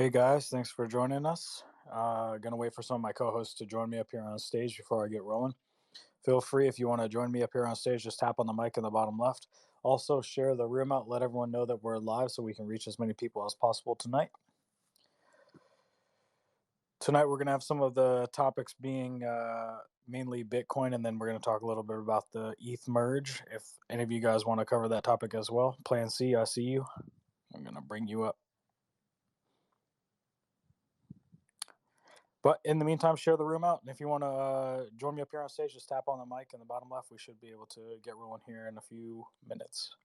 Hey guys, thanks for joining us. Gonna wait for some of my co-hosts to join me up here on stage before I get rolling. Feel free if you want to join me up here on stage, just tap on the mic in the bottom left. Also, share the room out, let everyone know that we're live so we can reach as many people as possible tonight. Tonight, we're gonna have some of the topics being mainly Bitcoin, and then we're gonna talk a little bit about the ETH merge. If any of you guys want to cover that topic as well, Plan C, I see you. I'm gonna bring you up. But in the meantime, share the room out. And if you want to join me up here on stage, just tap on the mic in the bottom left. We should be able to get rolling here in a few minutes.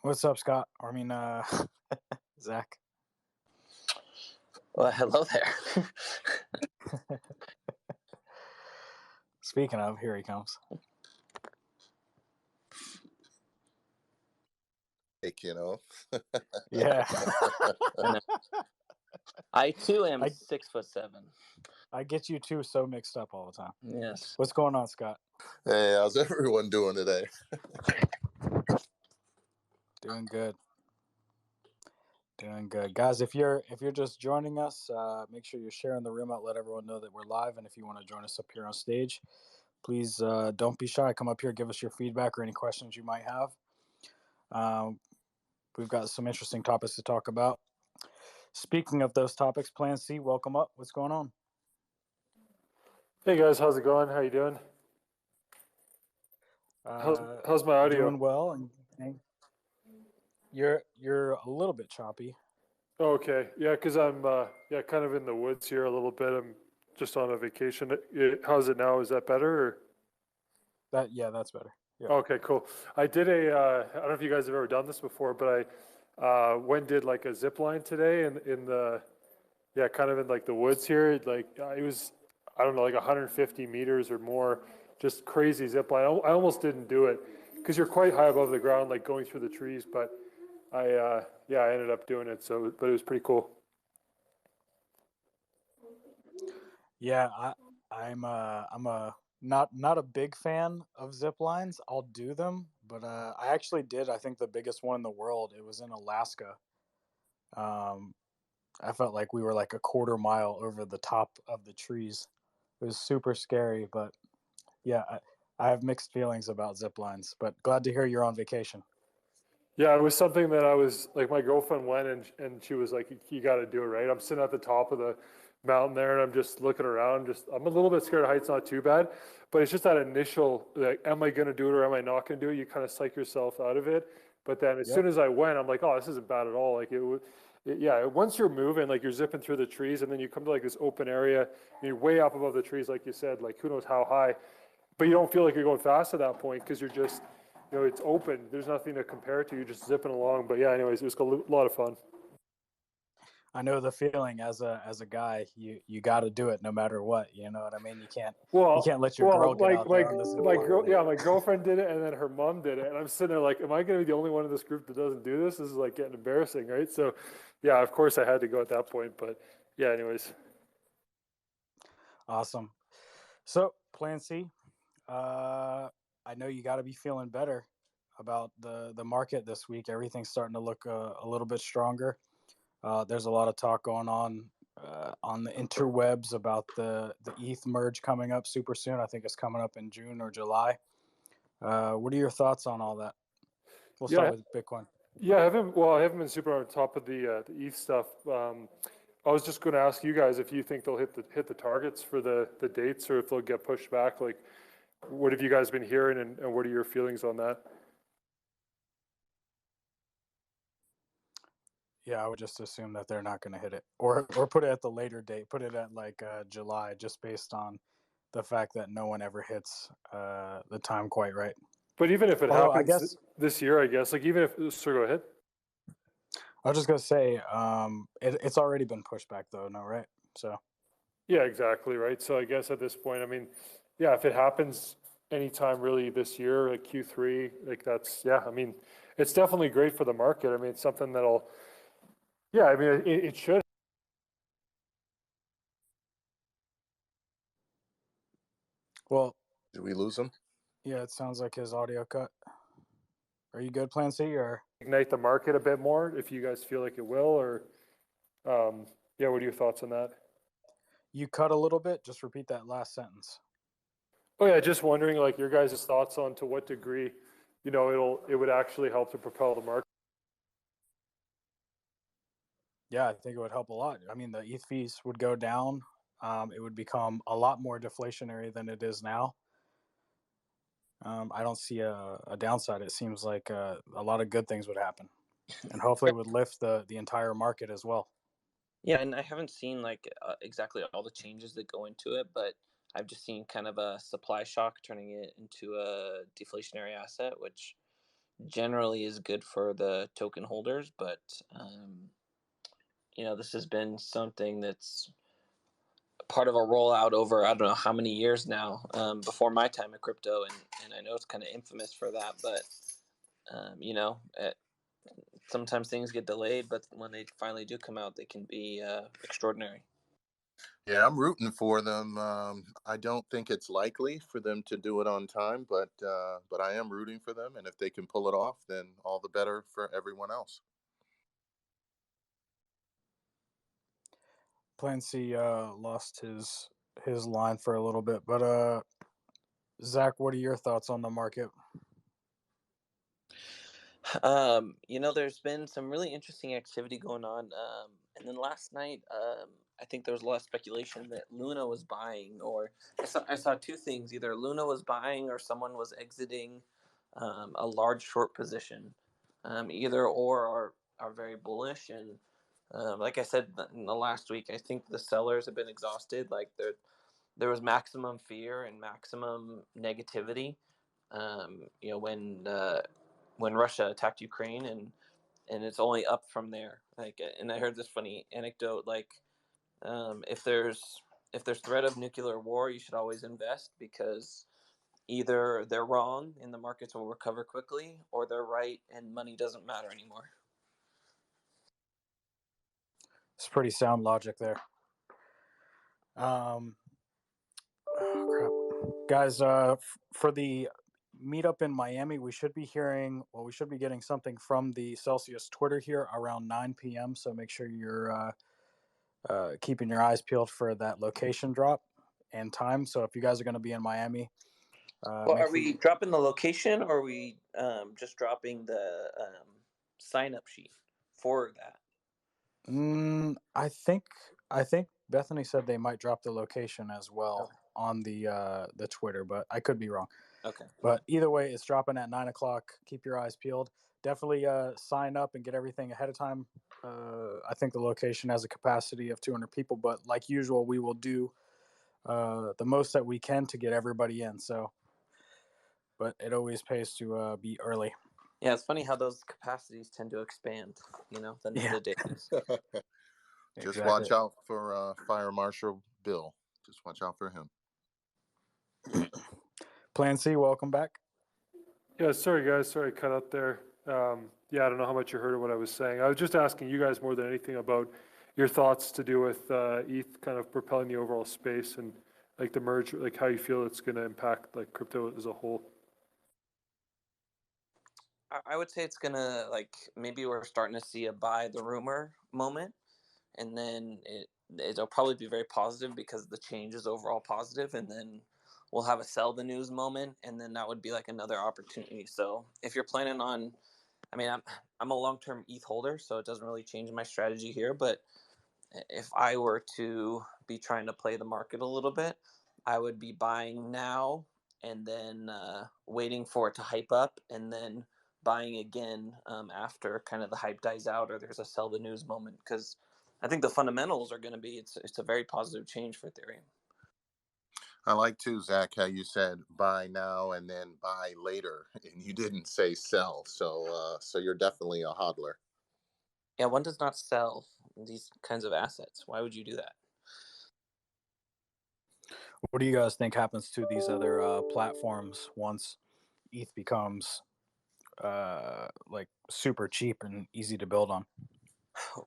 What's up, Scott? Zach. Well, hello there. Speaking of, here he comes. Yeah. I too am 6'7". I get you two so mixed up all the time. Yes. What's going on, Scott? Hey, how's everyone doing today? Doing good. Doing good. Guys, if you're just joining us, make sure you're sharing the room out, let everyone know that we're live. And if you want to join us up here on stage, please don't be shy. Come up here, give us your feedback or any questions you might have. We've got some interesting topics to talk about. Speaking of those topics, Plan C, welcome up. What's going on? Hey guys, how's it going? How you doing? How's my audio? Doing well. And you're a little bit choppy. Okay, yeah, because I'm kind of in the woods here a little bit. I'm just on a vacation. How's it now? Is that better? Or? That's better. Yeah. Okay, cool. I did I don't know if you guys have ever done this before, but I went did like a zip line today in the kind of in like the woods here. Like it was, I don't know, like 150 meters or more, just crazy zip line. I almost didn't do it because you're quite high above the ground, like going through the trees. But I ended up doing it. But it was pretty cool. Yeah, I'm not a big fan of zip lines. I'll do them, but I actually did. I think the biggest one in the world. It was in Alaska. I felt like we were like a quarter mile over the top of the trees. It was super scary, but yeah, I have mixed feelings about zip lines. But glad to hear you're on vacation. Yeah, it was something that I was like, my girlfriend went and she was like, you got to do it, right? I'm sitting at the top of the mountain there and I'm just looking around. I'm a little bit scared of heights, not too bad, but it's just that initial, like, am I going to do it or am I not going to do it? You kind of psych yourself out of it. But then as soon as I went, I'm like, oh, this isn't bad at all. Like once you're moving, like you're zipping through the trees and then you come to like this open area and you're way up above the trees, like you said, like who knows how high, but you don't feel like you're going fast at that point because you're just, it's open. There's nothing to compare it to. You're just zipping along. But yeah, anyways, it was a lot of fun. I know the feeling as a guy. You got to do it no matter what. You know what I mean? You can't let your girl get out there on the zip line. My girlfriend did it, and then her mom did it, and I'm sitting there like, am I going to be the only one in this group that doesn't do this? This is like getting embarrassing, right? So, yeah, of course I had to go at that point. But yeah, anyways. Awesome. So, Plan C. I know you got to be feeling better about the market this week. Everything's starting to look a little bit stronger. There's a lot of talk going on the interwebs about the ETH merge coming up super soon. I think it's coming up in June or July. What are your thoughts on all that? We'll start with Bitcoin. Yeah, I haven't been super on top of the ETH stuff. I was just going to ask you guys if you think they'll hit the targets for the dates or if they'll get pushed back. Like, what have you guys been hearing and what are your feelings on that? Yeah, I would just assume that they're not going to hit it or put it at the later date, put it at like July, just based on the fact that no one ever hits the time quite right. But even if it happens this year, I guess, like even if, so go ahead. I was just going to say, it's already been pushed back though, no, right? So. Yeah, exactly, right? So I guess at this point, I mean, yeah, if it happens anytime really this year, like Q3, like that's, I mean, it's definitely great for the market. I mean, it's something that'll, I mean, it should we lose him? Yeah, it sounds like his audio cut. Are you good, Plan C, or? Ignite the market a bit more if you guys feel like it will, or yeah, what are your thoughts on that? You cut a little bit. Just repeat that last sentence. Oh yeah, just wondering like your guys' thoughts on to what degree, it would actually help to propel the market. Yeah, I think it would help a lot. I mean, the ETH fees would go down. It would become a lot more deflationary than it is now. I don't see a downside. It seems like a lot of good things would happen, and hopefully it would lift the entire market as well. Yeah, and I haven't seen like exactly all the changes that go into it, but I've just seen kind of a supply shock turning it into a deflationary asset, which generally is good for the token holders. But this has been something that's part of a rollout over I don't know how many years now, before my time at crypto, and I know it's kind of infamous for that, but sometimes things get delayed, but when they finally do come out, they can be extraordinary. Yeah, I'm rooting for them. I don't think it's likely for them to do it on time, but I am rooting for them, and if they can pull it off, then all the better for everyone else. Plan C lost his line for a little bit, but Zach, what are your thoughts on the market? There's been some really interesting activity going on. And then last night, I think there was a lot of speculation that Luna was buying, or I saw two things: either Luna was buying, or someone was exiting a large short position. Either or are very bullish, and like I said in the last week, I think the sellers have been exhausted. Like there was maximum fear and maximum negativity. When Russia attacked Ukraine, and it's only up from there. Like, and I heard this funny anecdote, like, if there's threat of nuclear war, you should always invest, because either they're wrong and the markets will recover quickly, or they're right and money doesn't matter anymore. It's pretty sound logic there. Oh, crap. Guys, for the meetup in Miami, we should be getting something from the Celsius Twitter here around 9 p.m. So make sure you're keeping your eyes peeled for that location drop and time. So if you guys are going to be in Miami, well, are we dropping the location, or are we just dropping the sign up sheet for that? I think Bethany said they might drop the location as well on the Twitter, but I could be wrong. Okay. But either way, it's dropping at 9 o'clock. Keep your eyes peeled. Definitely sign up and get everything ahead of time. I think the location has a capacity of 200 people, but like usual, we will do the most that we can to get everybody in. So, but it always pays to be early. Yeah, it's funny how those capacities tend to expand, the days. Just watch out for Fire Marshal Bill. Just watch out for him. Plan C, welcome back. Yeah, sorry guys, sorry I cut out there. Yeah, I don't know how much you heard of what I was saying. I was just asking you guys more than anything about your thoughts to do with ETH kind of propelling the overall space, and like the merge, like how you feel it's going to impact like crypto as a whole. I would say it's gonna, like, maybe we're starting to see a buy the rumor moment, and then it'll probably be very positive because the change is overall positive, and then we'll have a sell the news moment, and then that would be like another opportunity. So if you're planning on, I mean, I'm a long-term ETH holder, so it doesn't really change my strategy here, but if I were to be trying to play the market a little bit, I would be buying now and then waiting for it to hype up, and then buying again after kind of the hype dies out, or there's a sell the news moment, because I think the fundamentals are going to be, it's a very positive change for Ethereum. I like too, Zach, how you said buy now and then buy later, and you didn't say sell. So you're definitely a hodler. Yeah, one does not sell these kinds of assets. Why would you do that? What do you guys think happens to these other platforms once ETH becomes like super cheap and easy to build on?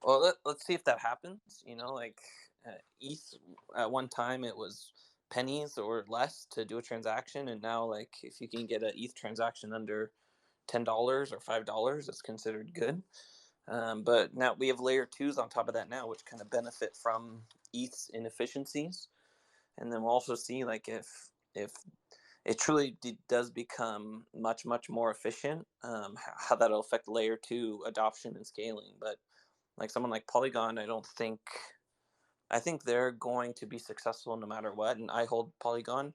Well, let's see if that happens. ETH at one time, it was pennies or less to do a transaction. And now, like, if you can get an ETH transaction under $10 or $5, it's considered good. But now we have layer twos on top of that now, which kind of benefit from ETH's inefficiencies. And then we'll also see, like, if it truly does become much more efficient, how that'll affect layer two adoption and scaling. But like someone like Polygon, I think they're going to be successful no matter what. And I hold Polygon,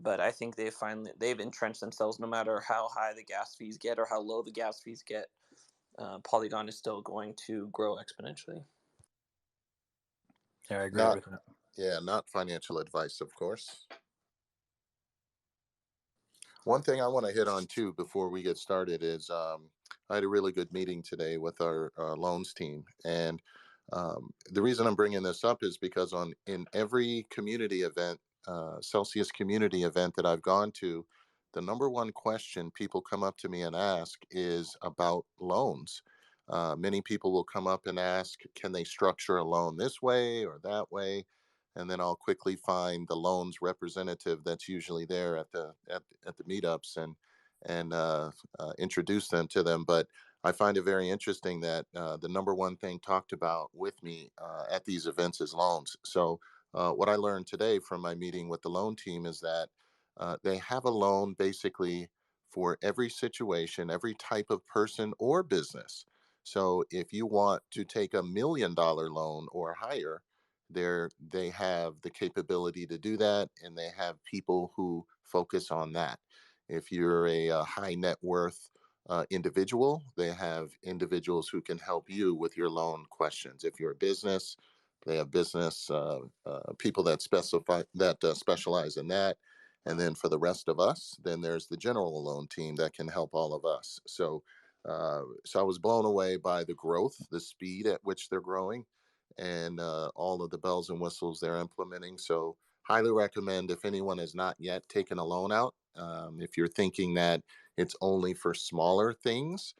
but I think they've entrenched themselves no matter how high the gas fees get or how low the gas fees get. Polygon is still going to grow exponentially. Yeah, I agree with that. Yeah, not financial advice, of course. One thing I want to hit on too before we get started is I had a really good meeting today with our loans team, and the reason I'm bringing this up is because in every community event, Celsius community event that I've gone to, the number one question people come up to me and ask is about loans. Many people will come up and ask, can they structure a loan this way or that way? And then I'll quickly find the loans representative that's usually there at the meetups and introduce them to them. But I find it very interesting that the number one thing talked about with me at these events is loans. So what I learned today from my meeting with the loan team is that they have a loan basically for every situation, every type of person or business. So if you want to take $1 million loan or higher, they have the capability to do that, and they have people who focus on that. If you're a high net worth individual, they have individuals who can help you with your loan questions. If you're a business, they have business people that specialize in that. And then for the rest of us, then there's the general loan team that can help all of us. So I was blown away by the growth, the speed at which they're growing, and all of the bells and whistles they're implementing. So highly recommend if anyone has not yet taken a loan out. If you're thinking that it's only for smaller things,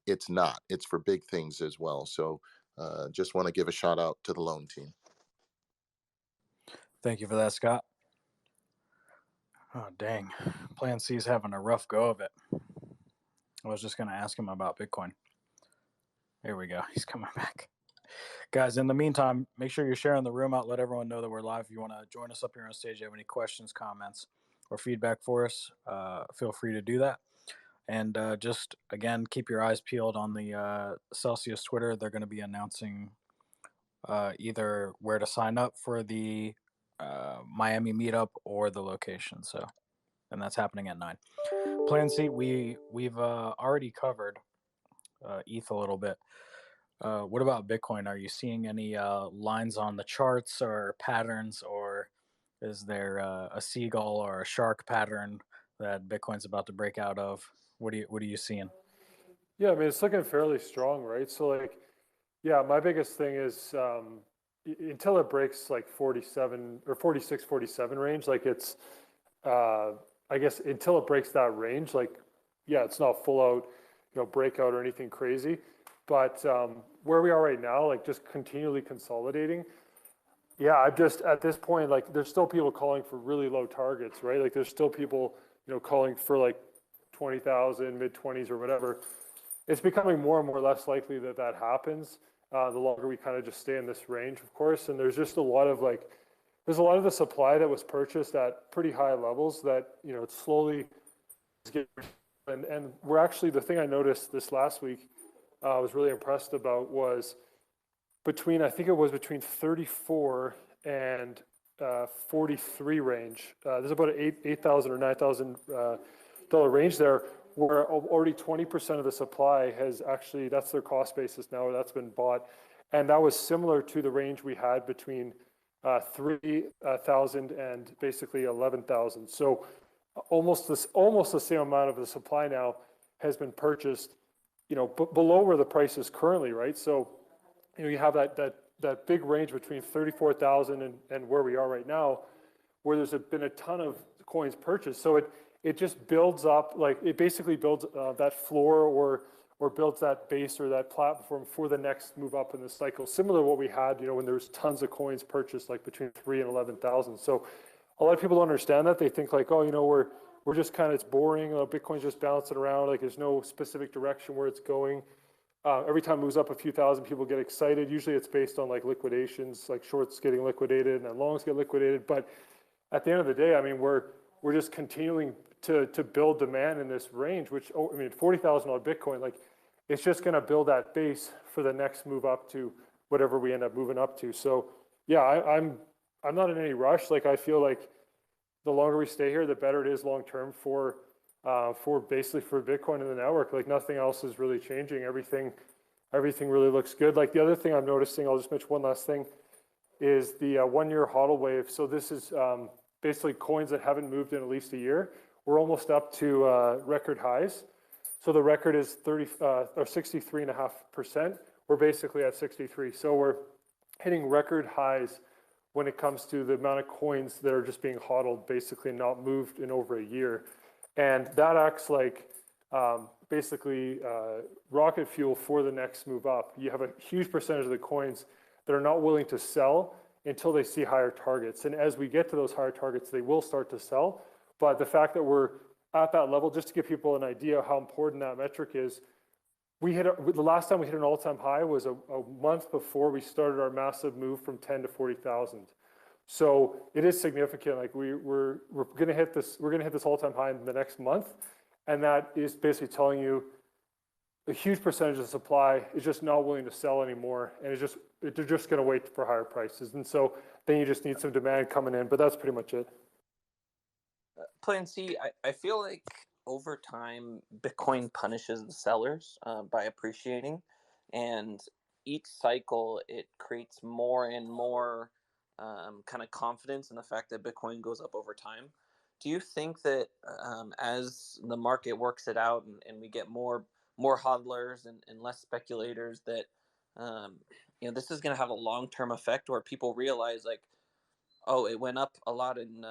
it's not. It's for big things as well. So just want to give a shout out to the loan team. Thank you for that, Scott. Oh, dang. Plan C's having a rough go of it. I was just going to ask him about Bitcoin. Here we go. He's coming back. Guys, in the meantime, make sure you're sharing the room out. Let everyone know that we're live. If you want to join us up here on stage, you have any questions, comments, or feedback for us, feel free to do that. And just, again, keep your eyes peeled on the Celsius Twitter. They're going to be announcing either where to sign up for the Miami meetup or the location. So, and that's happening at 9. Plan C, we've already covered ETH a little bit. What about Bitcoin? Are you seeing any lines on the charts or patterns, or is there a seagull or a shark pattern that Bitcoin's about to break out of? What are you seeing? Yeah, I mean, it's looking fairly strong, right? So like, yeah, my biggest thing is until it breaks like 47 or 46, 47 range, like it's, I guess until it breaks that range, like, yeah, it's not full out, breakout or anything crazy. But where we are right now, like just continually consolidating. Yeah, I'm just at this point, like there's still people calling for really low targets, right? Like there's still people, calling for like 20,000, mid 20s or whatever. It's becoming more and more less likely that that happens the longer we kind of just stay in this range, of course. And there's just a lot of there's a lot of the supply that was purchased at pretty high levels that, it's slowly getting, and we're actually, the thing I noticed this last week, I was really impressed about was I think it was between 34 and 43 range. There's about an $8,000 or $9,000 range there, where already 20% of the supply has actually, that's their cost basis now, that's been bought. And that was similar to the range we had between 3,000 and basically 11,000. So almost the same amount of the supply now has been purchased, below where the price is currently, right? So, you have that big range between 34,000 and where we are right now, where there's been a ton of coins purchased. So it just builds up, like it basically builds that floor or builds that base or that platform for the next move up in the cycle. Similar to what we had, when there was tons of coins purchased, like between 3 and 11,000. So a lot of people don't understand that. They think like, oh, we're just kind of, it's boring. Bitcoin's just bouncing around. Like there's no specific direction where it's going. Every time it moves up a few thousand, people get excited. Usually it's based on like liquidations, like shorts getting liquidated and then longs get liquidated. But at the end of the day, I mean, we're just continuing to build demand in this range, which, I mean, 40,000 on Bitcoin, like it's just going to build that base for the next move up to whatever we end up moving up to. So yeah, I'm not in any rush. Like I feel like the longer we stay here, the better it is long term for basically for Bitcoin in the network. Like nothing else is really changing. Everything really looks good. Like the other thing I'm noticing, I'll just mention one last thing, is the 1 year hodl wave. So this is basically coins that haven't moved in at least a year. We're almost up to record highs. So the record is 63.5%. We're basically at 63. So we're hitting record highs when it comes to the amount of coins that are just being hodled, basically not moved in over a year. And that acts like basically rocket fuel for the next move up. You have a huge percentage of the coins that are not willing to sell until they see higher targets. And as we get to those higher targets, they will start to sell. But the fact that we're at that level, just to give people an idea of how important that metric is, the last time we hit an all-time high was a month before we started our massive move from 10 to 40,000. So it is significant. Like we're going to hit this all-time high in the next month, and that is basically telling you a huge percentage of the supply is just not willing to sell anymore, and they're just going to wait for higher prices. And so then you just need some demand coming in, but that's pretty much it. Plan C, I feel like over time, Bitcoin punishes the sellers by appreciating, and each cycle it creates more and more kind of confidence in the fact that Bitcoin goes up over time. Do you think that as the market works it out and we get more hodlers and less speculators, that this is going to have a long-term effect where people realize like, oh, it went up a lot in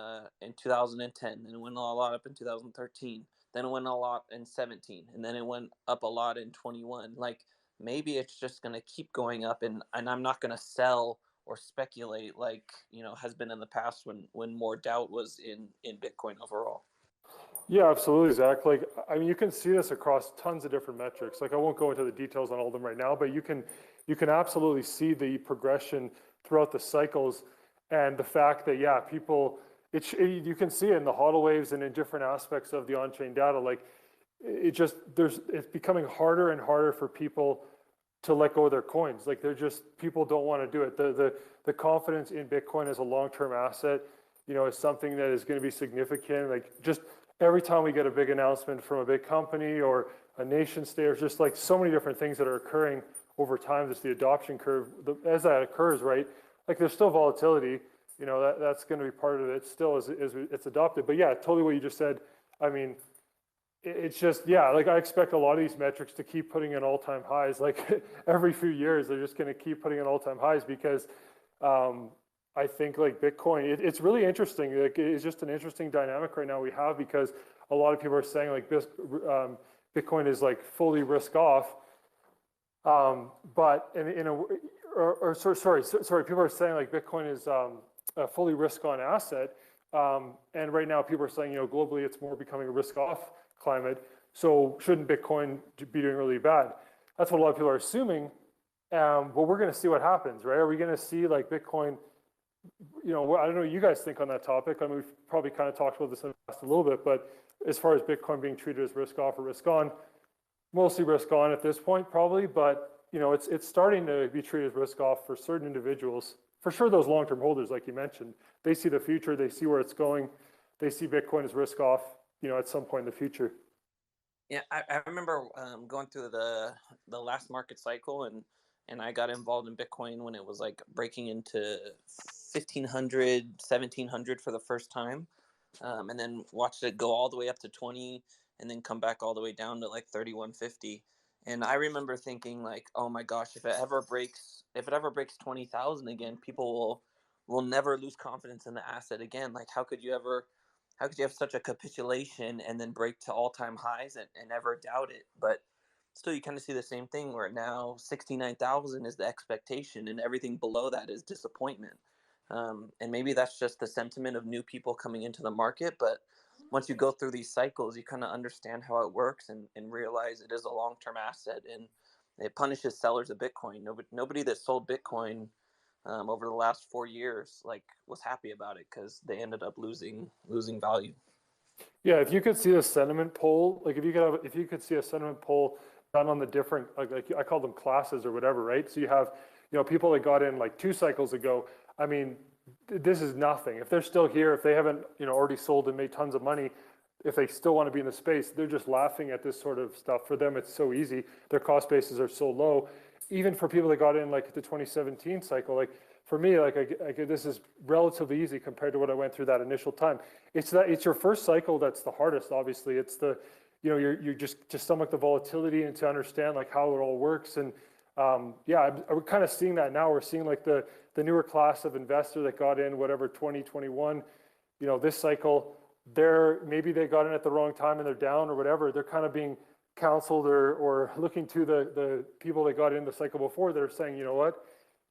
2010, then it went a lot up in 2013, then it went a lot in 17, and then it went up a lot in 21. Like maybe it's just going to keep going up, and I'm not going to sell or speculate like has been in the past when more doubt was in Bitcoin overall. Yeah, absolutely, Zach. Like, I mean, you can see this across tons of different metrics. Like, I won't go into the details on all of them right now, but you can absolutely see the progression throughout the cycles, and the fact that you can see it in the hodl waves and in different aspects of the on-chain data. Like, it's becoming harder and harder for people to let go of their coins. Like people don't want to do it. The confidence in Bitcoin as a long-term asset, is something that is going to be significant. Like just every time we get a big announcement from a big company or a nation state, or just like so many different things that are occurring over time, just the adoption curve, as that occurs, right? Like there's still volatility, that's going to be part of it still as it's adopted. But yeah, totally what you just said. I mean, it's just, like I expect a lot of these metrics to keep putting in all-time highs. Like every few years, they're just going to keep putting in all-time highs because I think like Bitcoin, it's really interesting. Like it's just an interesting dynamic right now we have, because a lot of people are saying like Bitcoin is like fully risk off. But sorry, people are saying like Bitcoin is a fully risk on asset. And right now people are saying, globally it's more becoming a risk off climate. So shouldn't Bitcoin be doing really bad? That's what a lot of people are assuming. But we're going to see what happens, right? Are we going to see like Bitcoin, I don't know what you guys think on that topic. I mean, we've probably kind of talked about this in the past a little bit, but as far as Bitcoin being treated as risk off or risk on, mostly risk on at this point, probably, but it's starting to be treated as risk off for certain individuals. For sure, those long-term holders, like you mentioned, they see the future, they see where it's going, they see Bitcoin as risk off, at some point in the future. Yeah, I remember going through the last market cycle, and I got involved in Bitcoin when it was like breaking into 1,500, 1,700 for the first time, and then watched it go all the way up to 20, and then come back all the way down to like 3,150. And I remember thinking like, oh my gosh, if it ever breaks 20,000 again, people will never lose confidence in the asset again. Like how could you have such a capitulation and then break to all-time highs and never doubt it? But still you kind of see the same thing where now 69,000 is the expectation and everything below that is disappointment. And maybe that's just the sentiment of new people coming into the market. But once you go through these cycles, you kind of understand how it works and realize it is a long-term asset, and it punishes sellers of Bitcoin. Nobody that sold Bitcoin over the last 4 years was happy about it because they ended up losing value. Yeah, if you could see a sentiment poll, like if you could see a sentiment poll done on the different, like I call them classes or whatever, right? So you have, people that got in like 2 cycles ago. I mean, this is nothing. If they're still here, if they haven't, already sold and made tons of money, if they still want to be in the space, they're just laughing at this sort of stuff. For them, it's so easy. Their cost bases are so low. Even for people that got in like the 2017 cycle, like for me, this is relatively easy compared to what I went through that initial time. It's your first cycle that's the hardest. Obviously, it's the, you're just to stomach the volatility and to understand like how it all works. And we're kind of seeing that now. We're seeing like the newer class of investor that got in whatever 2021, this cycle. Maybe they got in at the wrong time and they're down or whatever. They're kind of being counseled or looking to the people that got in the cycle before that are saying, you know what,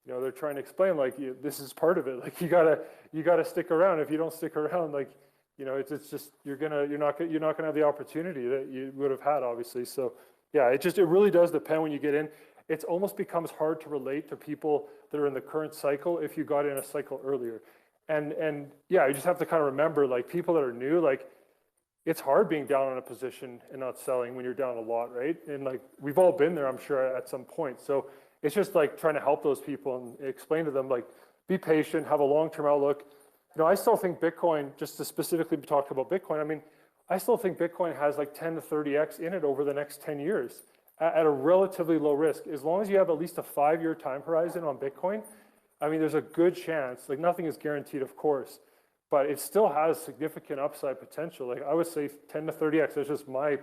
they're trying to explain like this is part of it. Like you gotta stick around. If you don't stick around, like it's just you're not gonna have the opportunity that you would have had, obviously. So yeah, it really does depend when you get in. It almost becomes hard to relate to people that are in the current cycle if you got in a cycle earlier. And yeah, you just have to kind of remember, like people that are new, like it's hard being down on a position and not selling when you're down a lot, right? And like we've all been there, I'm sure, at some point. So it's just like trying to help those people and explain to them, like, be patient, have a long-term outlook. I still think Bitcoin, just to specifically talk about Bitcoin, I mean, I still think Bitcoin has like 10 to 30x in it over the next 10 years at a relatively low risk. As long as you have at least a 5-year time horizon on Bitcoin, I mean, there's a good chance, like nothing is guaranteed, of course, but it still has significant upside potential. Like I would say 10 to 30x, that's just my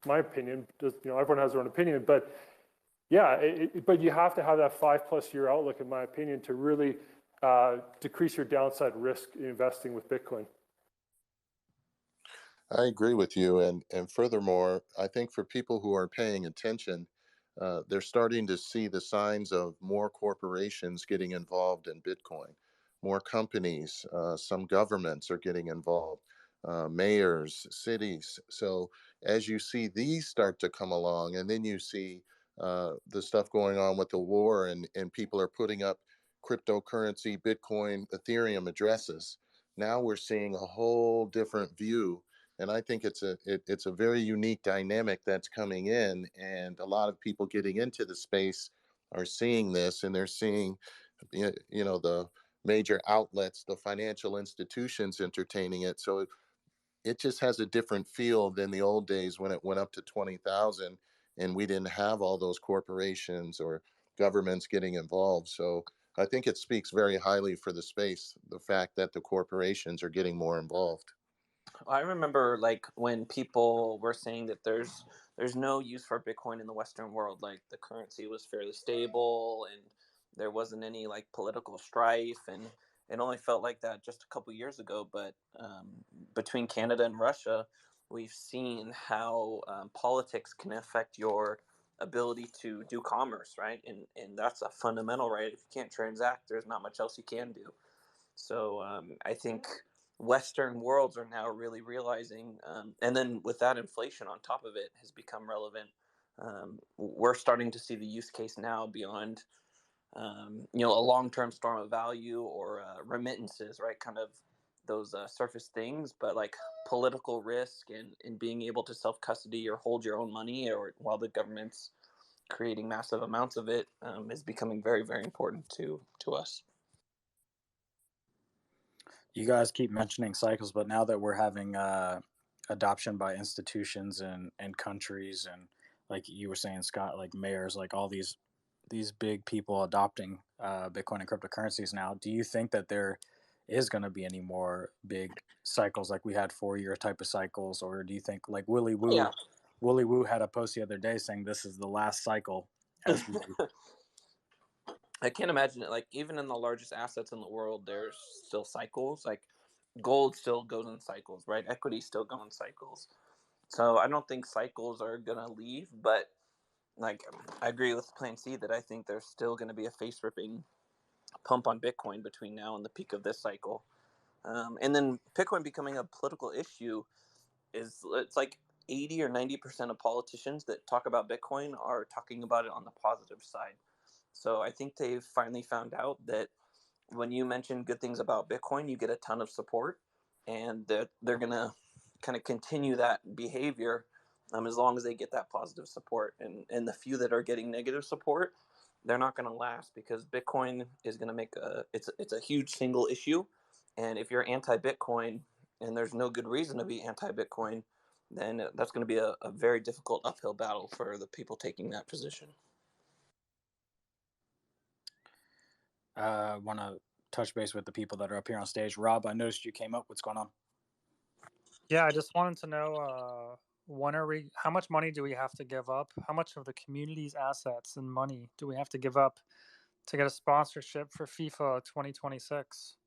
opinion. Just, everyone has their own opinion, but yeah, but you have to have that 5+ year outlook, in my opinion, to really decrease your downside risk in investing with Bitcoin. I agree with you. And furthermore, I think for people who are paying attention, they're starting to see the signs of more corporations getting involved in Bitcoin, more companies, some governments are getting involved, mayors, cities. So as you see these start to come along, and then you see the stuff going on with the war, and people are putting up cryptocurrency, Bitcoin, Ethereum addresses. Now we're seeing a whole different view, and I think it's a very unique dynamic that's coming in, and a lot of people getting into the space are seeing this, and they're seeing, the major outlets, the financial institutions entertaining it. So it just has a different feel than the old days when it went up to 20,000 and we didn't have all those corporations or governments getting involved. So I think it speaks very highly for the space, the fact that the corporations are getting more involved. I remember when people were saying that there's no use for Bitcoin in the Western world. Like the currency was fairly stable and there wasn't any political strife, and it only felt like that just a couple years ago. But between Canada and Russia, we've seen how politics can affect your ability to do commerce, right? And that's a fundamental right. If you can't transact, there's not much else you can do. So I think Western worlds are now really realizing, and then with that, inflation on top of it has become relevant. We're starting to see the use case now beyond, a long-term storm of value or remittances, right? Kind of those surface things, but like political risk and being able to self-custody or hold your own money, or while the government's creating massive amounts of it, is becoming very, very important to us. You guys keep mentioning cycles, but now that we're having adoption by institutions and countries, and like you were saying, Scott, like mayors, like all these big people adopting Bitcoin and cryptocurrencies now, do you think that there is going to be any more big cycles like we had 4-year type of cycles, or do you think like Willy Woo had a post the other day saying this is the last cycle as we I can't imagine it. Like even in the largest assets in the world, there's still cycles. Like gold still goes in cycles, right? Equity still go in cycles. So I don't think cycles are gonna leave, but like I agree with Plan C that I think there's still going to be a face ripping pump on Bitcoin between now and the peak of this cycle. And then Bitcoin becoming a political issue it's like 80 or 90% of politicians that talk about Bitcoin are talking about it on the positive side. So I think they've finally found out that when you mention good things about Bitcoin, you get a ton of support, and that they're going to kind of continue that behavior as long as they get that positive support. And the few that are getting negative support, they're not going to last because Bitcoin is going to make it's a huge single issue. And if you're anti-Bitcoin and there's no good reason to be anti-Bitcoin, then that's going to be a very difficult uphill battle for the people taking that position. Want to touch base with the people that are up here on stage. Rob, I noticed you came up. What's going on? Yeah, I just wanted to know how much money do we have to give up? How much of the community's assets and money do we have to give up to get a sponsorship for FIFA 2026?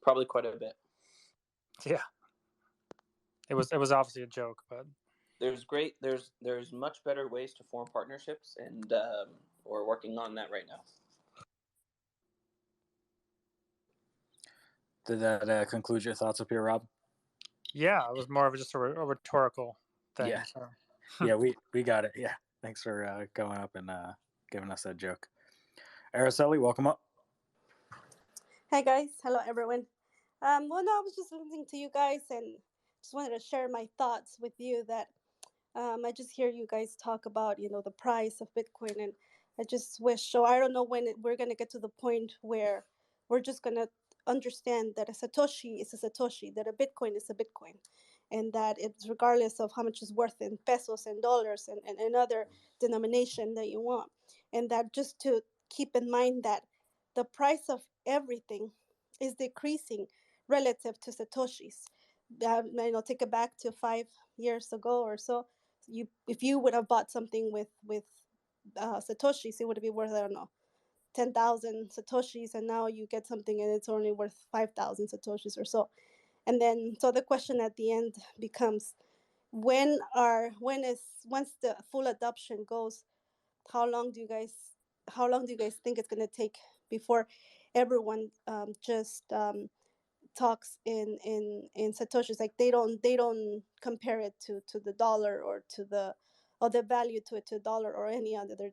Probably quite a bit. Yeah. It was obviously a joke, but there's much better ways to form partnerships, and we're working on that right now. Did that conclude your thoughts up here, Rob? Yeah, it was more of just a rhetorical thing. Yeah, so. Yeah, we got it. Yeah, thanks for going up and giving us that joke. Araceli, welcome up. Hi guys, hello everyone. Well, no, I was just listening to you guys and just wanted to share my thoughts with you. That I just hear you guys talk about the price of Bitcoin, and I just wish. So I don't know when we're gonna get to the point where we're just gonna understand that a Satoshi is a Satoshi, that a Bitcoin is a Bitcoin, and that it's regardless of how much it's worth in pesos and dollars and other denomination that you want, and that just to keep in mind that the price of everything is decreasing relative to Satoshis. Take it back to 5 years ago or so. If you would have bought something with Satoshis, it would be worth, I don't know, 10,000 Satoshis, and now you get something and it's only worth 5,000 Satoshis or so. And then so the question at the end becomes, once the full adoption goes, how long do you guys think it's going to take before everyone just talks in Satoshis? Like they don't compare it to the dollar or to the value to it, to dollar or any other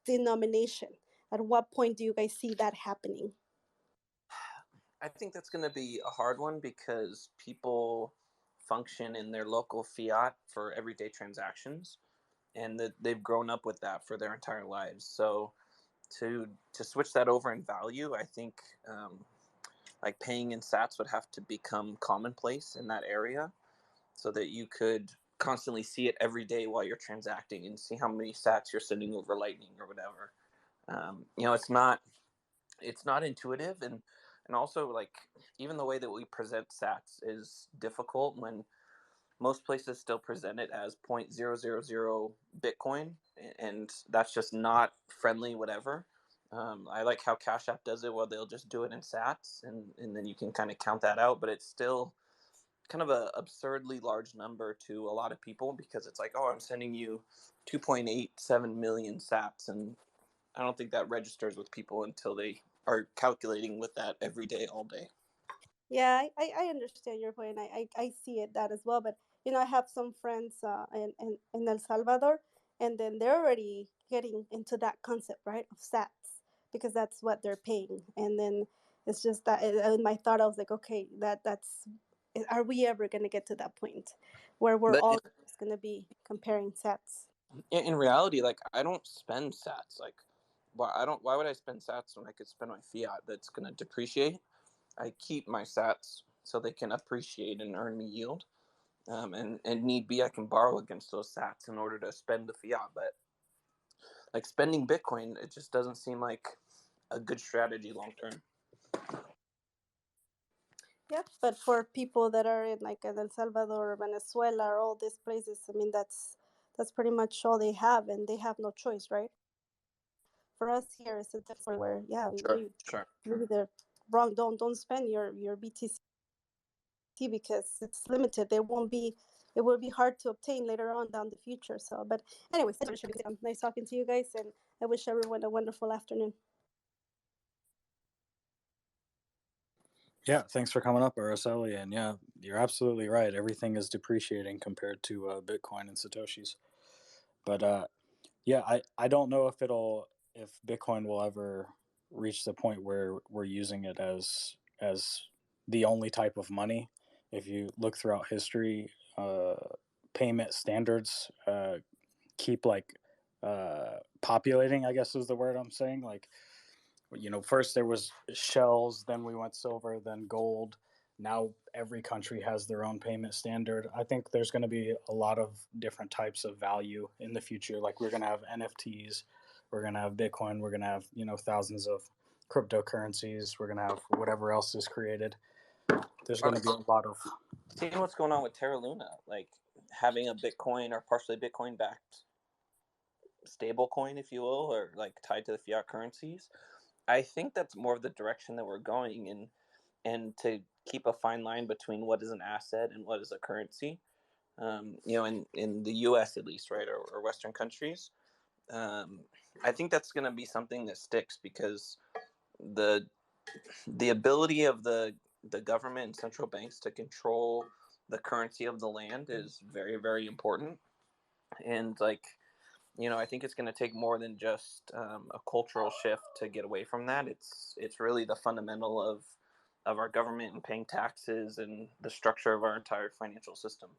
denomination. At what point do you guys see that happening? I think that's going to be a hard one because people function in their local fiat for everyday transactions, and that they've grown up with that for their entire lives. So to switch that over in value, I think like paying in sats would have to become commonplace in that area, so that you could constantly see it every day while you're transacting and see how many sats you're sending over Lightning or whatever. It's not intuitive, and also like even the way that we present sats is difficult when most places still present it as 0.000 Bitcoin, and that's just not friendly, whatever. I like how Cash App does it, where they'll just do it in sats, and then you can kind of count that out, but it's still kind of a absurdly large number to a lot of people, because it's like, oh, I'm sending you 2.87 million sats, and I don't think that registers with people until they are calculating with that every day, all day. Yeah, I understand your point. I see it that as well. But I have some friends in El Salvador, and then they're already getting into that concept, right, of sats, because that's what they're paying. And then it's just that in my thought, I was like, okay, that's are we ever going to get to that point where we're all just going to be comparing sats? In reality, like, I don't spend sats. Like, why would I spend sats when I could spend my fiat that's going to depreciate? I keep my sats so they can appreciate and earn me yield. And need be, I can borrow against those sats in order to spend the fiat. But like spending Bitcoin, it just doesn't seem like a good strategy long term. Yeah, but for people that are in like El Salvador, Venezuela, or all these places, I mean, that's pretty much all they have, and they have no choice, right? For us here, it's a different where, yeah, Sure. maybe they're wrong. Don't spend your BTC NFT because it's limited. It will be hard to obtain later on down the future. So, but anyways, nice talking to you guys, and I wish everyone a wonderful afternoon. Yeah, thanks for coming up, Araceli. And yeah, you're absolutely right. Everything is depreciating compared to Bitcoin and Satoshis. But yeah, I don't know if Bitcoin will ever reach the point where we're using it as the only type of money. If you look throughout history, payment standards keep like populating, I guess is the word I'm saying. Like, first there was shells, then we went silver, then gold. Now every country has their own payment standard. I think there's going to be a lot of different types of value in the future. Like, we're going to have NFTs, we're going to have Bitcoin, we're going to have thousands of cryptocurrencies, we're going to have whatever else is created. There's going to be a lot of seeing what's going on with Terra Luna, like having a Bitcoin or partially Bitcoin backed stable coin, if you will, or like tied to the fiat currencies. I think that's more of the direction that we're going in, and to keep a fine line between what is an asset and what is a currency. In the U.S. at least, right, or Western countries, I think that's going to be something that sticks, because the ability of the government and central banks to control the currency of the land is very, very important. And I think it's going to take more than just a cultural shift to get away from that. It's really the fundamental of our government and paying taxes and the structure of our entire financial system.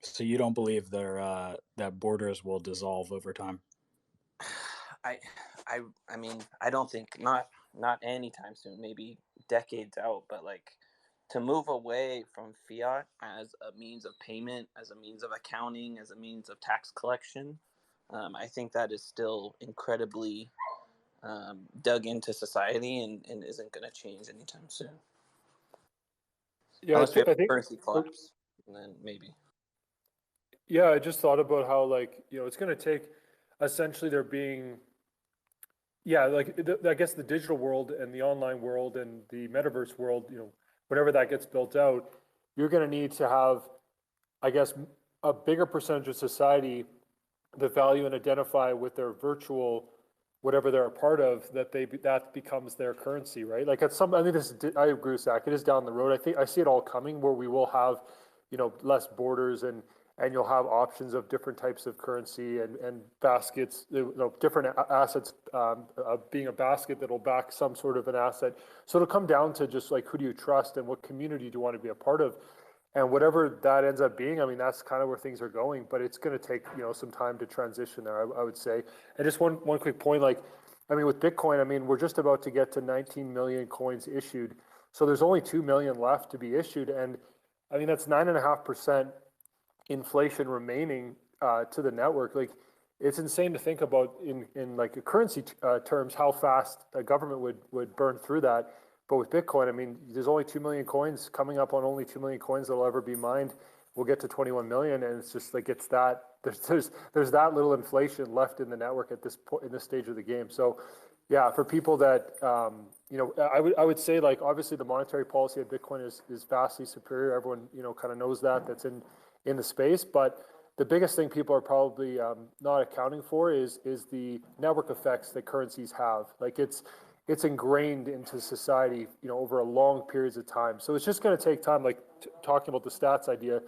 So you don't believe that borders will dissolve over time? I mean, I don't think, not anytime soon, maybe decades out, but to move away from fiat as a means of payment, as a means of accounting, as a means of tax collection, I think that is still incredibly dug into society, and isn't going to change anytime soon. Yeah, Unless we have I a think currency collapse, and then maybe. Yeah, I just thought about how it's going to take essentially there being, yeah, I guess the digital world and the online world and the metaverse world, whenever that gets built out, you're going to need to have, I guess, a bigger percentage of society that value and identify with their virtual, whatever they're a part of, that becomes their currency, right? Like I think I agree with Zach. It is down the road. I see it all coming, where we will have, less borders, and you'll have options of different types of currency and baskets, different assets being a basket that'll back some sort of an asset. So it'll come down to just who do you trust and what community do you want to be a part of? And whatever that ends up being, I mean, that's kind of where things are going, but it's going to take, some time to transition there, I would say. And just one quick point, with Bitcoin, we're just about to get to 19 million coins issued. So there's only 2 million left to be issued. And that's 9.5% inflation remaining to the network. It's insane to think about in a currency terms, how fast a government would burn through that. But with Bitcoin, there's only 2 million coins, coming up on only 2 million coins that'll ever be mined. We'll get to 21 million, and it's just it's that there's that little inflation left in the network at this point, in this stage of the game. So yeah, for people that I would say, obviously the monetary policy of Bitcoin is vastly superior. Everyone kind of knows that's in the space, but the biggest thing people are probably not accounting for is the network effects that currencies have. It's ingrained into society, over a long periods of time. So it's just going to take time. Talking about the stats idea,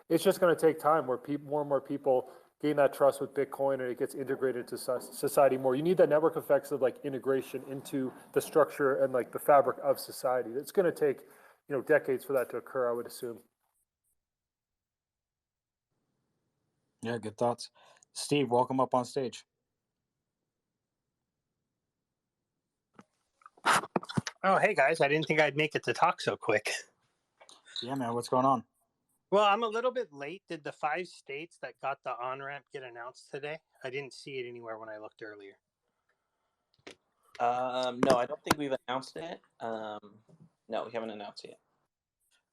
it's just going to take time where more and more people gain that trust with Bitcoin, and it gets integrated to society more. You need that network effects of integration into the structure and the fabric of society. It's going to take decades for that to occur, I would assume. Yeah, good thoughts. Steve, welcome up on stage. Oh, hey guys, I didn't think I'd make it to talk so quick. Yeah, man, what's going on? Well, I'm a little bit late. Did the 5 states that got the on-ramp get announced today? I didn't see it anywhere when I looked earlier. No, I don't think we've announced it. No, we haven't announced it yet.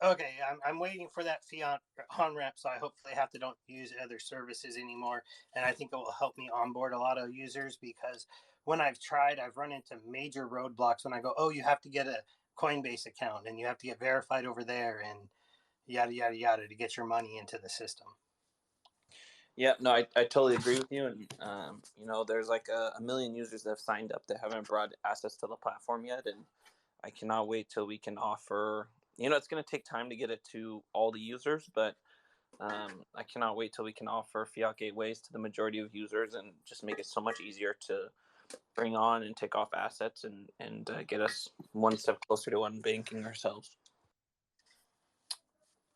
Okay, I'm waiting for that fiat on-ramp, so I hopefully don't use other services anymore. And I think it will help me onboard a lot of users, because when I've tried, I've run into major roadblocks when I go, oh, you have to get a Coinbase account, and you have to get verified over there, and yada yada yada to get your money into the system. Yeah, no, I totally agree with you. And, there's like a million users that have signed up that haven't brought assets to the platform yet. And I cannot wait till we can offer, it's going to take time to get it to all the users, but I cannot wait till we can offer fiat gateways to the majority of users and just make it so much easier to bring on and take off assets and get us one step closer to unbanking ourselves.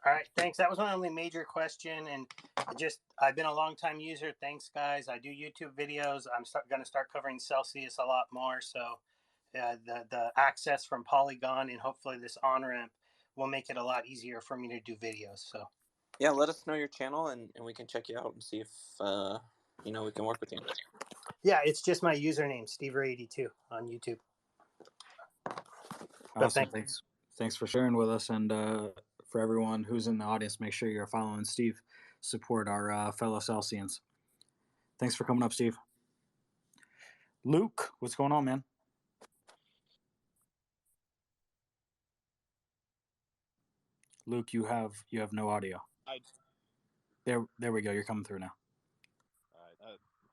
All right, thanks. That was my only major question, and I've been a long time user. Thanks, guys. I do YouTube videos. I'm going to start covering Celsius a lot more. So the access from Polygon and hopefully this on-ramp will make it a lot easier for me to do videos. So yeah, let us know your channel and we can check you out and see if we can work with you. Yeah, it's just my username, Stever82 on YouTube. Awesome. Thanks for sharing with us, and for everyone who's in the audience, make sure you're following Steve. Support our fellow Celsians. Thanks for coming up, Steve. Luke, what's going on, man? Luke, you have no audio. There we go. You're coming through now.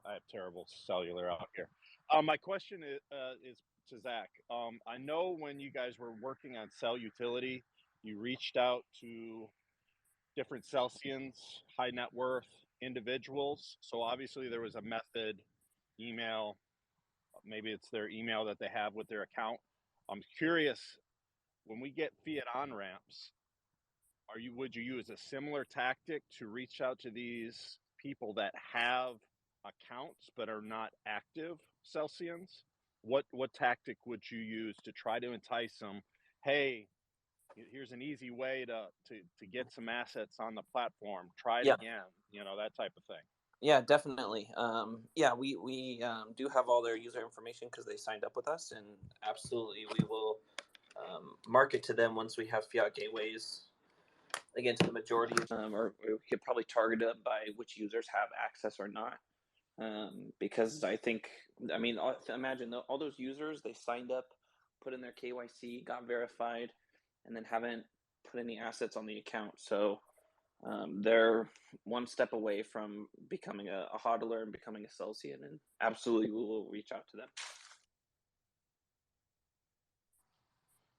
I have terrible cellular out here. My question is to Zach. I know when you guys were working on Cell Utility, you reached out to different Celsians, high net worth individuals. So obviously there was a method, email, maybe it's their email that they have with their account. I'm curious, when we get fiat on-ramps, would you use a similar tactic to reach out to these people that have accounts but are not active Celsians? What tactic would you use to try to entice them? Hey, here's an easy way to get some assets on the platform. Try it again, that type of thing. Yeah, definitely. We do have all their user information because they signed up with us, and absolutely we will market to them once we have fiat gateways. Again, to the majority of them, or we could probably target it by which users have access or not. Because imagine all those users, they signed up, put in their KYC, got verified, and then haven't put any assets on the account. So they're one step away from becoming a hodler and becoming a Celsian, and absolutely we will reach out to them.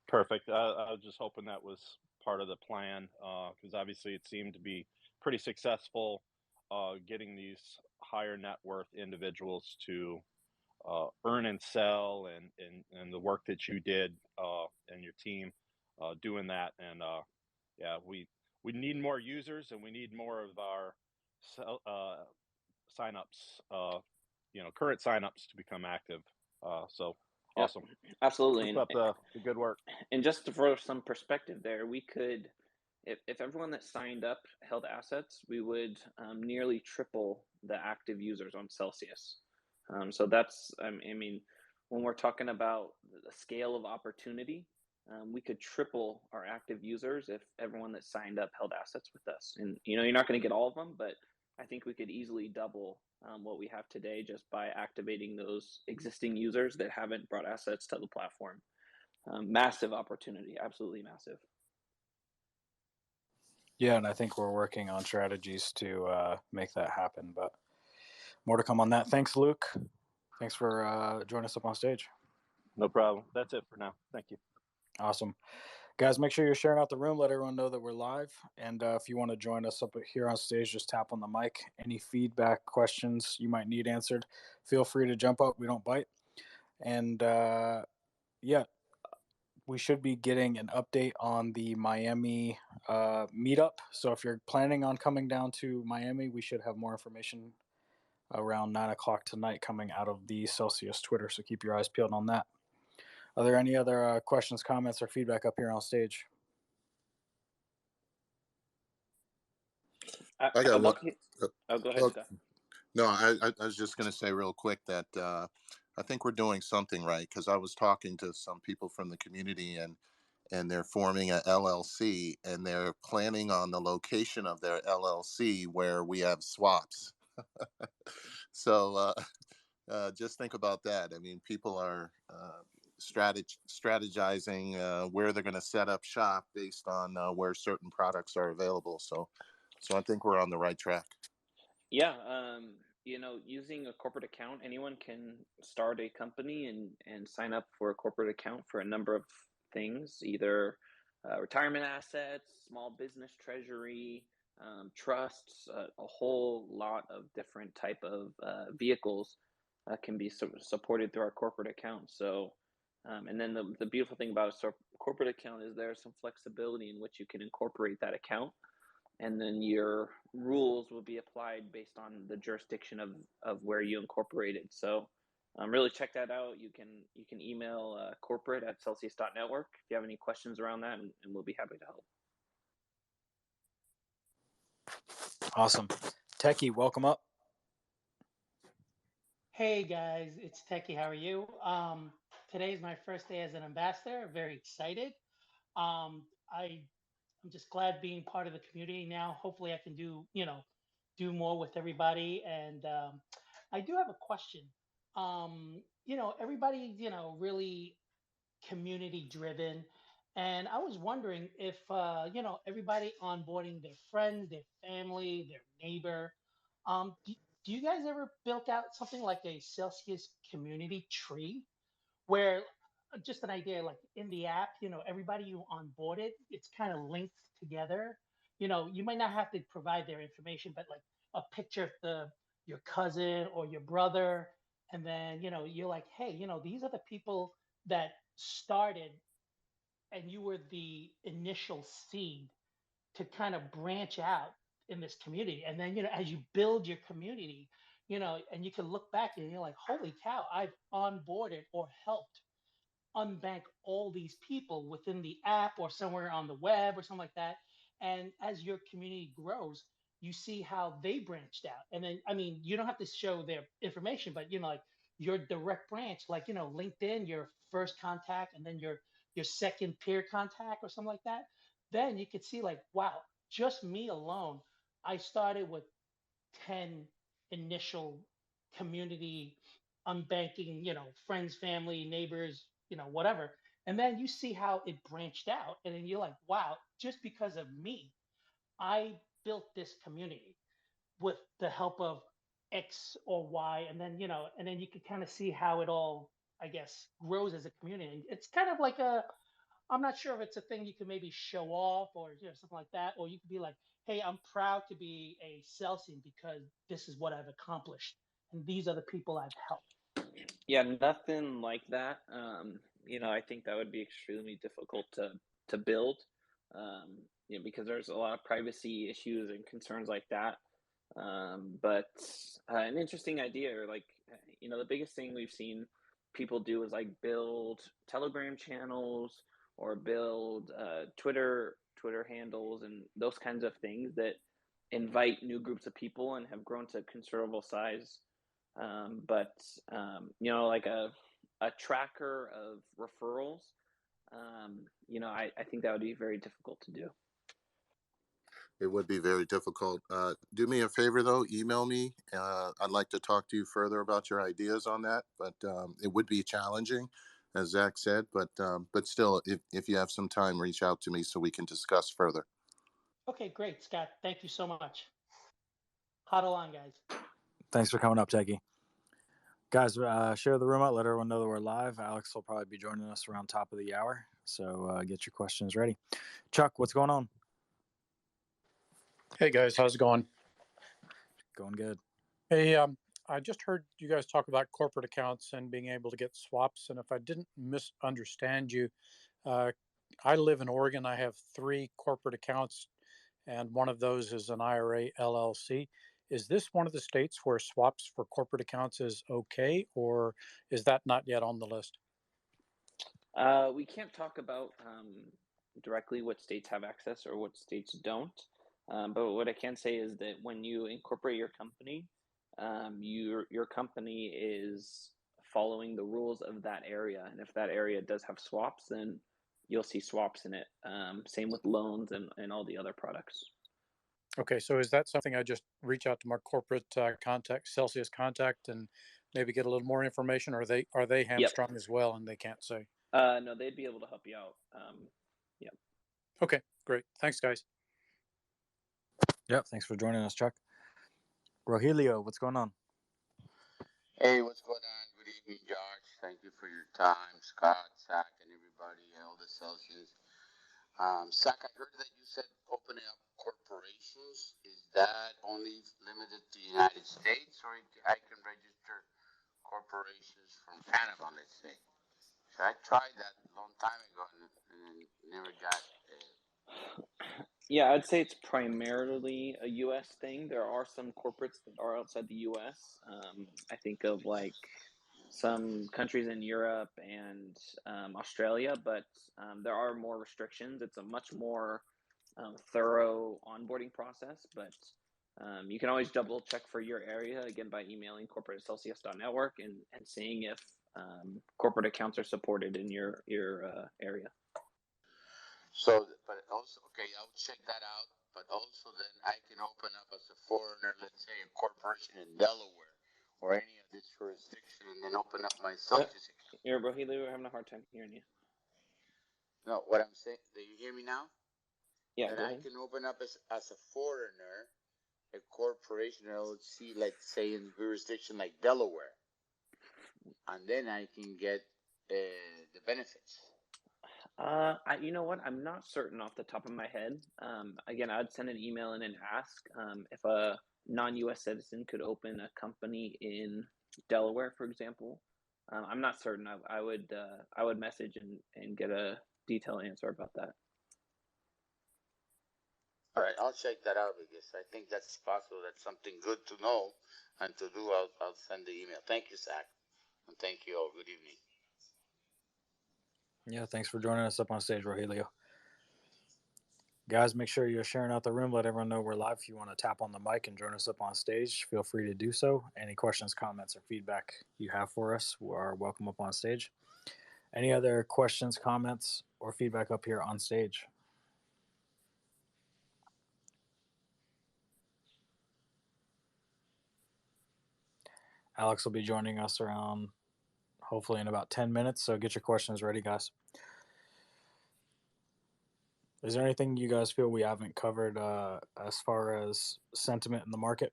Perfect. I was just hoping that was part of the plan, because obviously it seemed to be pretty successful getting these higher net worth individuals to earn and sell, and the work that you did and your team doing that. And we need more users, and we need more of our signups, current signups to become active. So awesome. Absolutely. Keep up the good work. And just for some perspective there, we could, if everyone that signed up held assets, we would nearly triple the active users on Celsius. So that's, when we're talking about the scale of opportunity, we could triple our active users if everyone that signed up held assets with us. And, you're not going to get all of them, but I think we could easily double what we have today just by activating those existing users that haven't brought assets to the platform. Massive opportunity, absolutely massive. Yeah, and I think we're working on strategies to make that happen, but more to come on that. Thanks, Luke. Thanks for joining us up on stage. No problem. That's it for now. Thank you. Awesome. Guys, make sure you're sharing out the room. Let everyone know that we're live. And if you want to join us up here on stage, just tap on the mic. Any feedback, questions you might need answered, feel free to jump up. We don't bite. And we should be getting an update on the Miami meetup. So if you're planning on coming down to Miami, we should have more information around 9 o'clock tonight coming out of the Celsius Twitter. So keep your eyes peeled on that. Are there any other questions, comments, or feedback up here on stage? I got one. Go ahead, Scott. No, I was just going to say real quick that I think we're doing something right, because I was talking to some people from the community, and they're forming a LLC, and they're planning on the location of their LLC where we have swaps. So just think about that. I mean, people are strategizing where they're going to set up shop based on where certain products are available. So I think we're on the right track. Yeah, using a corporate account, anyone can start a company and sign up for a corporate account for a number of things, either retirement assets, small business treasury, trusts, a whole lot of different type of vehicles can be supported through our corporate account. So, and then the beautiful thing about a corporate account is there's some flexibility in which you can incorporate that account, and then your rules will be applied based on the jurisdiction of where you incorporated. So really check that out. You can email corporate at Celsius.network if you have any questions around that, and we'll be happy to help. Awesome. Techie, welcome up. Hey guys, it's Techie. How are you? Today is my first day as an ambassador. Very excited. I'm just glad being part of the community now. Hopefully, I can do more with everybody. And I do have a question. Everybody, really community driven. And I was wondering if, everybody onboarding their friends, their family, their neighbor, do you guys ever built out something like a Celsius community tree where just an idea like in the app, everybody you onboarded, it's kind of linked together. You might not have to provide their information, but like a picture of your cousin or your brother, and then you're like, hey, these are the people that started, and you were the initial seed to kind of branch out in this community. And then, as you build your community, and you can look back and you're like, holy cow, I've onboarded or helped unbank all these people within the app or somewhere on the web or something like that. And as your community grows, you see how they branched out. And then, I mean, you don't have to show their information, but like your direct branch, like LinkedIn, your first contact, and then your second peer contact or something like that. Then you could see like, wow, just me alone, I started with 10 initial community unbanking, friends, family, neighbors, whatever. And then you see how it branched out. And then you're like, wow, just because of me, I built this community with the help of X or Y. And then, and then you can kind of see how it all, I guess, grows as a community. It's kind of like I'm not sure if it's a thing you can maybe show off or something like that, or you could be like, "Hey, I'm proud to be a Celsian because this is what I've accomplished, and these are the people I've helped." Yeah, nothing like that. I think that would be extremely difficult to build, because there's a lot of privacy issues and concerns like that. But an interesting idea, or like, the biggest thing we've seen people do is like build Telegram channels or build Twitter handles and those kinds of things that invite new groups of people and have grown to considerable size. But like a tracker of referrals, I think that would be very difficult to do. It would be very difficult. Do me a favor, though. Email me. I'd like to talk to you further about your ideas on that. But it would be challenging, as Zach said. But still, if you have some time, reach out to me so we can discuss further. Okay, great, Scott. Thank you so much. Huddle on, guys. Thanks for coming up, Techie. Guys, share the room out. Let everyone know that we're live. Alex will probably be joining us around top of the hour. So get your questions ready. Chuck, what's going on? Hey guys, how's it going? Going good. Hey, I just heard you guys talk about corporate accounts and being able to get swaps. And if I didn't misunderstand you, I live in Oregon. I have 3 corporate accounts, and one of those is an IRA LLC. Is this one of the states where swaps for corporate accounts is okay, or is that not yet on the list? We can't talk about directly what states have access or what states don't. But what I can say is that when you incorporate your company, your company is following the rules of that area. And if that area does have swaps, then you'll see swaps in it. Same with loans and all the other products. Okay, so is that something I just reach out to my corporate contact, Celsius contact, and maybe get a little more information, or are they Yep. hamstrung as well and they can't say? No, they'd be able to help you out. Yeah. Okay, great. Thanks, guys. Yep. Thanks for joining us, Chuck. Rogelio, what's going on? Hey, what's going on? Good evening, Josh. Thank you for your time, Scott, Zach, and everybody, all the Celsius. Zach, I heard that you said opening up corporations. Is that only limited to the United States, or I can register corporations from Panama, let's say? So I tried that a long time ago and never got. Yeah, I'd say it's primarily a U.S. thing. There are some corporates that are outside the U.S. I think of like some countries in Europe and Australia, but there are more restrictions. It's a much more thorough onboarding process, but you can always double check for your area, again, by emailing corporate@celsius.network and seeing if corporate accounts are supported in your area. So, but also, okay, I'll check that out. But also, then I can open up as a foreigner, let's say, a corporation in Delaware or any of this jurisdiction, and then open up my Celsius account. Here, Rogelio, we're having a hard time hearing you. No, what I'm saying, do you hear me now? Yeah, Then I can open up as a foreigner a corporation LLC, let's say, in jurisdiction like Delaware, and then I can get the benefits. You know what? I'm not certain off the top of my head. Again, I'd send an email in and ask if a non-U.S. citizen could open a company in Delaware, for example. I'm not certain. I would message and get a detailed answer about that. All right, I'll check that out because I think that's possible. That's something good to know and to do. I'll send the email. Thank you, Zach, and thank you all. Good evening. Yeah, thanks for joining us up on stage, Rogelio. Guys, make sure you're sharing out the room. Let everyone know we're live. If you want to tap on the mic and join us up on stage, feel free to do so. Any questions, comments, or feedback you have for us are welcome up on stage. Any other questions, comments, or feedback up here on stage? Alex will be joining us around, hopefully in about 10 minutes, so get your questions ready, guys. Is there anything you guys feel we haven't covered as far as sentiment in the market?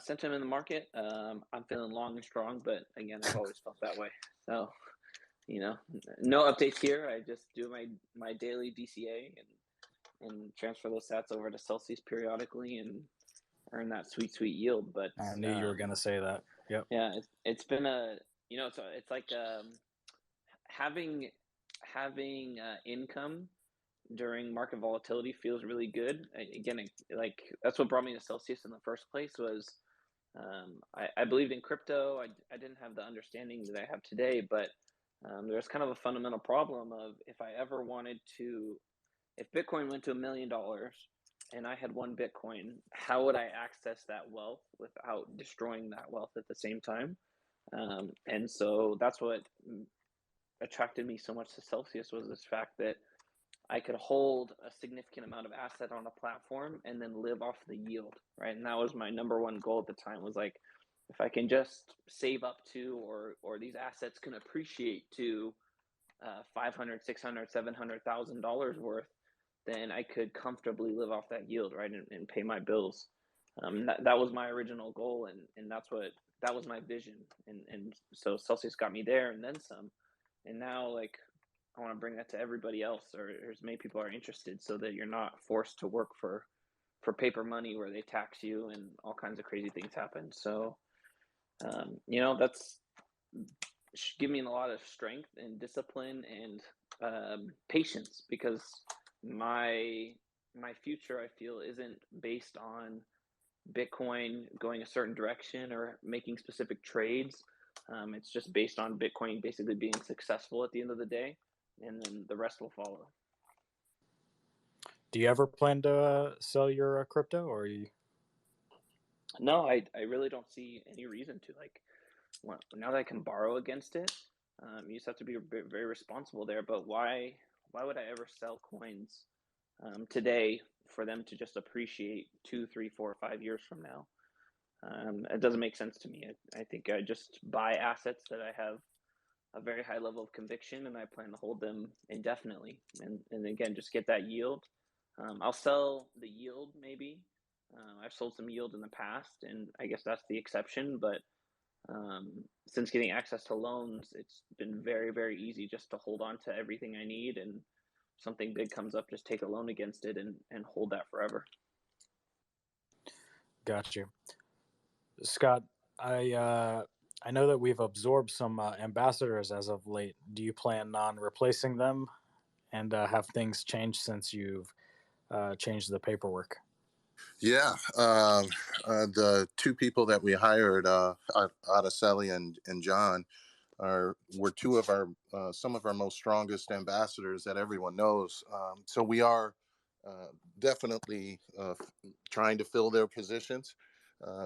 Sentiment in the market, I'm feeling long and strong, but again, I've always felt that way. So, no updates here. I just do my daily DCA and transfer those sats over to Celsius periodically and earn that sweet yield. But I knew you were going to say that. Yep. Yeah, it's been it's like having income during market volatility feels really good. Again, like that's what brought me to Celsius in the first place was I believed in crypto. I didn't have the understanding that I have today, but there's kind of a fundamental problem of if Bitcoin went to $1 million and I had one Bitcoin, how would I access that wealth without destroying that wealth at the same time? And so that's what attracted me so much to Celsius was this fact that I could hold a significant amount of asset on a platform and then live off the yield, right? And that was my number one goal at the time was like, if I can just save up to, or these assets can appreciate to $500, $600, $700,000 worth, then I could comfortably live off that yield, right? And pay my bills. That was my original goal. And that was my vision. And so Celsius got me there and then some. And now like, I want to bring that to everybody else or as many people are interested so that you're not forced to work for paper money where they tax you and all kinds of crazy things happen. So, that's give me a lot of strength and discipline and patience because my future, I feel, isn't based on Bitcoin going a certain direction or making specific trades. It's just based on Bitcoin basically being successful at the end of the day, and then the rest will follow. Do you ever plan to sell your crypto, or are you? No, I really don't see any reason to. Like, now that I can borrow against it, you just have to be very responsible there. But why would I ever sell coins today for them to just appreciate 2, 3, 4, 5 years from now? It doesn't make sense to me. I think I just buy assets that I have a very high level of conviction, and I plan to hold them indefinitely. And again, just get that yield. I'll sell the yield maybe. I've sold some yield in the past, and I guess that's the exception. But since getting access to loans, it's been very, very easy just to hold on to everything I need. And if something big comes up, just take a loan against it and hold that forever. Got you, Scott. I know that we've absorbed some ambassadors as of late. Do you plan on replacing them, and have things changed since you've changed the paperwork? Yeah, the two people that we hired, Araceli and John, were two of our some of our most strongest ambassadors that everyone knows. So we are definitely trying to fill their positions,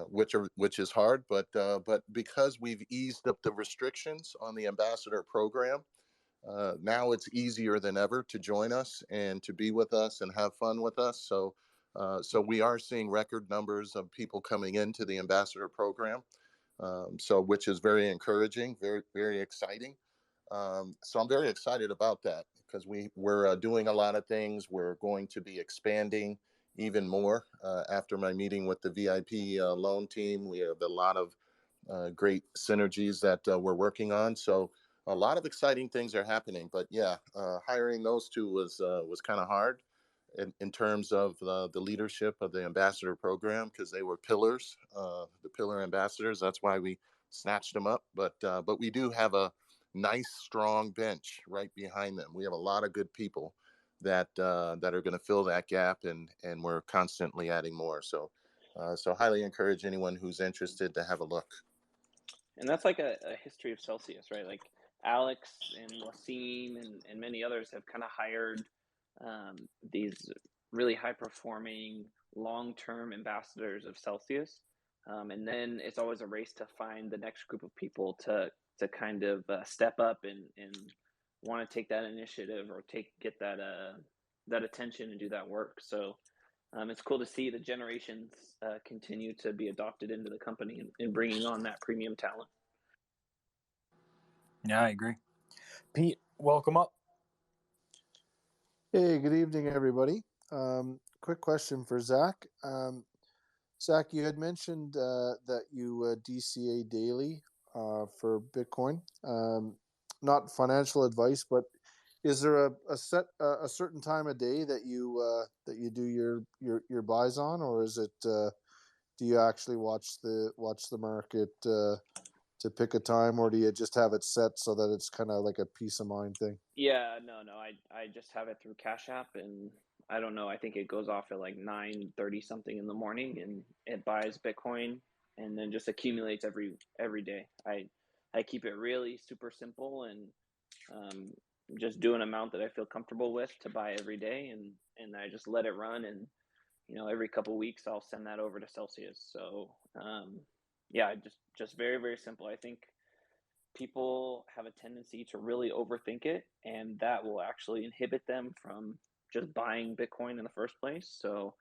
which is hard, but because we've eased up the restrictions on the ambassador program, now it's easier than ever to join us and to be with us and have fun with us. So we are seeing record numbers of people coming into the ambassador program. So which is very encouraging, very, very exciting. So I'm very excited about that because we're doing a lot of things. We're going to be expanding even more after my meeting with the VIP loan team. We have a lot of great synergies that we're working on. So a lot of exciting things are happening. But yeah, hiring those two was kind of hard in terms of the leadership of the ambassador program because they were pillars, the pillar ambassadors. That's why we snatched them up. But we do have a nice, strong bench right behind them. We have a lot of good people that are going to fill that gap, and we're constantly adding more. So highly encourage anyone who's interested to have a look. And that's like a history of Celsius, right? Like Alex and Wasim and many others have kind of hired these really high performing long term ambassadors of Celsius. And then it's always a race to find the next group of people to kind of step up and want to take that initiative or get that attention and do that work. So it's cool to see the generations continue to be adopted into the company and bringing on that premium talent. Yeah, I agree. Pete, welcome up. Hey, good evening, everybody. Quick question for Zach. Zach, you had mentioned that you DCA daily for Bitcoin. Not financial advice, but is there a certain time of day that you do your buys on, or is it do you actually watch the market to pick a time, or do you just have it set so that it's kind of like a peace of mind thing? Yeah, no. I just have it through Cash App, and I don't know. I think it goes off at like 9:30 something in the morning, and it buys Bitcoin, and then just accumulates every day. I keep it really super simple, and just do an amount that I feel comfortable with to buy every day, and I just let it run, and every couple weeks I'll send that over to Celsius. So yeah, just very, very simple. I think people have a tendency to really overthink it, and that will actually inhibit them from just buying Bitcoin in the first place. So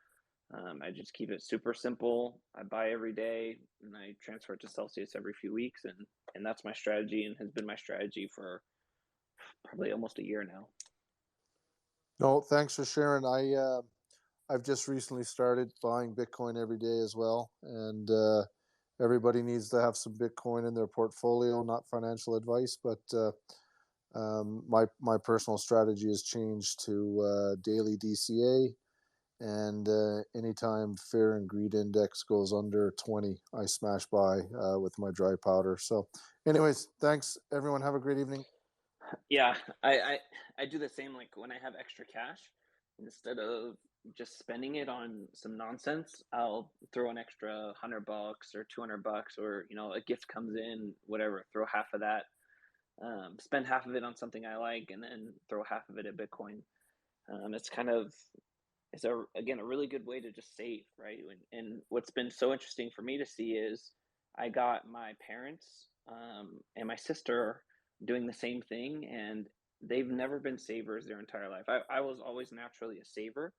I just keep it super simple. I buy every day, and I transfer it to Celsius every few weeks, and that's my strategy, and has been my strategy for probably almost a year now. No, thanks for sharing. I've just recently started buying Bitcoin every day as well, and everybody needs to have some Bitcoin in their portfolio. Not financial advice, but my personal strategy has changed to daily DCA, and anytime Fear and Greed Index goes under 20, I smash buy with my dry powder. So, anyways, thanks everyone. Have a great evening. Yeah, I do the same. Like when I have extra cash, instead of just spending it on some nonsense, I'll throw an extra $100 or $200, or a gift comes in, whatever. Throw half of that, spend half of it on something I like, and then throw half of it at Bitcoin. It's again a really good way to just save, right? And what's been so interesting for me to see is I got my parents and my sister doing the same thing, and they've never been savers their entire life. I was always naturally a saver,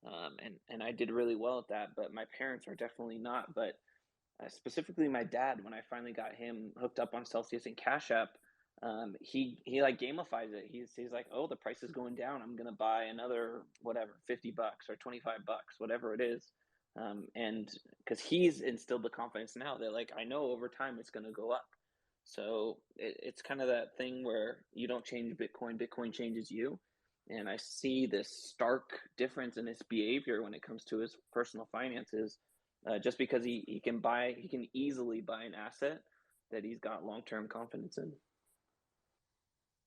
and I did really well at that, but my parents are definitely not. But specifically my dad, when I finally got him hooked up on Celsius and Cash App, he like gamifies it. He's like, oh, the price is going down. I'm gonna buy another whatever, $50 or $25, whatever it is. And because he's instilled the confidence now that like I know over time it's gonna go up. So it's kind of that thing where you don't change Bitcoin, Bitcoin changes you. And I see this stark difference in his behavior when it comes to his personal finances, just because he can easily buy an asset that he's got long-term confidence in.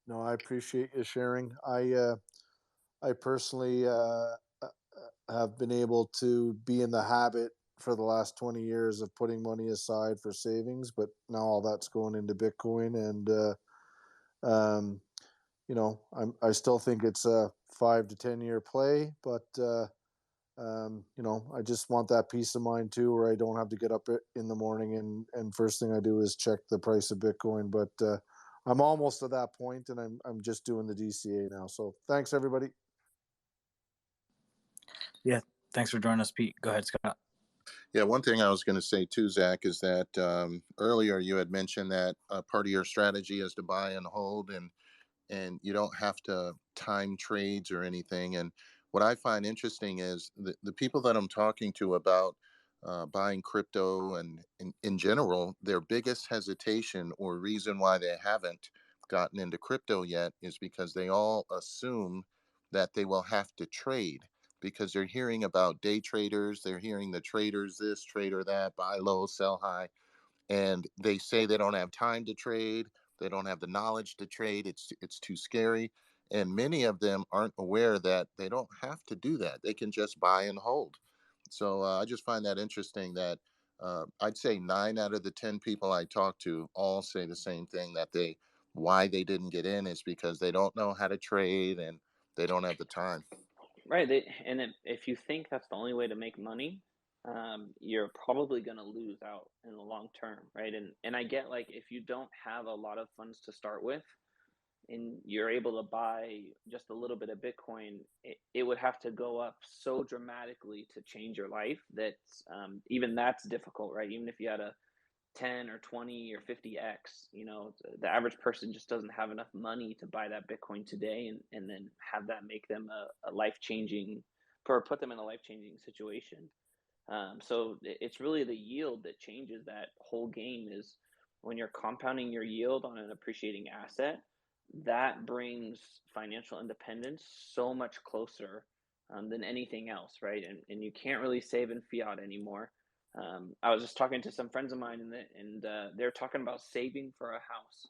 No, I appreciate you sharing. I personally have been able to be in the habit for the last 20 years of putting money aside for savings, but now all that's going into Bitcoin, and you know, I still think it's a 5 to 10 year play, but you know, I just want that peace of mind too, where I don't have to get up in the morning and first thing I do is check the price of Bitcoin. But I'm almost to that point, and I'm just doing the DCA now. So thanks, everybody. Yeah, thanks for joining us, Pete. Go ahead, Scott. Yeah, one thing I was going to say too, Zach, is that earlier you had mentioned that part of your strategy is to buy and hold, and you don't have to time trades or anything. And what I find interesting is the people that I'm talking to about buying crypto and in general, their biggest hesitation or reason why they haven't gotten into crypto yet is because they all assume that they will have to trade, because they're hearing about day traders, they're hearing the traders this, trader that, buy low, sell high, and they say they don't have time to trade, they don't have the knowledge to trade, it's too scary, and many of them aren't aware that they don't have to do that, they can just buy and hold. So I just find that interesting that I'd say 9 out of the 10 people I talk to all say the same thing, that why they didn't get in is because they don't know how to trade and they don't have the time. Right. And if you think that's the only way to make money, you're probably going to lose out in the long term, right? And I get, like, if you don't have a lot of funds to start with and you're able to buy just a little bit of Bitcoin, it would have to go up so dramatically to change your life that even that's difficult, right? Even if you had a 10 or 20 or 50x, you know, the average person just doesn't have enough money to buy that Bitcoin today and then have that make them a life-changing, or put them in a life-changing situation. So it's really the yield that changes that whole game. Is when you're compounding your yield on an appreciating asset, that brings financial independence so much closer than anything else, right? And you can't really save in fiat anymore. I was just talking to some friends of mine, and they're talking about saving for a house,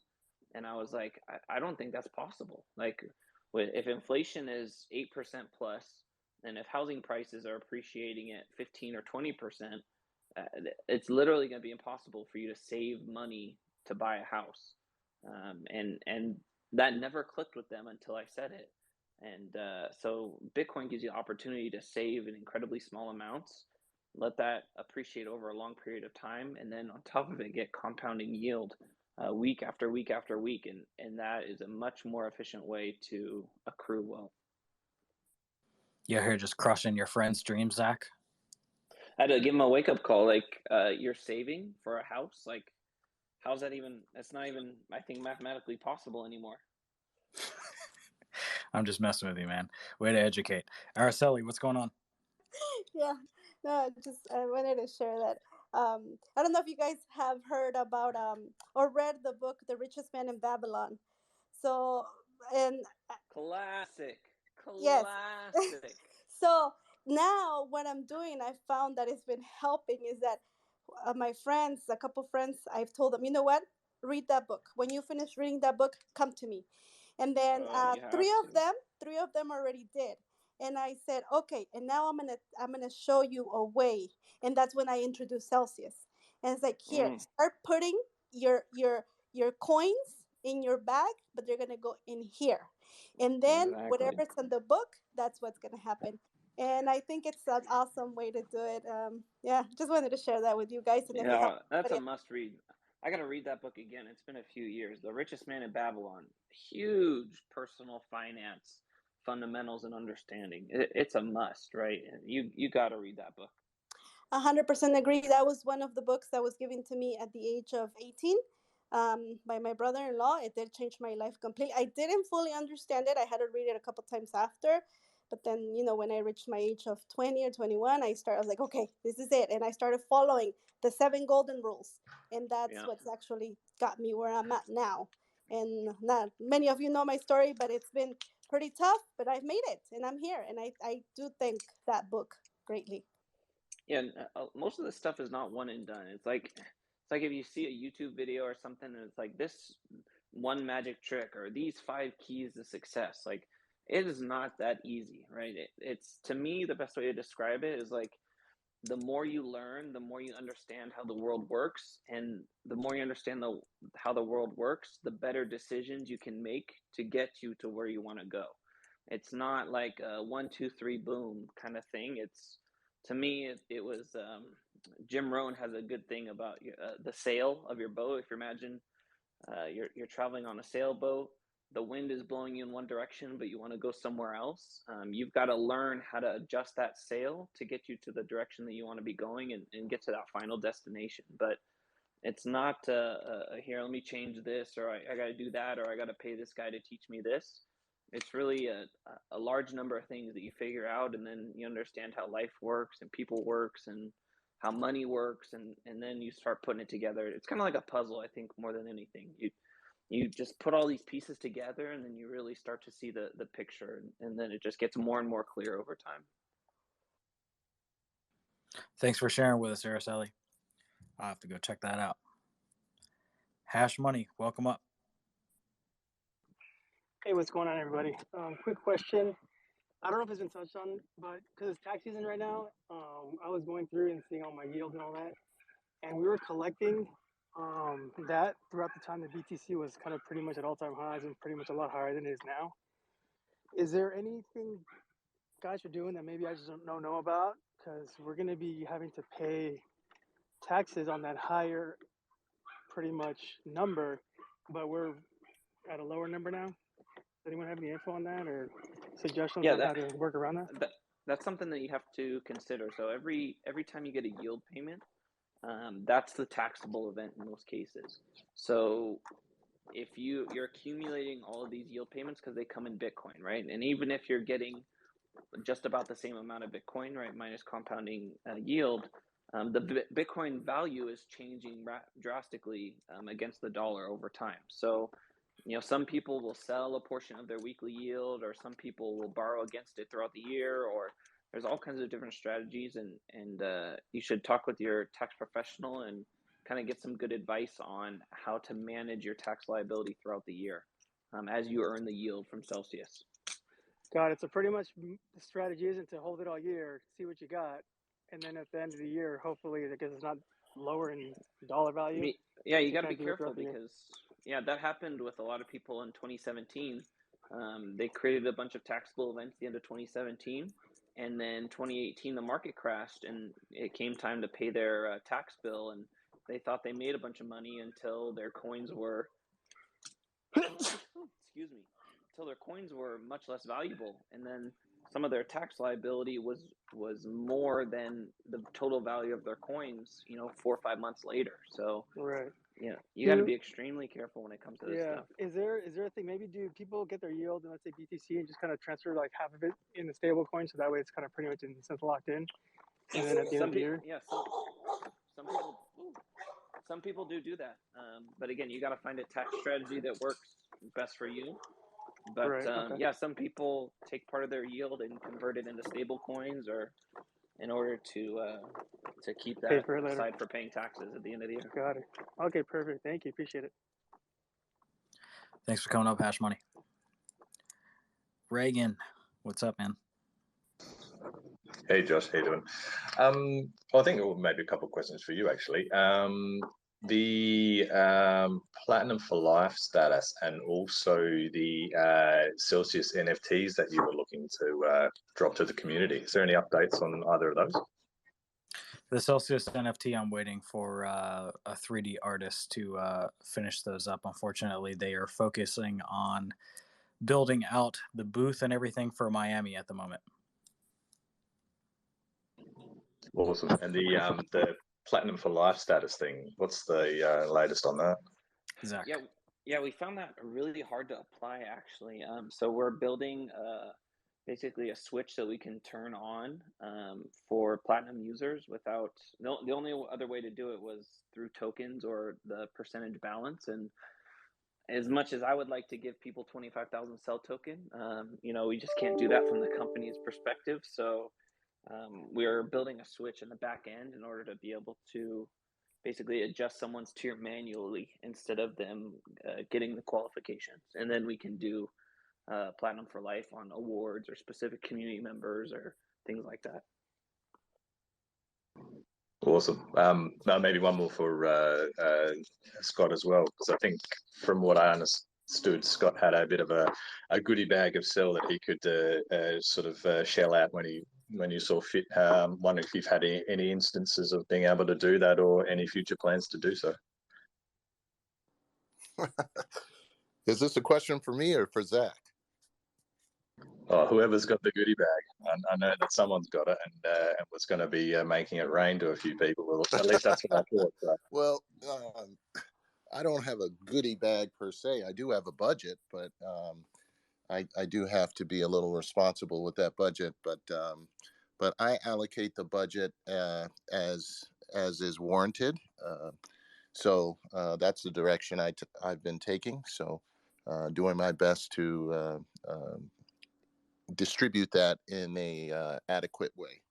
and I was like, I don't think that's possible. Like, if inflation is 8% plus, and if housing prices are appreciating at 15 or 20%, it's literally going to be impossible for you to save money to buy a house. And that never clicked with them until I said it. And so Bitcoin gives you the opportunity to save in incredibly small amounts, let that appreciate over a long period of time, and then on top of it, get compounding yield week after week after week. And that is a much more efficient way to accrue wealth. You're here just crushing your friend's dreams, Zach. I had to give him a wake-up call. Like, you're saving for a house? Like, how's that even? That's not even, I think, mathematically possible anymore. I'm just messing with you, man. Way to educate. Araceli, what's going on? Yeah, no, I wanted to share that. I don't know if you guys have heard about or read the book The Richest Man in Babylon. So, and Classic. yes. Classic. So now what I'm doing, I found that it's been helping is that my friends, a couple friends, I've told them, you know what? Read that book. When you finish reading that book, come to me. And then You have three of them already did. And I said, okay, and now I'm gonna show you a way. And that's when I introduced Celsius. And it's like, here, start putting your coins in your bag, but they're gonna go in here. And then Exactly. whatever's in the book, that's what's gonna happen. And I think it's an awesome way to do it. Yeah, just wanted to share that with you guys. And if it Yeah, helps that's a anybody must read. I got to read that book again. It's been a few years. The Richest Man in Babylon. Huge personal finance fundamentals and understanding. It's a must, right? You got to read that book. 100% agree. That was one of the books that was given to me at the age of 18 by my brother-in-law. It did change my life completely. I didn't fully understand it. I had to read it a couple times after. But then, when I reached my age of 20 or 21, I was like, okay, this is it. And I started following the 7 golden rules. And that's what's actually got me where I'm at now. And not many of you know my story, but it's been pretty tough, but I've made it and I'm here. And I do thank that book greatly. Yeah, and most of this stuff is not one and done. It's like if you see a YouTube video or something, and it's like this one magic trick or these 5 keys to success. Like, it is not that easy, right? It's, to me, the best way to describe it is like, the more you learn, the more you understand how the world works, and the more you understand how the world works, the better decisions you can make to get you to where you want to go. It's not like a 1, 2, 3, boom kind of thing. It's, to me, it was Jim Rohn has a good thing about the sail of your boat. If you imagine you're traveling on a sailboat, the wind is blowing you in one direction, but you want to go somewhere else. You've got to learn how to adjust that sail to get you to the direction that you want to be going and get to that final destination. But it's not here, let me change this, or I got to do that, or I got to pay this guy to teach me this. It's really a large number of things that you figure out, and then you understand how life works and people works and how money works, and then you start putting it together. It's kind of like a puzzle, I think, more than anything. You just put all these pieces together, and then you really start to see the picture, and then it just gets more and more clear over time. Thanks for sharing with us, Araceli. I'll have to go check that out. Hash Money, welcome up. Hey, what's going on, everybody? Quick question. I don't know if it's been touched on, but because it's tax season right now, I was going through and seeing all my yields and all that, and we were collecting that throughout the time the BTC was kind of pretty much at all-time highs and pretty much a lot higher than it is now. Is there anything guys are doing that maybe I just don't know about? Because we're going to be having to pay taxes on that higher pretty much number, but we're at a lower number now. Does anyone have any info on that or suggestions on how to work around that? That's something that you have to consider. So every time you get a yield payment, that's the taxable event in most cases. So if you're accumulating all of these yield payments because they come in Bitcoin, right? And even if you're getting just about the same amount of Bitcoin, right, minus compounding yield, the Bitcoin value is changing drastically against the dollar over time. So, some people will sell a portion of their weekly yield, or some people will borrow against it throughout the year, or there's all kinds of different strategies, and you should talk with your tax professional and kind of get some good advice on how to manage your tax liability throughout the year as you earn the yield from Celsius. Got it. So pretty much the strategy isn't to hold it all year, see what you got, and then at the end of the year, hopefully, because it's not lower in dollar value. Yeah, you got to be careful because that happened with a lot of people in 2017. They created a bunch of taxable events at the end of 2017, and then 2018 the market crashed, and it came time to pay their tax bill, and they thought they made a bunch of money until their coins were excuse me, until their coins were much less valuable, and then some of their tax liability was more than the total value of their coins 4 or 5 months later. So right, you got to be extremely careful when it comes to this stuff. Is there a thing, maybe do people get their yield in, let's say, BTC and just kind of transfer like half of it in the stable coin, so that way it's kind of pretty much in the sense locked in, and then at the end of the year? Some people do that, but again, you got to find a tax strategy that works best for you. But some people take part of their yield and convert it into stable coins, or in order to keep that aside for paying taxes at the end of the year. Got it. Okay, perfect. Thank you. Appreciate it. Thanks for coming up, Hash Money. Reagan, what's up, man? Hey, Josh. How you doing? Well, I think maybe a couple of questions for you, actually. The Platinum for Life status, and also the Celsius NFTs that you were looking to drop to the community. Is there any updates on either of those? The Celsius NFT, I'm waiting for a 3D artist to finish those up. Unfortunately, they are focusing on building out the booth and everything for Miami at the moment. Awesome. And the Platinum for Life status thing, what's the latest on that? Zach. Yeah, we found that really hard to apply actually. So we're building basically a switch that we can turn on for platinum users without the only other way to do it was through tokens or the percentage balance. And as much as I would like to give people 25,000 cell token, we just can't do that from the company's perspective. So we're building a switch in the back end in order to be able to basically adjust someone's tier manually instead of them getting the qualifications. And then we can do Platinum for Life on awards or specific community members or things like that. Awesome. Now maybe one more for Scott as well, because I think from what I understood, Scott had a bit of a goodie bag of cell that he could sort of shell out when you saw fit. Wondering if you've had any instances of being able to do that or any future plans to do so. Is this a question for me or for Zach? Oh, whoever's got the goodie bag. I know that someone's got it and was going to be making it rain to a few people. Or at least that's what I thought. So. Well, I don't have a goodie bag per se. I do have a budget, but I do have to be a little responsible with that budget. But I allocate the budget as is warranted. So that's the direction I've been taking. So doing my best to distribute that in a adequate way.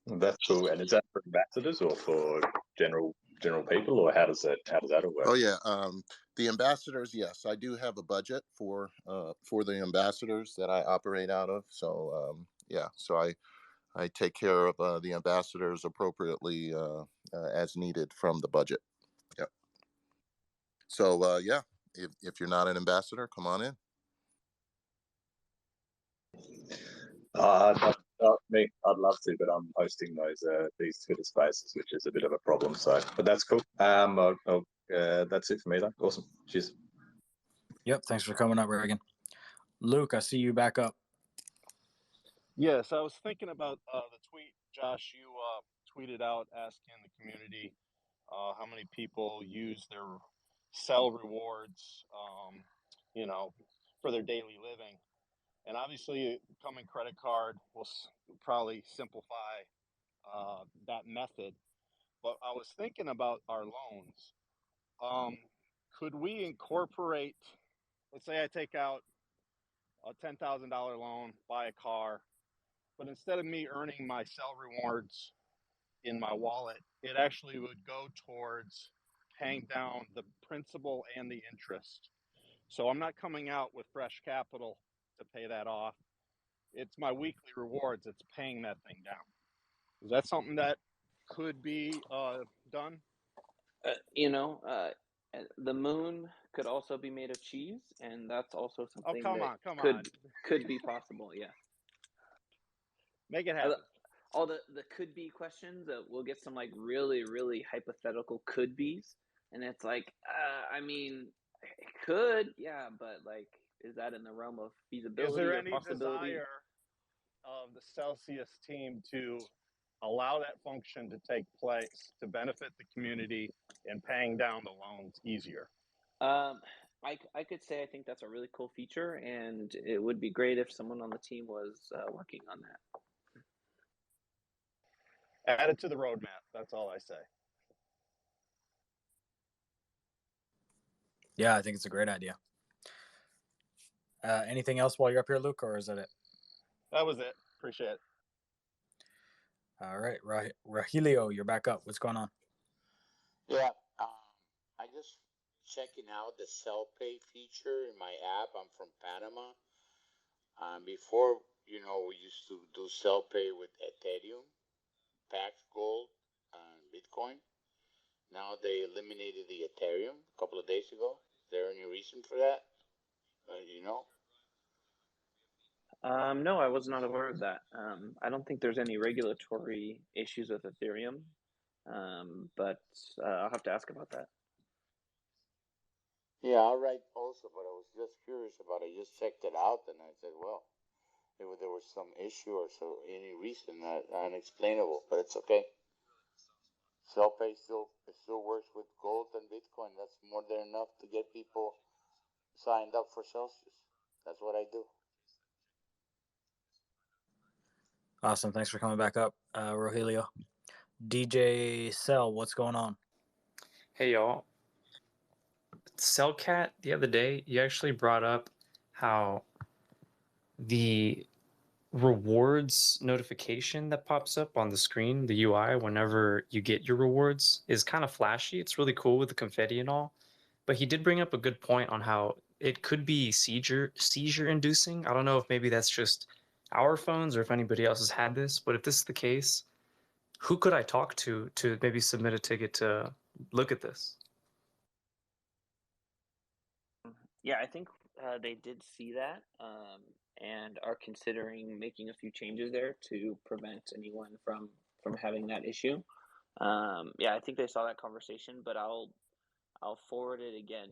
That's cool. And is that for ambassadors or for general people, or how does that all work? Oh yeah, the ambassadors. Yes, I do have a budget for the ambassadors that I operate out of. So yeah, so I take care of the ambassadors appropriately as needed from the budget. Yep. So yeah, if you're not an ambassador, come on in. I'd love to, but I'm hosting these Twitter spaces, which is a bit of a problem. So, but that's cool. That's it for me, though. Awesome. Cheers. Yep. Thanks for coming up, Reagan. Luke, I see you back up. Yes, I was thinking about the tweet, Josh, you tweeted out asking the community how many people use their cell rewards, for their daily living. And obviously, coming credit card will probably simplify that method. But I was thinking about our loans. Could we incorporate, let's say I take out a $10,000 loan, buy a car, but instead of me earning my cell rewards in my wallet, it actually would go towards paying down the principal and the interest. So I'm not coming out with fresh capital to pay that off. It's my weekly rewards. It's paying that thing down. Is that something that could be done? The moon could also be made of cheese, and that's also something could be possible. Yeah. Make it happen. All the could be questions, we'll get some like really, really hypothetical could be's. And it's like, I mean, it could, yeah, but like, is that in the realm of feasibility? Is there any possibility? desire of the Celsius team to allow that function to take place to benefit the community and paying down the loans easier? I could say I think that's a really cool feature, and it would be great if someone on the team was working on that. Add it to the roadmap. That's all I say. Yeah, I think it's a great idea. Anything else while you're up here, Luke, or is that it? That was it. Appreciate it. All right, Rahilio, you're back up. What's going on? Yeah, I just checking out the Cell Pay feature in my app. I'm from Panama. Before, we used to do Cell Pay with Ethereum, Pax Gold, and Bitcoin. Now they eliminated the Ethereum a couple of days ago. Is there any reason for that? No, I was not aware of that. I don't think there's any regulatory issues with Ethereum, but I'll have to ask about that. Yeah, all right. Also, but I was just curious about it. I just checked it out, and I said, well, there was some issue or so any reason that unexplainable, but it's okay. Selfpay still works with gold and Bitcoin. That's more than enough to get people signed up for Celsius. That's what I do. Awesome. Thanks for coming back up, Rogelio. DJ Cell, what's going on? Hey y'all. Cellcat, the other day, you actually brought up how the rewards notification that pops up on the screen, the UI, whenever you get your rewards, is kind of flashy. It's really cool with the confetti and all. But he did bring up a good point on how it could be seizure inducing. I don't know if maybe that's just our phones or if anybody else has had this, but if this is the case, who could I talk to maybe submit a ticket to look at this? Yeah, I think they did see that and are considering making a few changes there to prevent anyone from having that issue. Yeah, I think they saw that conversation, but I'll forward it again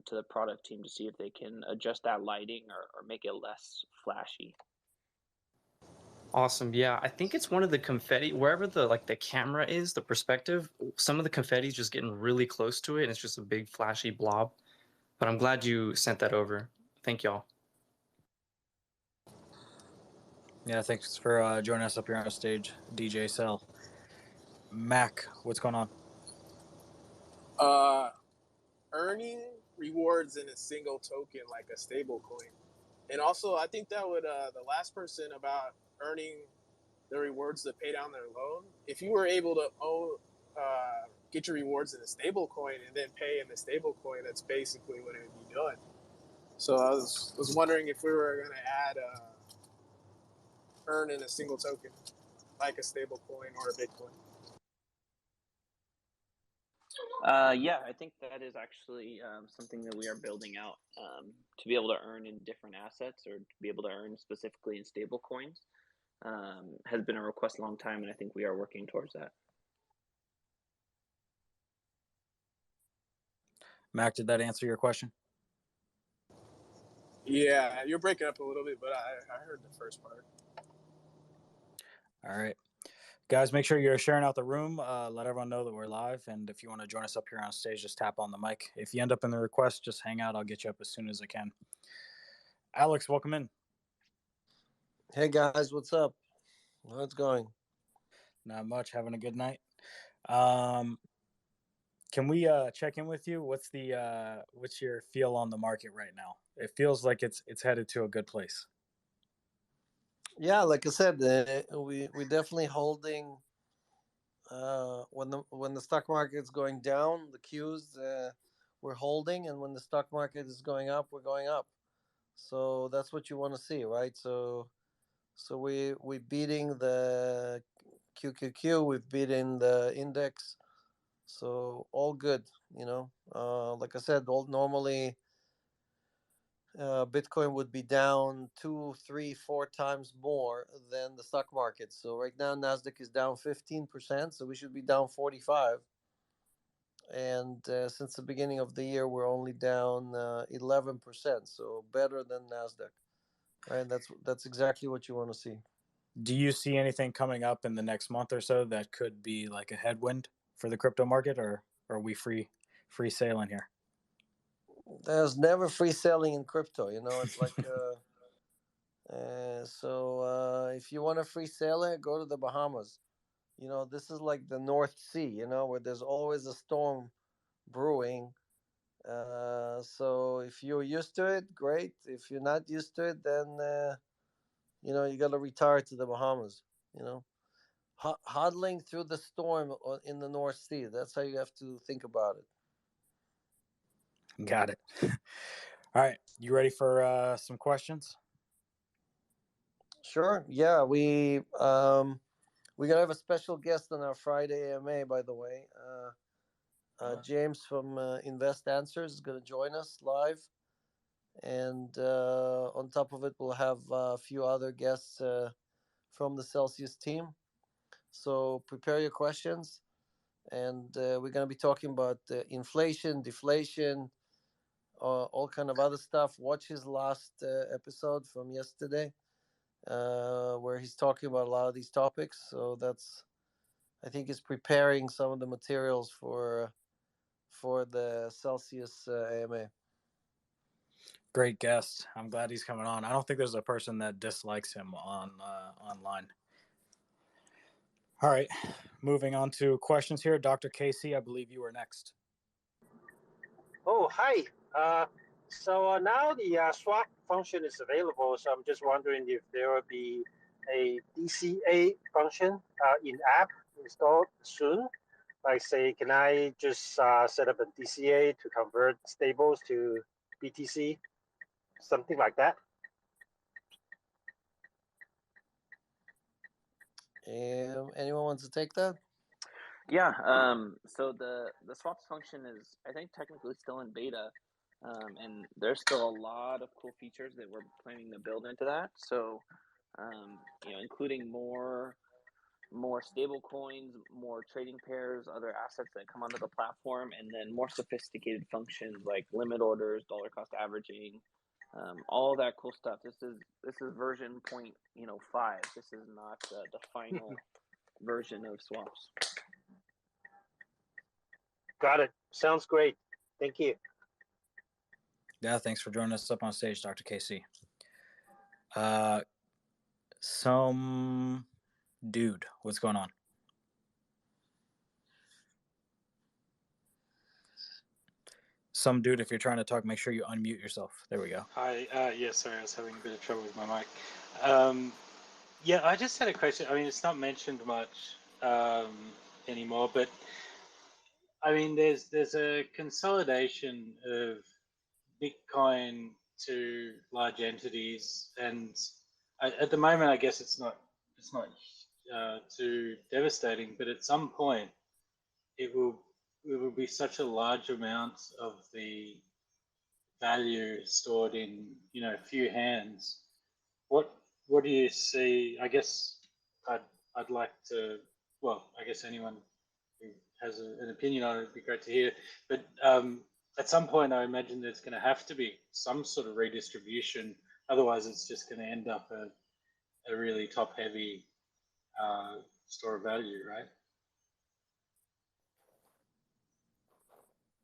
to the product team to see if they can adjust that lighting or make it less flashy. Awesome. Yeah, I think it's one of the confetti, wherever the camera is, the perspective, some of the confetti is just getting really close to it and it's just a big flashy blob. But I'm glad you sent that over. Thank y'all. Yeah, thanks for joining us up here on stage, DJ Cell. Mac, what's going on? Earning rewards in a single token like a stable coin. And also, I think that would, the last person about earning the rewards to pay down their loan, if you were able to get your rewards in a stable coin and then pay in the stable coin, that's basically what it would be doing. So I was wondering if we were going to add earn in a single token, like a stable coin or a Bitcoin. Yeah, I think that is actually something that we are building out to be able to earn in different assets or to be able to earn specifically in stable coins. Has been a request a long time, and I think we are working towards that. Mac, did that answer your question? Yeah, you're breaking up a little bit, but I heard the first part. All right. Guys, make sure you're sharing out the room. Let everyone know that we're live. And if you want to join us up here on stage, just tap on the mic. If you end up in the request, just hang out. I'll get you up as soon as I can. Alex, welcome in. Hey, guys. What's up? How's it going? Not much. Having a good night. Can we check in with you? What's your feel on the market right now? It feels like it's headed to a good place. Yeah, like I said, we definitely holding. When the stock market's going down, the cues we're holding, and when the stock market is going up, we're going up. So that's what you want to see, right? So we beating the QQQ, we've beaten the index, so all good. Like I said, normally. Bitcoin would be down 2, 3, 4 times more than the stock market. So right now Nasdaq is down 15%, so we should be down 45. And since the beginning of the year, we're only down 11%, so better than Nasdaq. Right, that's exactly what you want to see. Do you see anything coming up in the next month or so that could be like a headwind for the crypto market, or are we free sailing here? There's never free selling in crypto. It's like if you want to free sell it, go to the Bahamas. This is like the North Sea, where there's always a storm brewing. So if you're used to it, great. If you're not used to it, then you got to retire to the Bahamas. Hodling through the storm in the North Sea. That's how you have to think about it. Got it. All right, you ready for some questions? Sure. Yeah, we're gonna have a special guest on our Friday AMA, by the way. James from Invest Answers is going to join us live. And on top of it, we'll have a few other guests from the Celsius team. So prepare your questions. And we're going to be talking about inflation, deflation, all kind of other stuff. Watch his last episode from yesterday. where he's talking about a lot of these topics. So I think he's preparing some of the materials for the Celsius AMA. Great guest. I'm glad he's coming on. I don't think there's a person that dislikes him online. All right, moving on to questions here. Dr. Casey, I believe you were next. Oh, hi. So now the swap function is available. So I'm just wondering if there will be a DCA function in app installed soon. Like say, can I just set up a DCA to convert stables to BTC? Something like that. Anyone wants to take that? Yeah. So the swaps function is, I think, technically still in beta, and there's still a lot of cool features that we're planning to build into that. So, including more stable coins, more trading pairs, other assets that come onto the platform, and then more sophisticated functions like limit orders, dollar cost averaging, all that cool stuff. This is version 0.5. This is not the final version of swaps. Got it. Sounds great. Thank you. Yeah, thanks for joining us up on stage, Dr. Casey. Some dude, what's going on? Some dude, if you're trying to talk, make sure you unmute yourself. There we go. Hi. Yeah, sorry, I was having a bit of trouble with my mic. Yeah, I just had a question. I mean, it's not mentioned much anymore, but I mean, there's a consolidation of Bitcoin to large entities, and at the moment, I guess it's not too devastating. But at some point, it will be such a large amount of the value stored in a few hands. What do you see? I guess I'd like to. Well, I guess anyone who has an opinion on it would be great to hear. But at some point, I imagine there's going to have to be some sort of redistribution. Otherwise, it's just going to end up a really top-heavy store of value, right?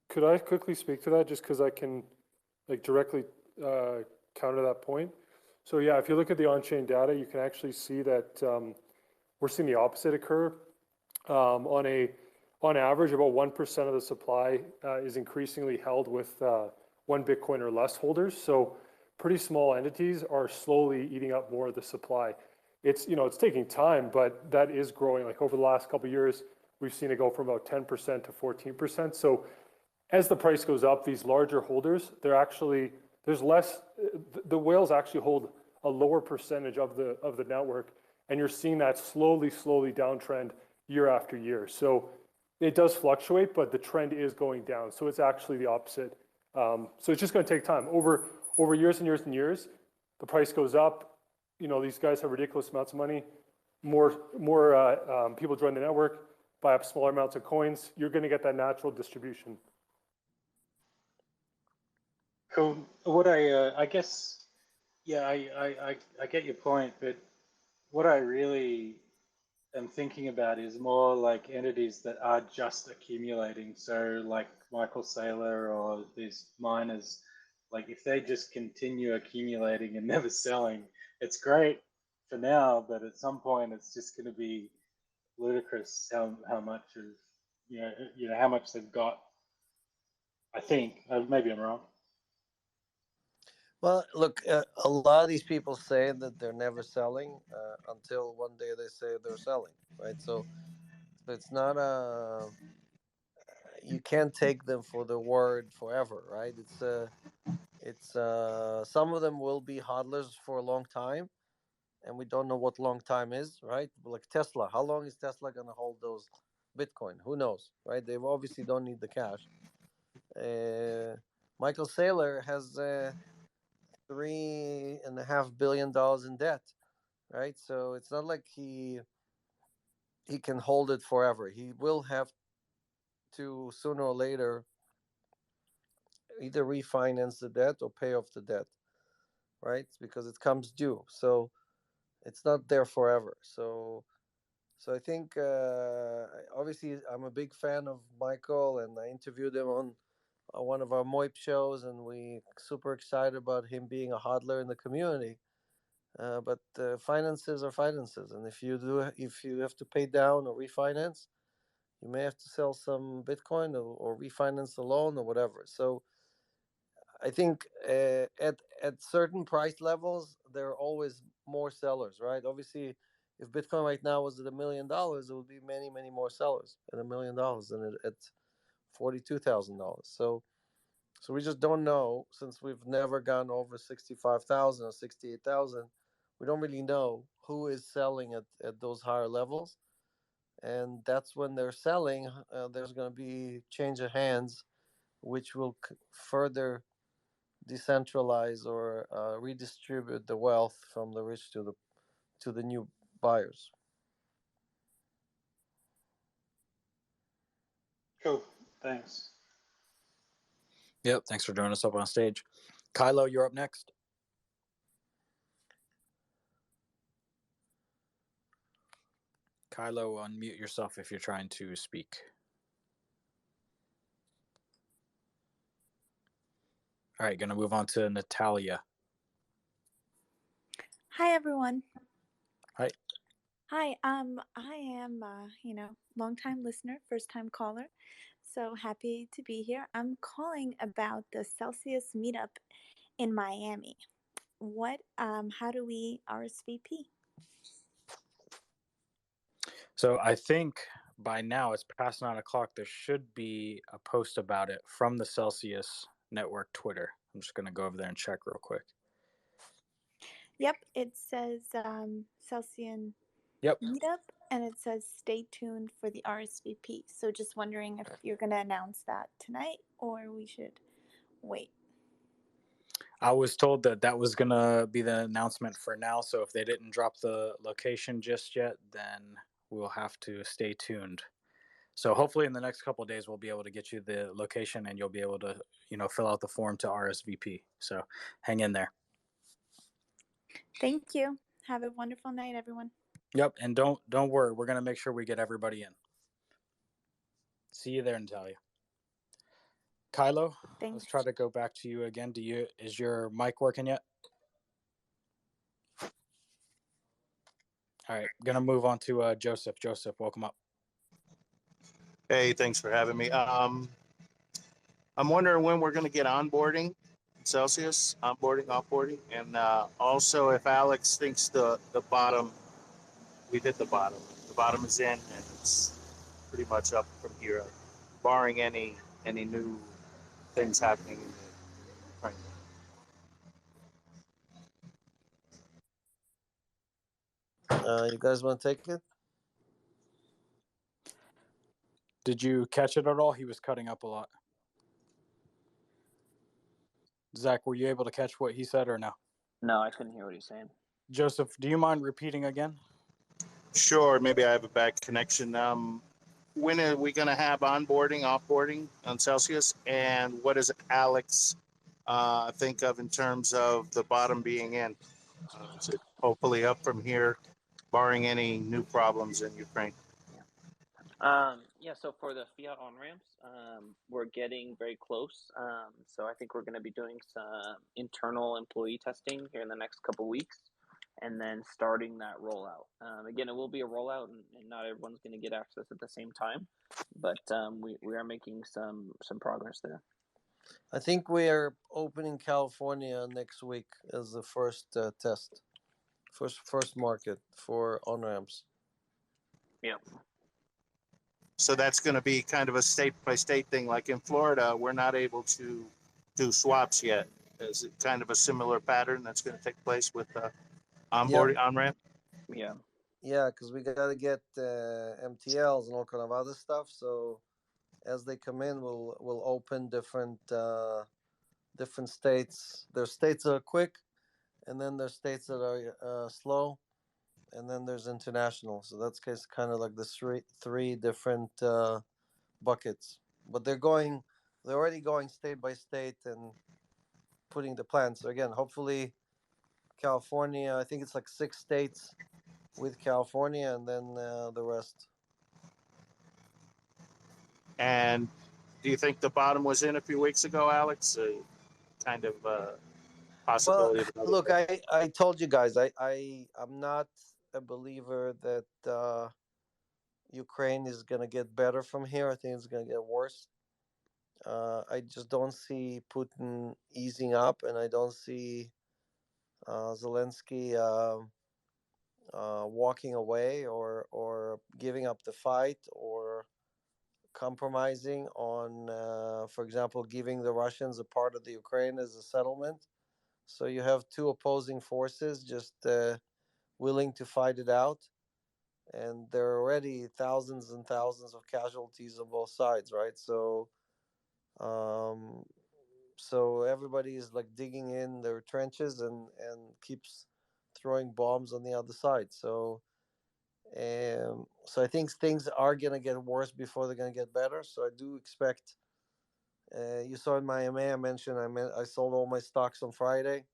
Could I quickly speak to that, just because I can directly counter that point? So yeah, if you look at the on-chain data, you can actually see that we're seeing the opposite occur. On average, about 1% of the supply is increasingly held with 1 Bitcoin or less holders. So pretty small entities are slowly eating up more of the supply. It's taking time, but that is growing. Like over the last couple of years, we've seen it go from about 10% to 14%. So as the price goes up, these larger holders, there's less. The whales actually hold a lower percentage of the network, and you're seeing that slowly downtrend year after year. So it does fluctuate, but the trend is going down. So it's actually the opposite. So it's just going to take time. Over years and years and years, the price goes up. These guys have ridiculous amounts of money. More people join the network, buy up smaller amounts of coins. You're going to get that natural distribution. Cool. What I guess, yeah, I get your point, but what I really am thinking about is more like entities that are just accumulating. So like Michael Saylor or these miners, like if they just continue accumulating and never selling, it's great for now, but at some point it's just going to be ludicrous how much of how much they've got. I think maybe I'm wrong. Well, look, a lot of these people say that they're never selling until one day they say they're selling, right? So it's not you can't take them for the word forever, right? It's some of them will be hodlers for a long time, and we don't know what long time is, right? Like Tesla, how long is Tesla going to hold those Bitcoin? Who knows, right? They obviously don't need the cash. Michael Saylor has $3.5 billion in debt, right? So it's not like he can hold it forever. He will have to sooner or later either refinance the debt or pay off the debt, right? Because it comes due. So it's not there forever. So I think obviously I'm a big fan of Michael, and I interviewed him on one of our MOIP shows, and we super excited about him being a hodler in the community. But finances are finances, and if you have to pay down or refinance, you may have to sell some Bitcoin or refinance the loan or whatever. So I think at certain price levels, there are always more sellers, right? Obviously, if Bitcoin right now was at $1 million, there would be many, many more sellers at $1 million than at $42,000. So we just don't know, since we've never gone over 65,000 or 68,000. We don't really know who is selling at those higher levels, and that's when they're selling. There's going to be change of hands, which will further decentralize or redistribute the wealth from the rich to the new buyers. Cool. Thanks. Yep. Thanks for joining us up on stage. Kylo, you're up next. Kylo, unmute yourself if you're trying to speak. All right, going to move on to Natalia. Hi, everyone. Hi. Hi. I am, longtime listener, first time caller. So happy to be here. I'm calling about the Celsius meetup in Miami. How do we RSVP? So I think by now it's past 9 o'clock. There should be a post about it from the Celsius Network Twitter. I'm just going to go over there and check real quick. Yep, it says Celsius meetup, and it says stay tuned for the RSVP. So just wondering if you're going to announce that tonight or we should wait. I was told that was going to be the announcement for now. So if they didn't drop the location just yet, then we'll have to stay tuned. So hopefully in the next couple of days, we'll be able to get you the location and you'll be able to, fill out the form to RSVP. So hang in there. Thank you. Have a wonderful night, everyone. Yep. And don't worry. We're going to make sure we get everybody in. See you there, Natalia. Kylo, Thanks. Let's try to go back to you again. Is your mic working yet? All right. Going to move on to Joseph. Joseph, welcome up. Hey, thanks for having me. I'm wondering when we're going to get onboarding, Celsius, onboarding, offboarding, and also if Alex thinks the bottom, we hit the bottom. The bottom is in, and it's pretty much up from here, barring any new things happening in the Ukraine. You guys want to take it? Did you catch it at all? He was cutting up a lot. Zach, were you able to catch what he said or no? No, I couldn't hear what he's saying. Joseph, do you mind repeating again? Sure, maybe I have a bad connection. When are we going to have onboarding, offboarding on Celsius? And what does Alex think of in terms of the bottom being in? Is it hopefully up from here, barring any new problems in Ukraine? So for the fiat on ramps, we're getting very close. So I think we're going to be doing some internal employee testing here in the next couple weeks, and then starting that rollout. Again, it will be a rollout, and not everyone's going to get access at the same time, but we are making some progress there. I think we are opening California next week as the first test, first market for on ramps. Yeah. So that's going to be kind of a state by state thing. Like in Florida, we're not able to do swaps yet. Is it kind of a similar pattern that's going to take place with onboarding on ramp? Yeah. Yeah, because we got to get MTLs and all kind of other stuff. So as they come in, we'll open different states. There's states that are quick, and then there's states that are slow, and then there's international. So that's kind of like the three different buckets. But they're already going state by state and putting the plans. So again, hopefully California. I think it's like 6 states with California, and then the rest. And do you think the bottom was in a few weeks ago, Alex? Kind of possibility of another Look, thing? I told you guys, I'm not a believer that Ukraine is going to get better from here. I think it's going to get worse. I just don't see Putin easing up, and I don't see Zelensky walking away or giving up the fight or compromising on, for example, giving the Russians a part of the Ukraine as a settlement. So you have two opposing forces just willing to fight it out. And there are already thousands and thousands of casualties on both sides, right? Um, so everybody is like digging in their trenches and keeps throwing bombs on the other side. So I think things are going to get worse before they're going to get better. So I do expect. You saw in my MA, I mentioned I sold all my stocks on Friday.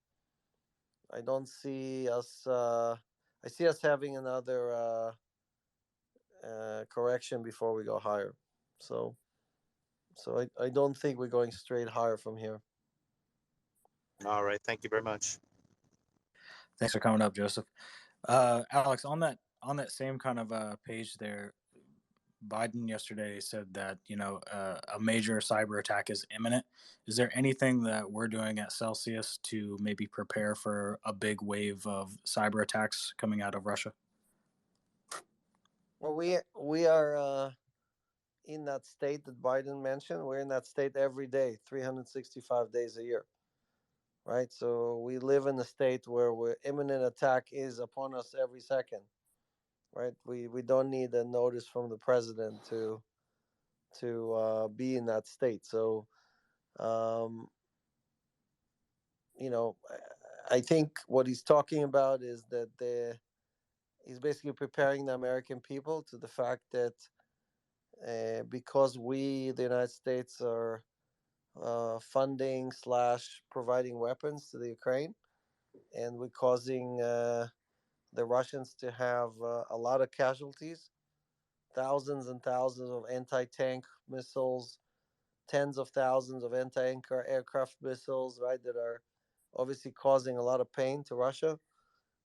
I don't see us. I see us having another correction before we go higher. So I don't think we're going straight higher from here. All right. Thank you very much. Thanks for coming up, Joseph. Alex, on that same kind of page there, Biden yesterday said that a major cyber attack is imminent. Is there anything that we're doing at Celsius to maybe prepare for a big wave of cyber attacks coming out of Russia? Well, we are in that state that Biden mentioned. We're in that state every day, 365 days a year, right? So we live in a state where imminent attack is upon us every second, right? We don't need a notice from the president to be in that state. So, I think what he's talking about is that he's basically preparing the American people to the fact that because we, the United States, are funding / providing weapons to the Ukraine, and we're causing the Russians to have a lot of casualties, thousands and thousands of anti-tank missiles, tens of thousands of anti-aircraft missiles, right, that are obviously causing a lot of pain to Russia.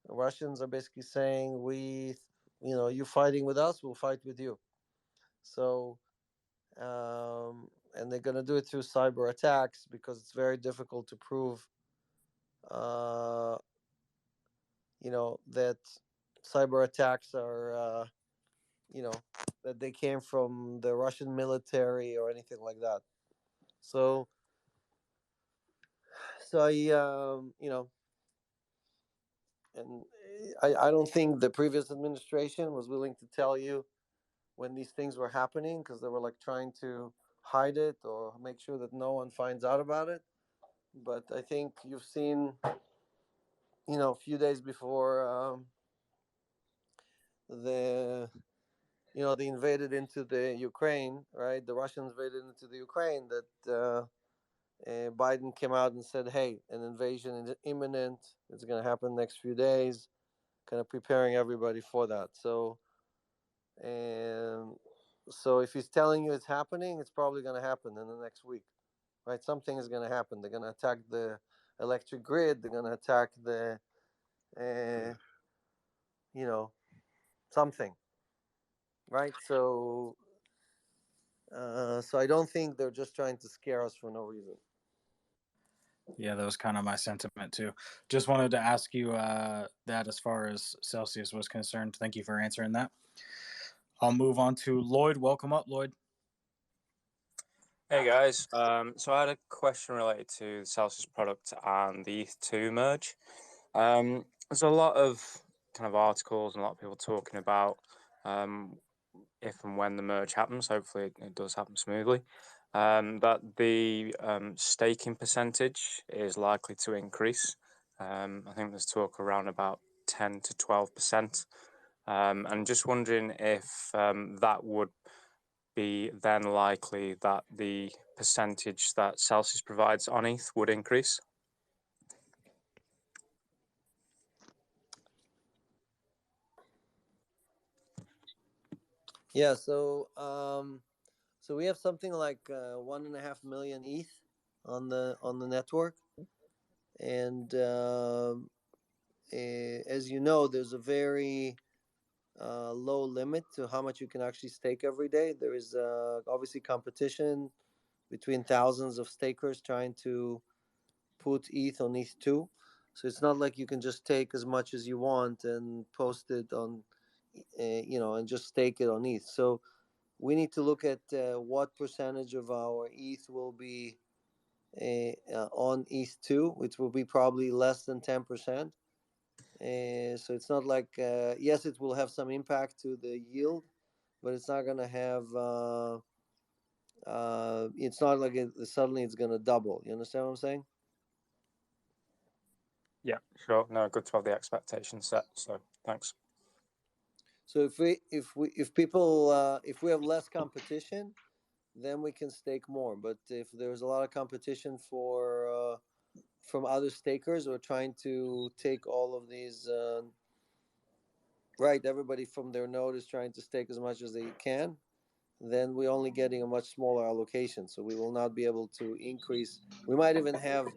The Russians are basically saying, you fighting with us, we'll fight with you. So, and they're going to do it through cyber attacks because it's very difficult to prove, that cyber attacks are, that they came from the Russian military or anything like that. So and I don't think the previous administration was willing to tell you when these things were happening because they were like trying to hide it or make sure that no one finds out about it. But I think you've seen, a few days before they invaded into the Ukraine, right? The Russians invaded into the Ukraine. That Biden came out and said, "Hey, an invasion is imminent. It's going to happen next few days." Kind of preparing everybody for that. So if he's telling you it's happening, it's probably going to happen in the next week, right? Something is going to happen. They're going to attack the electric grid. They're going to attack the, something, right? So I don't think they're just trying to scare us for no reason. Yeah, that was kind of my sentiment too. Just wanted to ask you that as far as Celsius was concerned. Thank you for answering that. I'll move on to Lloyd. Welcome up, Lloyd. Hey guys, so I had a question related to the Celsius product and the ETH2 merge. There's a lot of kind of articles and a lot of people talking about if and when the merge happens. Hopefully it does happen smoothly. But the staking percentage is likely to increase. I think there's talk around about 10 to 12%. And just wondering if that would be then likely that the percentage that Celsius provides on ETH would increase. Yeah, so we have something like 1.5 million ETH on the network, and as you know, there's a very low limit to how much you can actually stake every day. There is obviously competition between thousands of stakers trying to put ETH on ETH2. So it's not like you can just take as much as you want and post it on, and just stake it on ETH. So we need to look at what percentage of our ETH will be on ETH2, which will be probably less than 10%. So it's not like, yes, it will have some impact to the yield, but it's not going to have, it's not like suddenly it's going to double. You understand what I'm saying? Yeah, sure. No, good to have the expectation set. So thanks. So if we have less competition, then we can stake more. But if there's a lot of competition from other stakers or trying to take all of these, right, everybody from their node is trying to stake as much as they can, then we're only getting a much smaller allocation. So we will not be able to increase. We might even have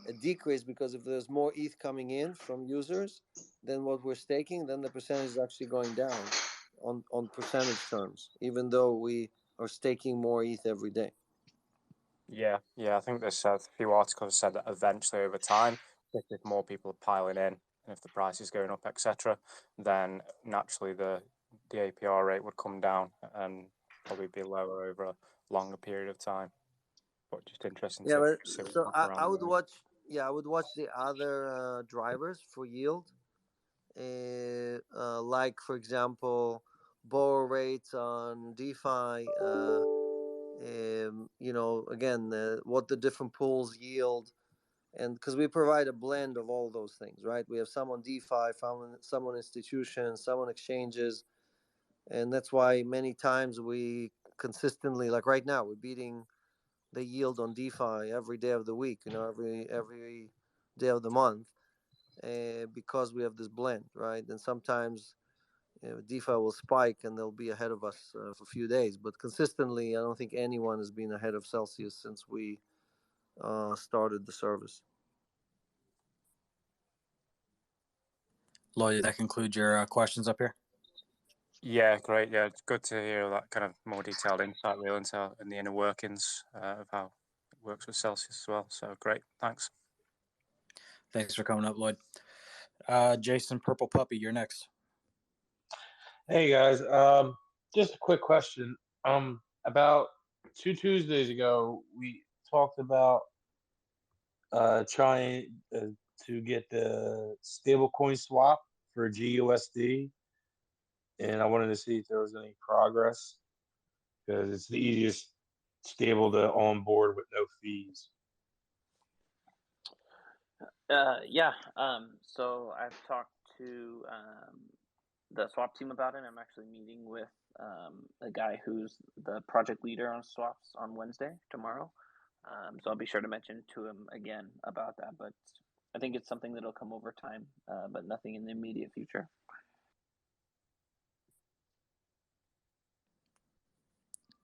a decrease, because if there's more ETH coming in from users than what we're staking, then the percentage is actually going down on percentage terms, even though we are staking more ETH every day. Yeah, I think there's a few articles said that eventually over time, if more people are piling in, and if the price is going up, etc., then naturally the APR rate would come down and probably be lower over a longer period of time. But just interesting Yeah, to but see what's so happening I around would the watch. Yeah, I would watch the other drivers for yield, like for example, borrow rates on DeFi. Again, what the different pools yield, and because we provide a blend of all those things, right? We have some on DeFi, some on institutions, some on exchanges, and that's why many times we consistently, like right now, we're beating the yield on DeFi every day of the week, every day of the month, because we have this blend, right? And sometimes DeFi will spike and they'll be ahead of us for a few days, but consistently, I don't think anyone has been ahead of Celsius since we started the service. Lloyd, that concludes your questions up here. Yeah, great. Yeah, it's good to hear that kind of more detailed insight, real insight in the inner workings of how it works with Celsius as well. So great, thanks. Thanks for coming up, Lloyd. Jason Purple Puppy, you're next. Hey guys, just a quick question. About 2 Tuesdays ago, we talked about trying to get the stablecoin swap for GUSD, and I wanted to see if there was any progress, because it's the easiest stable to onboard with no fees. Yeah. So I've talked to the swap team about it. I'm actually meeting with a guy who's the project leader on swaps on Wednesday, tomorrow. So I'll be sure to mention to him again about that. But I think it's something that'll come over time, but nothing in the immediate future.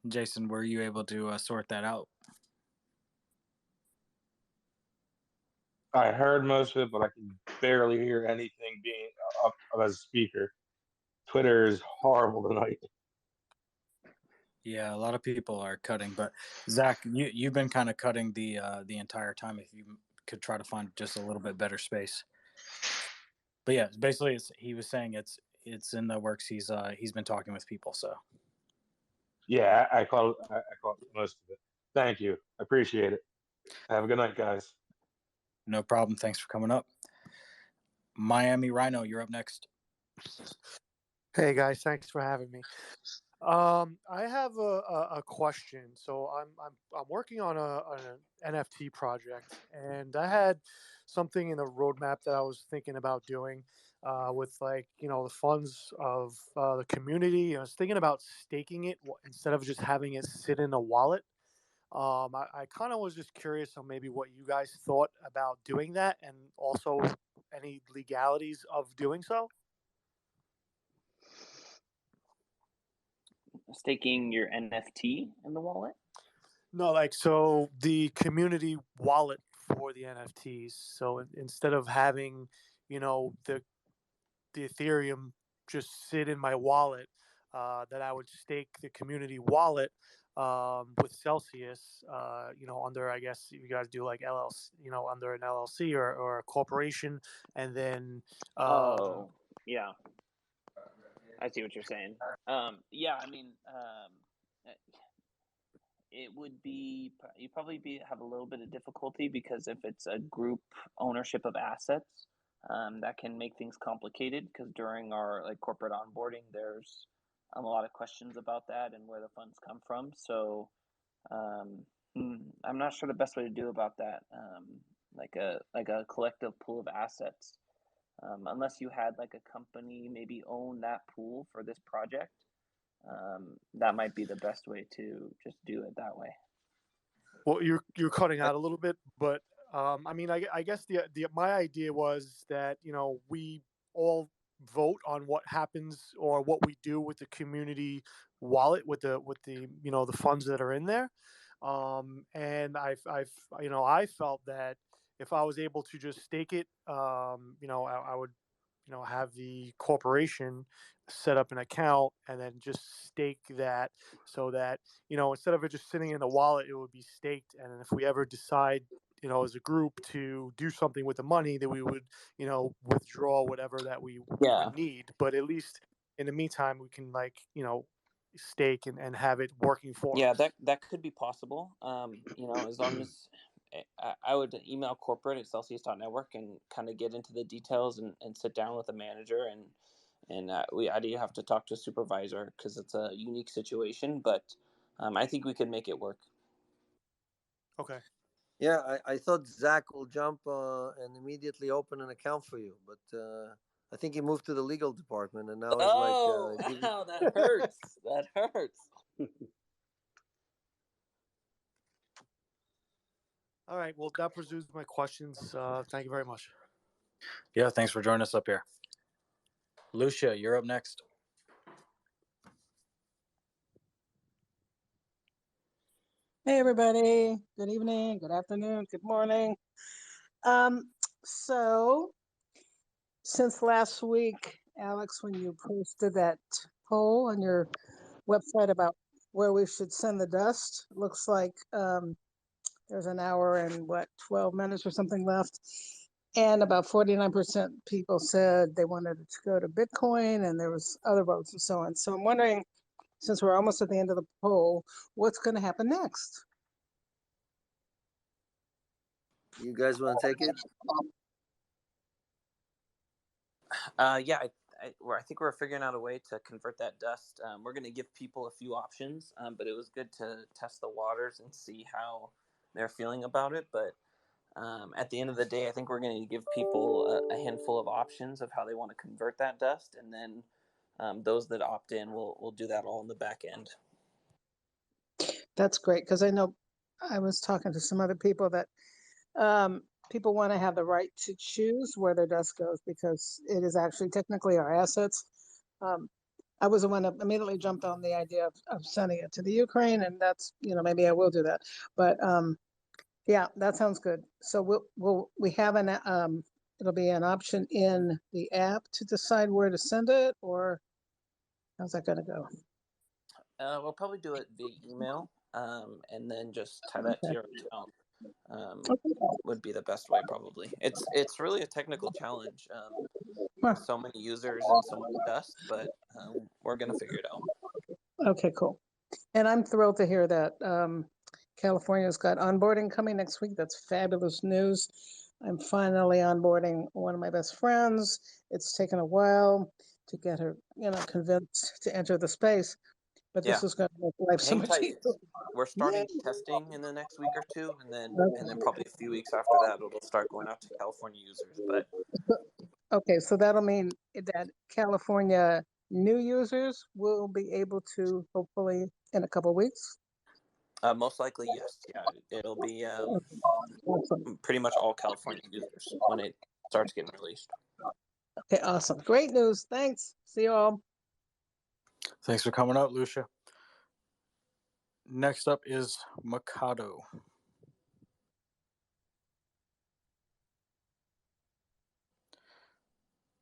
Jason, were you able to sort that out? I heard most of it, but I can barely hear anything being up as a speaker. Twitter is horrible tonight. Yeah, a lot of people are cutting, but Zach, you've been kind of cutting the entire time. If you could try to find just a little bit better space. But yeah, basically, he was saying it's in the works. He's been talking with people, so. Yeah, I caught most of it. Thank you. I appreciate it. Have a good night, guys. No problem. Thanks for coming up. Miami Rhino, you're up next. Hey guys, thanks for having me. I have a question. So I'm working on an NFT project, and I had something in the roadmap that I was thinking about doing with the funds of the community. I was thinking about staking it instead of just having it sit in a wallet. I kind of was just curious on maybe what you guys thought about doing that, and also any legalities of doing so. staking your NFT in the wallet? No, like so the community wallet for the NFTs. So instead of having, the Ethereum just sit in my wallet, that I would stake the community wallet with Celsius. Under, I guess you got to do like LLC, under an LLC or a corporation, and then Oh, yeah. I see what you're saying. Yeah, I mean, it would be you probably have a little bit of difficulty because if it's a group ownership of assets, that can make things complicated. Because during our like corporate onboarding, there's a lot of questions about that and where the funds come from. So I'm not sure the best way to do about that. Like a collective pool of assets, unless you had like a company maybe own that pool for this project. That might be the best way to just do it that way. Well, you're cutting out a little bit, but I mean, I guess the my idea was that we all vote on what happens or what we do with the community wallet with the the funds that are in there, and I felt that if I was able to just stake it, I would have the corporation set up an account and then just stake that so that, instead of it just sitting in the wallet, it would be staked. And if we ever decide, as a group to do something with the money, that we would, withdraw whatever that we would need. But at least in the meantime, we can stake and have it working for us. Yeah, that could be possible. As long as I would email corporate at Celsius.network and kind of get into the details and sit down with a manager and I do have to talk to a supervisor because it's a unique situation, but I think we could make it work. Okay. Yeah, I thought Zach will jump and immediately open an account for you, but I think he moved to the legal department and now he's wow, that hurts. That hurts. All right. Well, that pursues my questions. Thank you very much. Yeah, thanks for joining us up here. Lucia, you're up next. Hey everybody, good evening, good afternoon, good morning. So since last week, Alex, when you posted that poll on your website about where we should send the dust, it looks like there's an hour and 12 minutes or something left. And about 49% people said they wanted it to go to Bitcoin, and there was other votes and so on. So I'm wondering, since we're almost at the end of the poll, what's going to happen next? You guys want to take it? Yeah, I think we're figuring out a way to convert that dust. We're going to give people a few options, but it was good to test the waters and see how they're feeling about it. But at the end of the day, I think we're going to give people a handful of options of how they want to convert that dust, and then those that opt in will do that all in the back end. That's great, because I know I was talking to some other people that people want to have the right to choose where their dust goes because it is actually technically our assets. I was the one that immediately jumped on the idea of sending it to the Ukraine, and that's, maybe I will do that. But yeah, that sounds good. So we have it'll be an option in the app to decide where to send it, or how's that going to go? We'll probably do it via email, and then just tie that to your account. Would be the best way probably. It's really a technical challenge. So many users and so much dust, but we're gonna figure it out. Okay, cool. And I'm thrilled to hear that California's got onboarding coming next week. That's fabulous news. I'm finally onboarding one of my best friends. It's taken a while to get her, convinced to enter the space, but this is going to make life so much easier. We're starting testing in the next week or two, and then probably a few weeks after that, it'll start going out to California users. But okay, so that'll mean that California new users will be able to hopefully in a couple of weeks. Most likely, yes. Yeah, it'll be pretty much all California users when it starts getting released. Okay, awesome. Great news. Thanks. See you all. Thanks for coming up, Lucia. Next up is Mikado.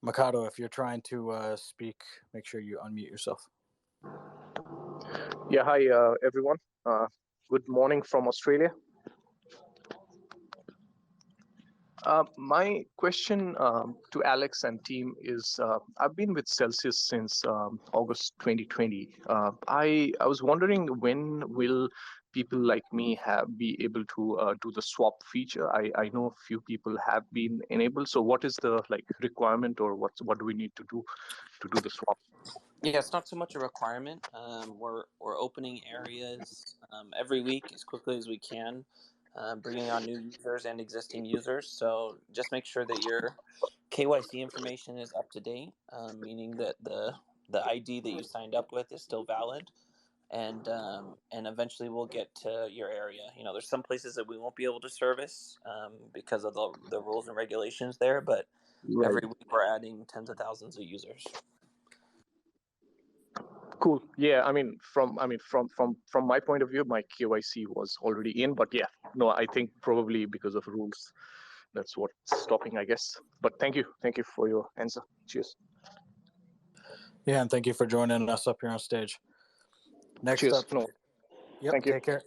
Mikado, if you're trying to speak, make sure you unmute yourself. Yeah, hi everyone. Good morning from Australia. My question to Alex and team is I've been with Celsius since August 2020. I was wondering, when will people like me be able to do the swap feature? I know a few people have been enabled. So what is the requirement, or what do we need to do the swap? Yeah, it's not so much a requirement. We're opening areas every week as quickly as we can, bringing on new users and existing users. So just make sure that your KYC information is up to date, meaning that the ID that you signed up with is still valid, and eventually we'll get to your area. You know, there's some places that we won't be able to service because of the rules and regulations there, but Right. every week we're adding tens of thousands of users. Cool. Yeah, from my point of view, my KYC was already in, but yeah, no, I think probably because of rules, that's what's stopping, I guess. But thank you for your answer. Cheers. Yeah, and thank you for joining us up here on stage. Next Cheers. up, No. yep, Thank you. take care.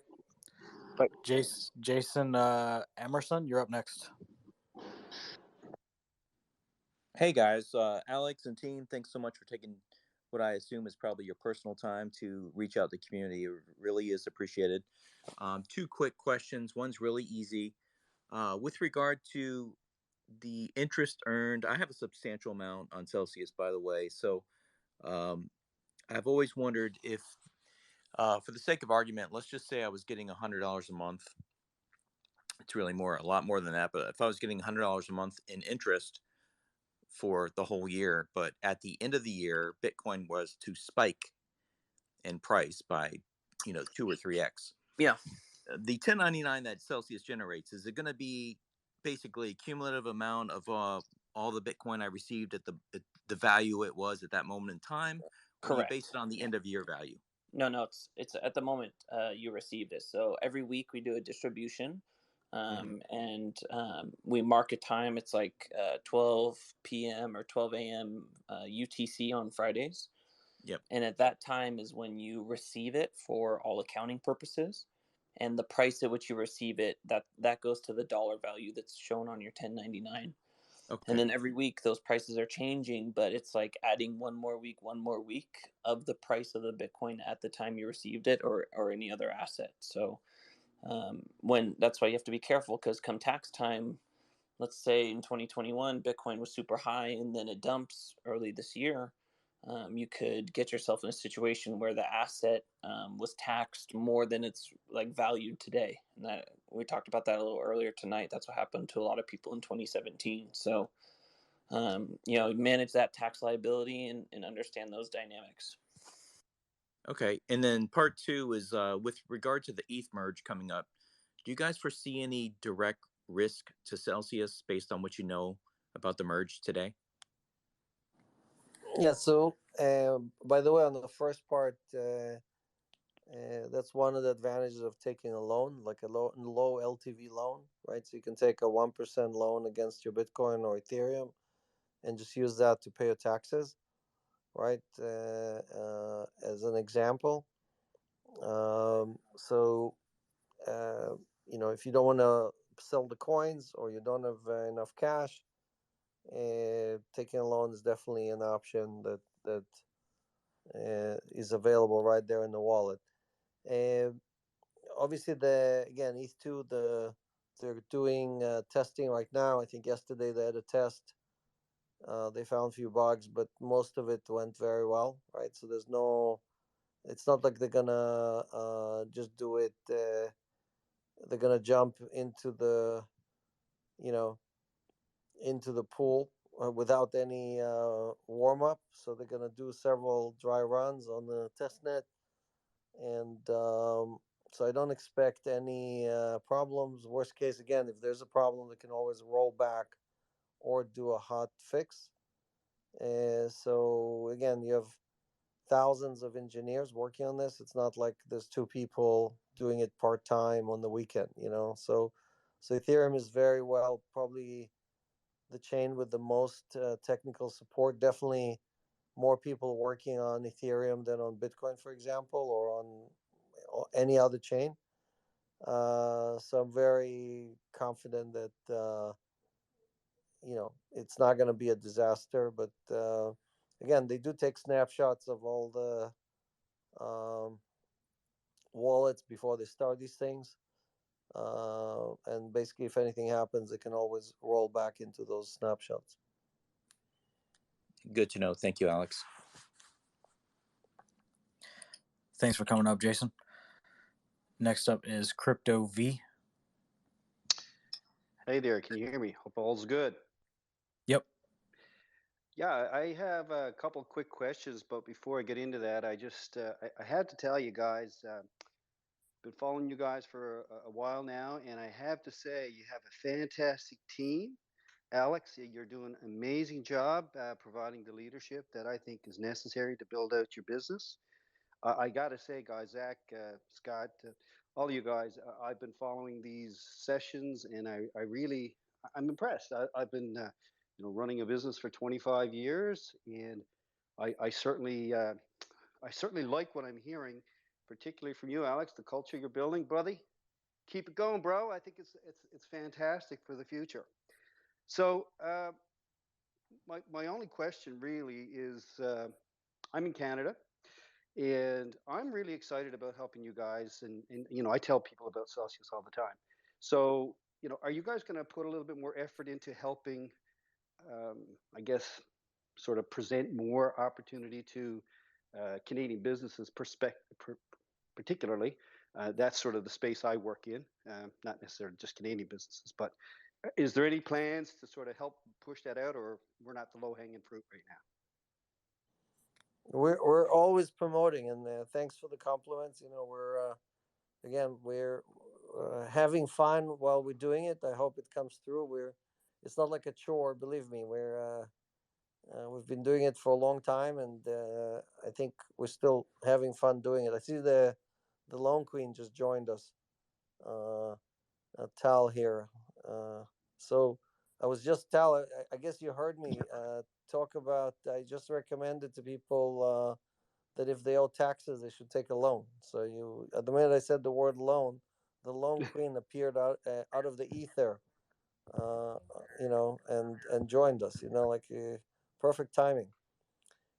Bye. Jason Emerson, you're up next. Hey guys, Alex and team, thanks so much for taking what I assume is probably your personal time to reach out to the community. It really is appreciated. Two quick questions. One's really easy. With regard to the interest earned, I have a substantial amount on Celsius, by the way. So I've always wondered if, for the sake of argument, let's just say I was getting $100 a month. It's really a lot more than that. But if I was getting $100 a month in interest for the whole year, but at the end of the year, Bitcoin was to spike in price by, 2 or 3x. Yeah. The 1099 that Celsius generates, is it going to be basically a cumulative amount of all the Bitcoin I received at the value it was at that moment in time? Or Correct. you base it on the end of year value? No, it's at the moment you receive this. So every week we do a distribution, and we mark a time. It's like 12 p.m. or 12 a.m. UTC on Fridays. Yep. And at that time is when you receive it for all accounting purposes, and the price at which you receive it, that goes to the dollar value that's shown on your 1099. Okay. And then every week those prices are changing, but it's like adding one more week of the price of the Bitcoin at the time you received it, or any other asset. So that's why you have to be careful, because come tax time, let's say in 2021 Bitcoin was super high and then it dumps early this year, you could get yourself in a situation where the asset was taxed more than it's valued today. And that we talked about that a little earlier tonight. That's what happened to a lot of people in 2017. So manage that tax liability and understand those dynamics. Okay. And then part two is with regard to the ETH merge coming up, do you guys foresee any direct risk to Celsius based on what you know about the merge today? Yeah, so by the way, on the first part, that's one of the advantages of taking a loan, like a low LTV loan, right? So you can take a 1% loan against your Bitcoin or Ethereum and just use that to pay your taxes, right? As an example. So, if you don't want to sell the coins, or you don't have enough cash, taking a loan is definitely an option that is available right there in the wallet. Obviously, again, ETH2, they're doing testing right now. I think yesterday they had a test. They found a few bugs, but most of it went very well, right? So it's not like they're gonna just do it. They're gonna jump into the pool without any warm up. So they're gonna do several dry runs on the test net, and so I don't expect any problems. Worst case, again, if there's a problem, they can always roll back or do a hot fix. So again, you have thousands of engineers working on this. It's not like there's two people doing it part time on the weekend, you know. So Ethereum is very well probably the chain with the most technical support. Definitely more people working on Ethereum than on Bitcoin, for example, or on any other chain. So I'm very confident that it's not going to be a disaster. But again, they do take snapshots of all the wallets before they start these things. And basically, if anything happens, it can always roll back into those snapshots. Good to know. Thank you, Alex. Thanks for coming up, Jason. Next up is Crypto V. Hey there, can you hear me? Hope all's good. Yep. Yeah, I have a couple quick questions, but before I get into that, I just I had to tell you guys, been following you guys for a while now, and I have to say you have a fantastic team. Alex, you're doing an amazing job providing the leadership that I think is necessary to build out your business. I got to say, guys, Zach, Scott, all of you guys, I've been following these sessions, and I'm impressed. I've been, running a business for 25 years, and I certainly like what I'm hearing, particularly from you, Alex. The culture you're building, buddy. Keep it going, bro. I think it's fantastic for the future. So my only question really is, I'm in Canada. And I'm really excited about helping you guys. And I tell people about Celsius all the time. So, are you guys going to put a little bit more effort into helping, I guess, sort of present more opportunity to Canadian businesses, particularly? That's sort of the space I work in, not necessarily just Canadian businesses. But is there any plans to sort of help push that out, or we're not the low-hanging fruit right now? We're always promoting, and thanks for the compliments. We're having fun while we're doing it. I hope it comes through. It's not like a chore, believe me. We've been doing it for a long time, and I think we're still having fun doing it. I see the Lone Queen just joined us, Tal here. So I was just Tal. I guess you heard me talk about. I just recommended to people that if they owe taxes, they should take a loan. So at the minute I said the word loan, the Lone Queen appeared out of the ether, and joined us. Perfect timing.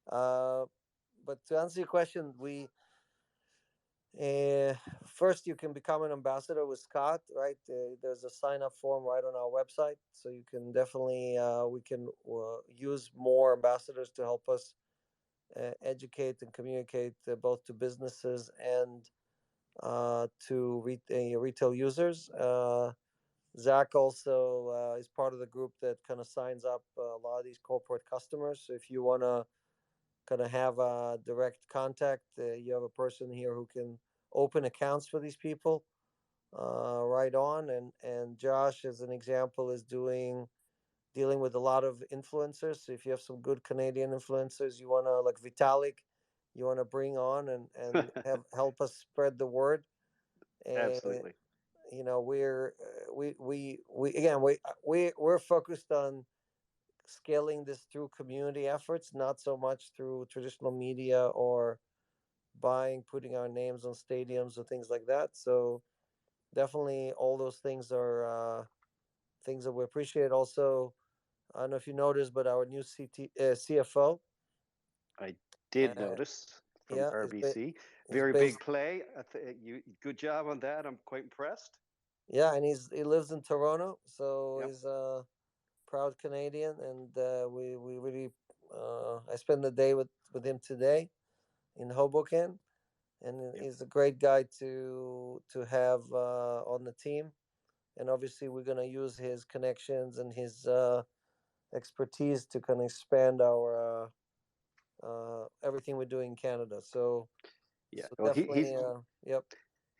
But to answer your question, first you can become an ambassador with Scott, right? There's a sign-up form right on our website, so you can definitely we can use more ambassadors to help us educate and communicate both to businesses and to retail users. Zach also is part of the group that kind of signs up a lot of these corporate customers. So if you want to kind of have a direct contact, you have a person here who can open accounts for these people right on. And Josh, as an example, is dealing with a lot of influencers. So if you have some good Canadian influencers you want to, like Vitalik, you want to bring on and help us spread the word. Absolutely. We're focused on scaling this through community efforts, not so much through traditional media or putting our names on stadiums or things like that. So definitely all those things are things that we appreciate. Also, I don't know if you noticed, but our new CFO. I did notice from RBC. Very big play. Good job on that. I'm quite impressed. Yeah, and he lives in Toronto, so he's a proud Canadian, and we really I spent the day with him today in Hoboken, and he's a great guy to have on the team. And obviously, we're gonna use his connections and his expertise to kind of expand our everything we do in Canada. So well, definitely, yep.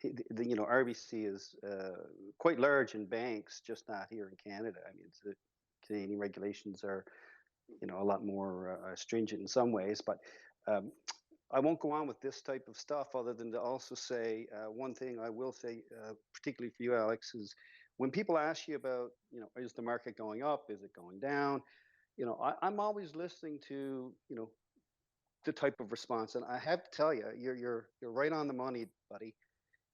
RBC is quite large in banks, just not here in Canada. I mean, the Canadian regulations are, a lot more stringent in some ways. But I won't go on with this type of stuff other than to also say one thing I will say, particularly for you, Alex, is when people ask you about, is the market going up? Is it going down? I'm always listening to, the type of response. And I have to tell you, you're right on the money, buddy.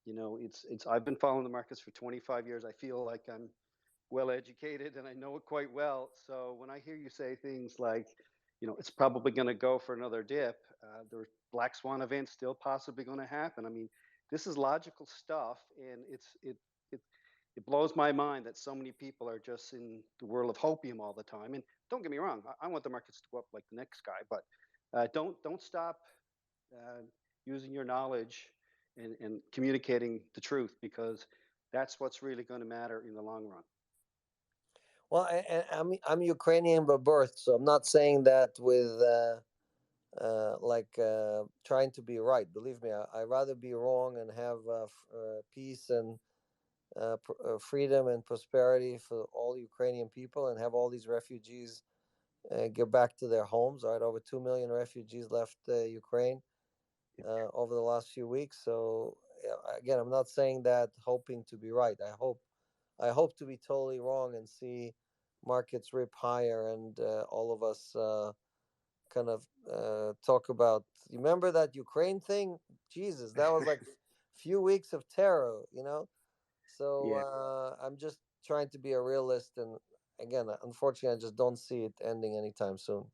It's I've been following the markets for 25 years. I feel like I'm well educated and I know it quite well. So when I hear you say things like, it's probably going to go for another dip, there's black swan events still possibly going to happen. I mean, this is logical stuff, and it it blows my mind that so many people are just in the world of hopium all the time. And don't get me wrong, I want the markets to go up like the next guy, but don't stop uh, using your knowledge and communicating the truth, because that's what's really going to matter in the long run. Well, I'm Ukrainian by birth, so I'm not saying that with trying to be right. Believe me, I'd rather be wrong and have peace and freedom and prosperity for all Ukrainian people, and have all these refugees get back to their homes. Right, over 2 million refugees left Ukraine over the last few weeks. So again, I'm not saying that hoping to be right. I hope to be totally wrong and see markets rip higher, and all of us kind of talk about. You remember that Ukraine thing? Jesus, that was like few weeks of terror. So I'm just trying to be a realist, and again, unfortunately, I just don't see it ending anytime soon.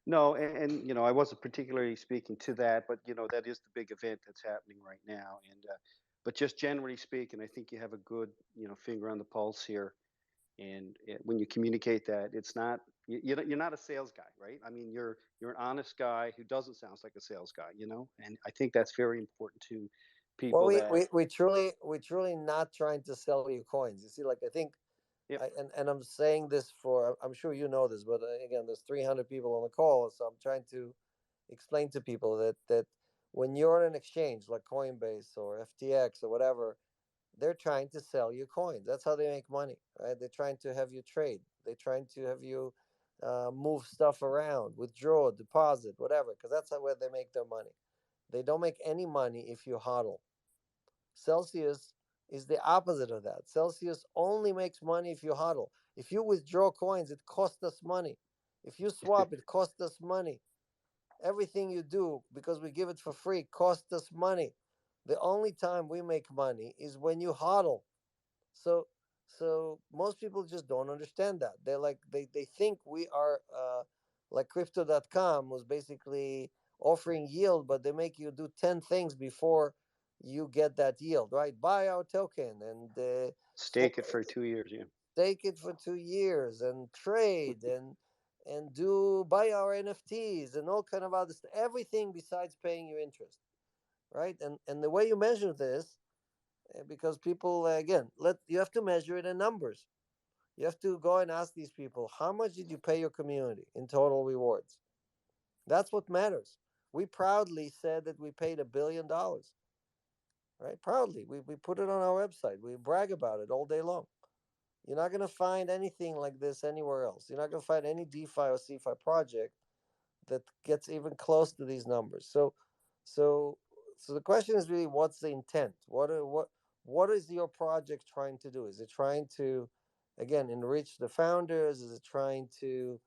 No, and I wasn't particularly speaking to that, but that is the big event that's happening right now. And but just generally speaking, I think you have a good finger on the pulse here. And when you communicate that, it's not you're not a sales guy, right? I mean, you're an honest guy who doesn't sound like a sales guy, and I think that's very important to Well, people we, that. we, we truly not trying to sell you coins. You see, like I think, Yep. and I'm saying this for, I'm sure you know this, but again, there's 300 people on the call, so I'm trying to explain to people that when you're on an exchange like Coinbase or FTX or whatever, they're trying to sell you coins. That's how they make money, right? They're trying to have you trade. They're trying to have you move stuff around, withdraw, deposit, whatever, because that's where they make their money. They don't make any money if you hodl. Celsius is the opposite of that. Celsius only makes money if you hodl. If you withdraw coins, it costs us money. If you swap, it costs us money. Everything you do, because we give it for free, costs us money. The only time we make money is when you hodl. So so most people just don't understand that. They're like they think we are like crypto.com was basically offering yield, but they make you do 10 things before you get that yield, right? Buy our token and Stake it for 2 years, yeah. stake it for 2 years and trade and do buy our NFTs and all kind of other stuff. Everything besides paying you interest, right? And the way you measure this, because people again, you have to measure it in numbers. You have to go and ask these people, how much did you pay your community in total rewards? That's what matters. We proudly said that we paid $1 billion, right? Proudly. We put it on our website. We brag about it all day long. You're not going to find anything like this anywhere else. You're not going to find any DeFi or CeFi project that gets even close to these numbers. So the question is really, what's the intent? What is your project trying to do? Is it trying to, again, enrich the founders? Is it trying to,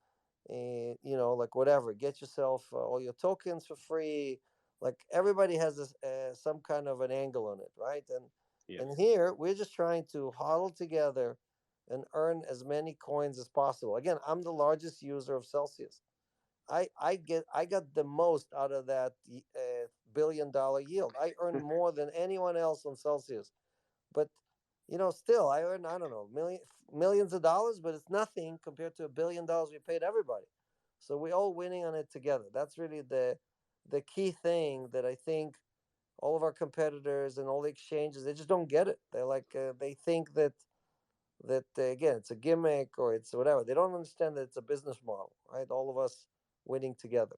like whatever, get yourself all your tokens for free? Like everybody has this, some kind of an angle on it, right? And here we're just trying to hodl together and earn as many coins as possible. Again, I'm the largest user of Celsius. I got the most out of that $1 billion yield. I earn more than anyone else on Celsius, but still I earn, I don't know, millions of dollars, but it's nothing compared to $1 billion we paid everybody. So we're all winning on it together. That's really the key thing that I think all of our competitors and all the exchanges, they just don't get it. They're like they think that again, it's a gimmick or it's whatever. They don't understand that it's a business model, right? All of us winning together.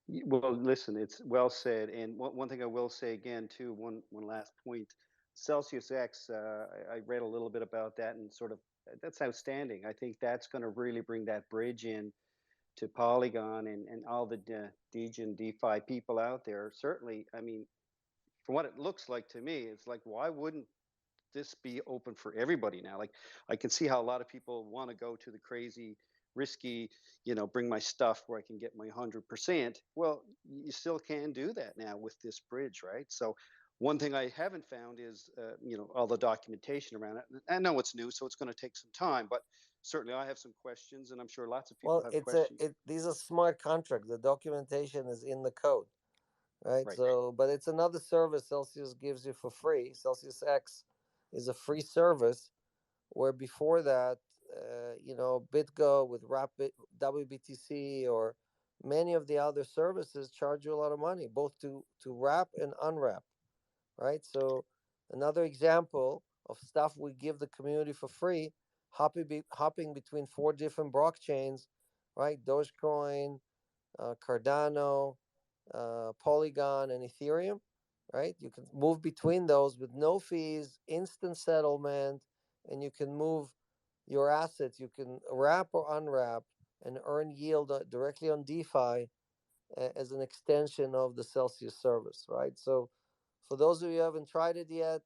Well, listen, it's well said. And one thing I will say again, too, one last point. Celsius X, I read a little bit about that, and sort of that's outstanding. I think that's going to really bring that bridge in to Polygon and all the Degen DeFi people out there. Certainly, I mean, from what it looks like to me, it's like, why wouldn't this be open for everybody now? Like, I can see how a lot of people want to go to the crazy, risky, bring my stuff where I can get my 100%. Well, you still can do that now with this bridge, right? So one thing I haven't found is, all the documentation around it. I know it's new, so it's going to take some time, but certainly I have some questions, and I'm sure lots of people Well, have it's questions. these are smart contracts. The documentation is in the code, right? Right. So, but it's another service Celsius gives you for free. Celsius X is a free service, where before that, BitGo with Rapid WBTC or many of the other services charge you a lot of money, both to wrap and unwrap, right? So another example of stuff we give the community for free, hopping between 4 different blockchains, right? Dogecoin, Cardano, Polygon, and Ethereum, right? You can move between those with no fees, instant settlement, and you can move your assets. You can wrap or unwrap and earn yield directly on DeFi as an extension of the Celsius service, right? So for those of you who haven't tried it yet,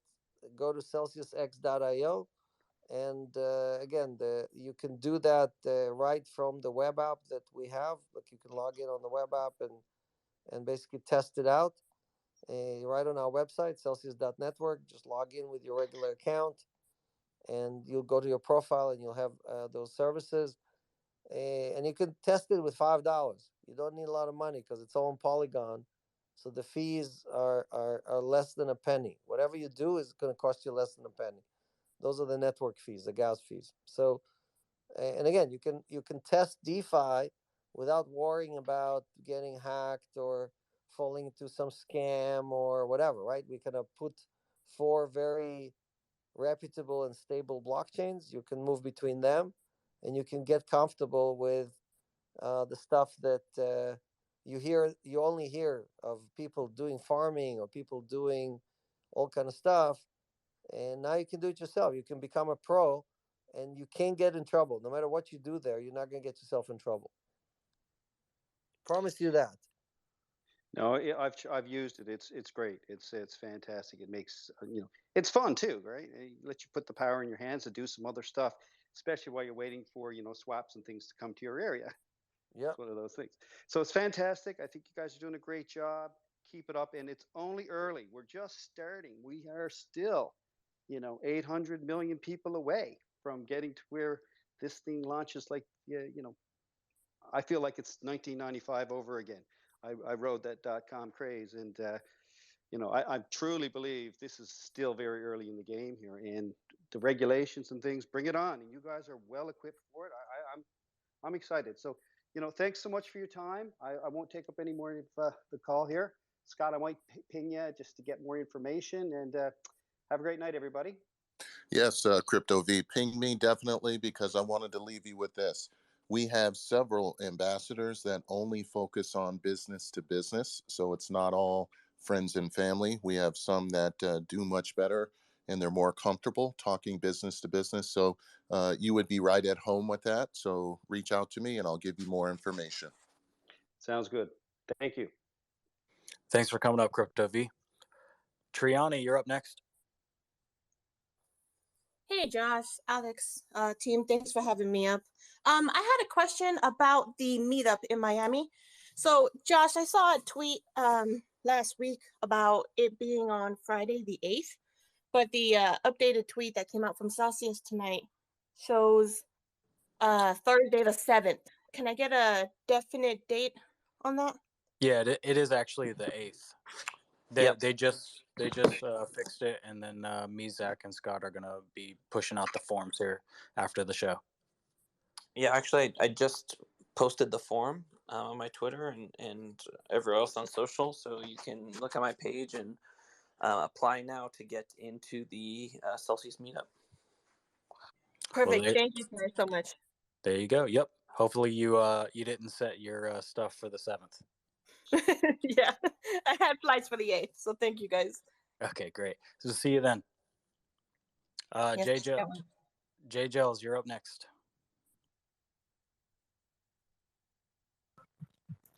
go to celsiusx.io. And again, you can do that right from the web app that we have. Like, you can log in on the web app and basically test it out right on our website, celsius.network. Just log in with your regular account, and you'll go to your profile and you'll have those services. And you can test it with $5. You don't need a lot of money because it's all on Polygon. So the fees are less than a penny. Whatever you do is going to cost you less than a penny. Those are the network fees, the gas fees. So, and again, you can test DeFi without worrying about getting hacked or falling into some scam or whatever, right? We can put 4 very reputable and stable blockchains. You can move between them, and you can get comfortable with the stuff that you only hear of people doing farming or people doing all kind of stuff. And now you can do it yourself. You can become a pro, and you can't get in trouble. No matter what you do there, you're not going to get yourself in trouble. Promise you that. No, I've used it. It's great. It's fantastic. It makes it's fun too, right? It lets you put the power in your hands to do some other stuff, especially while you're waiting for swaps and things to come to your area. Yeah, It's one of those things. So it's fantastic. I think you guys are doing a great job. Keep it up. And it's only early. We're just starting. We are still 800 million people away from getting to where this thing launches. Like, I feel like it's 1995 over again. I rode that .com craze, and I truly believe this is still very early in the game here, and the regulations and things, bring it on. And you guys are well equipped for it. I'm excited. So, thanks so much for your time. I won't take up any more of the call here. Scott, I might ping you just to get more information, and have a great night, everybody. Yes, Crypto V, ping me definitely, because I wanted to leave you with this. We have several ambassadors that only focus on business to business, so it's not all friends and family. We have some that do much better, and they're more comfortable talking business to business. So you would be right at home with that. So reach out to me, and I'll give you more information. Sounds good. Thank you. Thanks for coming up, Crypto V. Triani, you're up next. Hey, Josh, Alex, team, thanks for having me up. I had a question about the meetup in Miami. So, Josh, I saw a tweet last week about it being on Friday the 8th, but the updated tweet that came out from Celsius tonight shows Thursday the 7th. Can I get a definite date on that? Yeah, it is actually the 8th. They just fixed it, and then me, Zach, and Scott are gonna be pushing out the forms here after the show. Yeah, actually, I just posted the form on my Twitter and everywhere else on social, so you can look at my page and apply now to get into the Celsius meetup. Perfect. Well, Thank you guys so much. There you go. Yep. Hopefully you didn't set your stuff for the 7th. Yeah, I had flights for the 8th, so thank you guys. Okay, great. So see you then. Yes, J Gels, you're up next.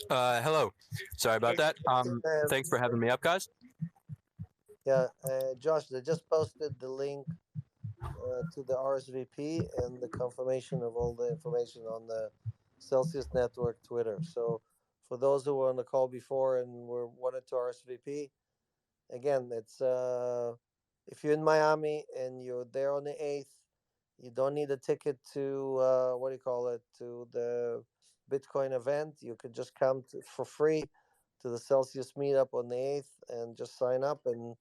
Hello. Sorry about that. Thanks for having me up, guys. Yeah, Josh, they just posted the link to the RSVP and the confirmation of all the information on the Celsius Network Twitter. So for those who were on the call before and wanted to RSVP, again, it's if you're in Miami and you're there on the 8th, you don't need a ticket to to the Bitcoin event. You could just come for free to the Celsius meetup on the 8th and just sign up, and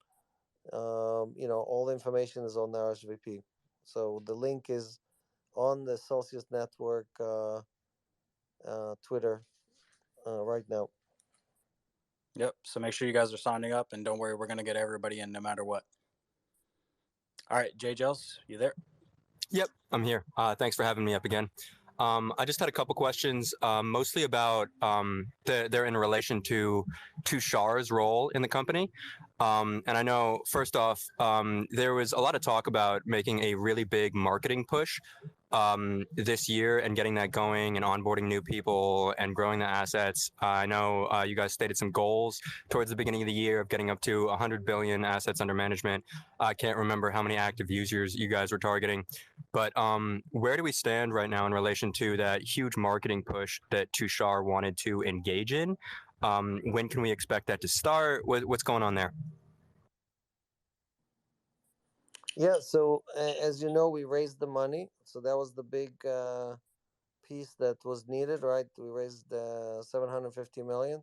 all the information is on the RSVP. So the link is on the Celsius Network Twitter right now. Yep. So make sure you guys are signing up, and don't worry, we're gonna get everybody in no matter what. All right, Jay Gels, you there? Yep, I'm here. Thanks for having me up again. I just had a couple questions, mostly about they're in relation to Tushar's role in the company. And I know, first off, there was a lot of talk about making a really big marketing push this year and getting that going and onboarding new people and growing the assets. I know you guys stated some goals towards the beginning of the year of getting up to 100 billion assets under management. I can't remember how many active users you guys were targeting, but where do we stand right now in relation to that huge marketing push that Tushar wanted to engage in? When can we expect that to start? What's going on there? Yeah, so as you know, we raised the money. So that was the big piece that was needed, right? We raised 750 million.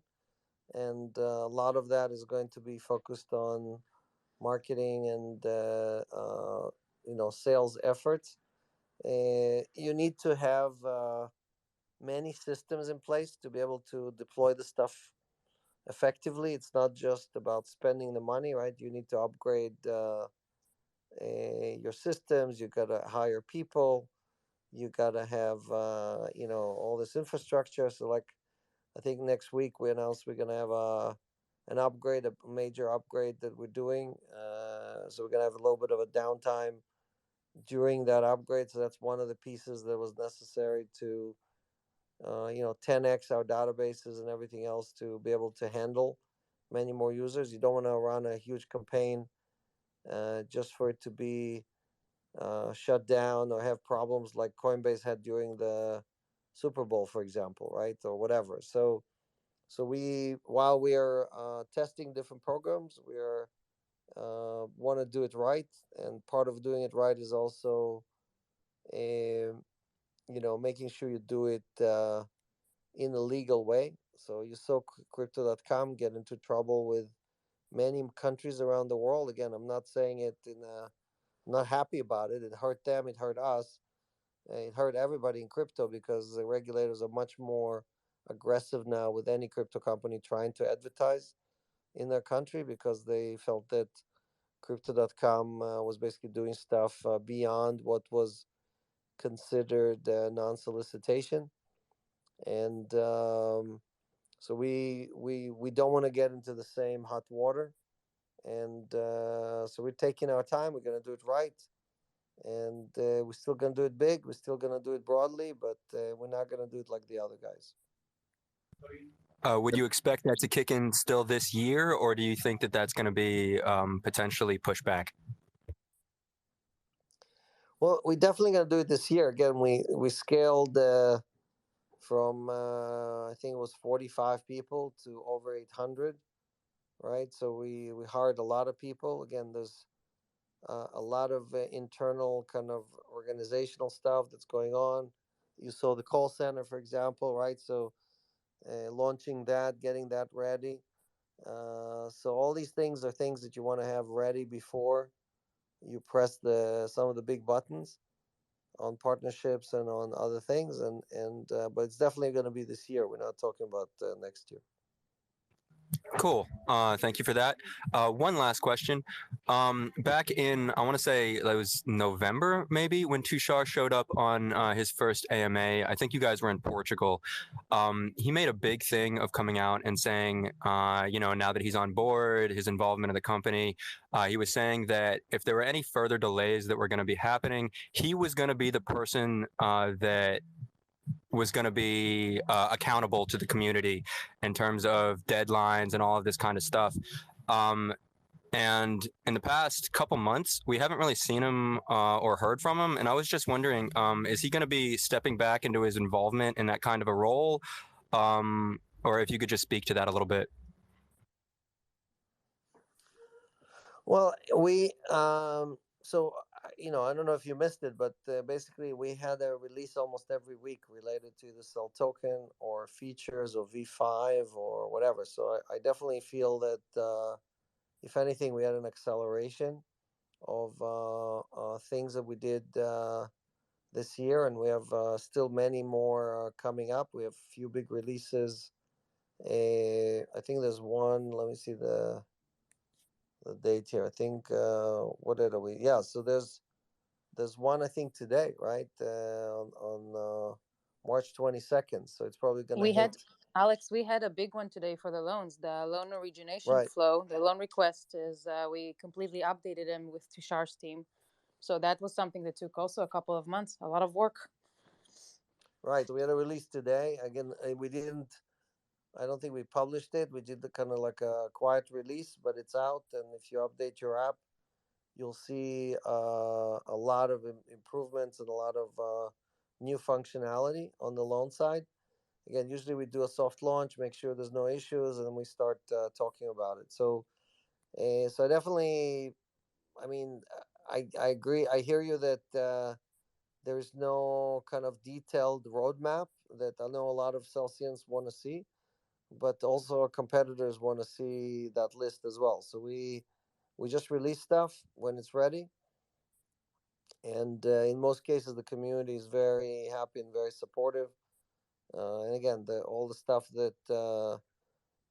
And a lot of that is going to be focused on marketing and, sales efforts. You need to have many systems in place to be able to deploy the stuff effectively. It's not just about spending the money, right? You need to upgrade your systems. You got to hire people. You got to have all this infrastructure. So like, I think next week we announced we're gonna have an upgrade, a major upgrade that we're doing. So we're gonna have a little bit of a downtime during that upgrade. So that's one of the pieces that was necessary to 10x our databases and everything else to be able to handle many more users. You don't want to run a huge campaign just for it to be shut down or have problems like Coinbase had during the Super Bowl, for example, right, or whatever. So while we are testing different programs, we are want to do it right, and part of doing it right is also, making sure you do it in a legal way. So you saw Crypto.com get into trouble with many countries around the world. Again, I'm not saying it I'm not happy about it. It hurt them. It hurt us. It hurt everybody in crypto because the regulators are much more aggressive now with any crypto company trying to advertise in their country because they felt that Crypto.com was basically doing stuff beyond what was considered non-solicitation, and so we don't want to get into the same hot water, and so we're taking our time. We're going to do it right, and we're still going to do it big. We're still going to do it broadly, but we're not going to do it like the other guys. Would you expect that to kick in still this year, or do you think that that's going to be potentially pushed back? Well, we're definitely going to do it this year. Again, we scaled from I think it was 45 people to over 800, right? So we hired a lot of people. Again, there's a lot of internal kind of organizational stuff that's going on. You saw the call center, for example, right? So launching that, getting that ready. So all these things are things that you want to have ready before you press some of the big buttons on partnerships and on other things. But it's definitely going to be this year. We're not talking about next year. Cool. Thank you for that. One last question. Back in, I want to say it was November, maybe, when Tushar showed up on his first AMA. I think you guys were in Portugal. He made a big thing of coming out and saying, now that he's on board, his involvement in the company, he was saying that if there were any further delays that were going to be happening, he was going to be the person that was going to be accountable to the community in terms of deadlines and all of this kind of stuff. And in the past couple months, we haven't really seen him or heard from him. And I was just wondering, is he going to be stepping back into his involvement in that kind of a role? Or if you could just speak to that a little bit. Well, I don't know if you missed it, but basically we had a release almost every week related to the Cell token or features or V5 or whatever. So I definitely feel that if anything, we had an acceleration of things that we did this year, and we have still many more coming up. We have a few big releases. I think there's one. Let me see the date here. I think what are we? Yeah, so there's one I think today, right? On March 22nd. So it's probably gonna We hit. had, Alex, we had a big one today for the loans. The loan origination Right. flow, the loan request is, we completely updated them with Tushar's team. So that was something that took also a couple of months, a lot of work. Right. We had a release today. Again, we didn't. I don't think we published it. We did the kind of like a quiet release, but it's out. And if you update your app, you'll see a lot of improvements and a lot of new functionality on the loan side. Again, usually we do a soft launch, make sure there's no issues, and then we start talking about it. So I definitely, I mean, I agree. I hear you that there's no kind of detailed roadmap that I know a lot of Celsians want to see, but also our competitors want to see that list as well. So we just release stuff when it's ready, and in most cases the community is very happy and very supportive. And again, all the stuff that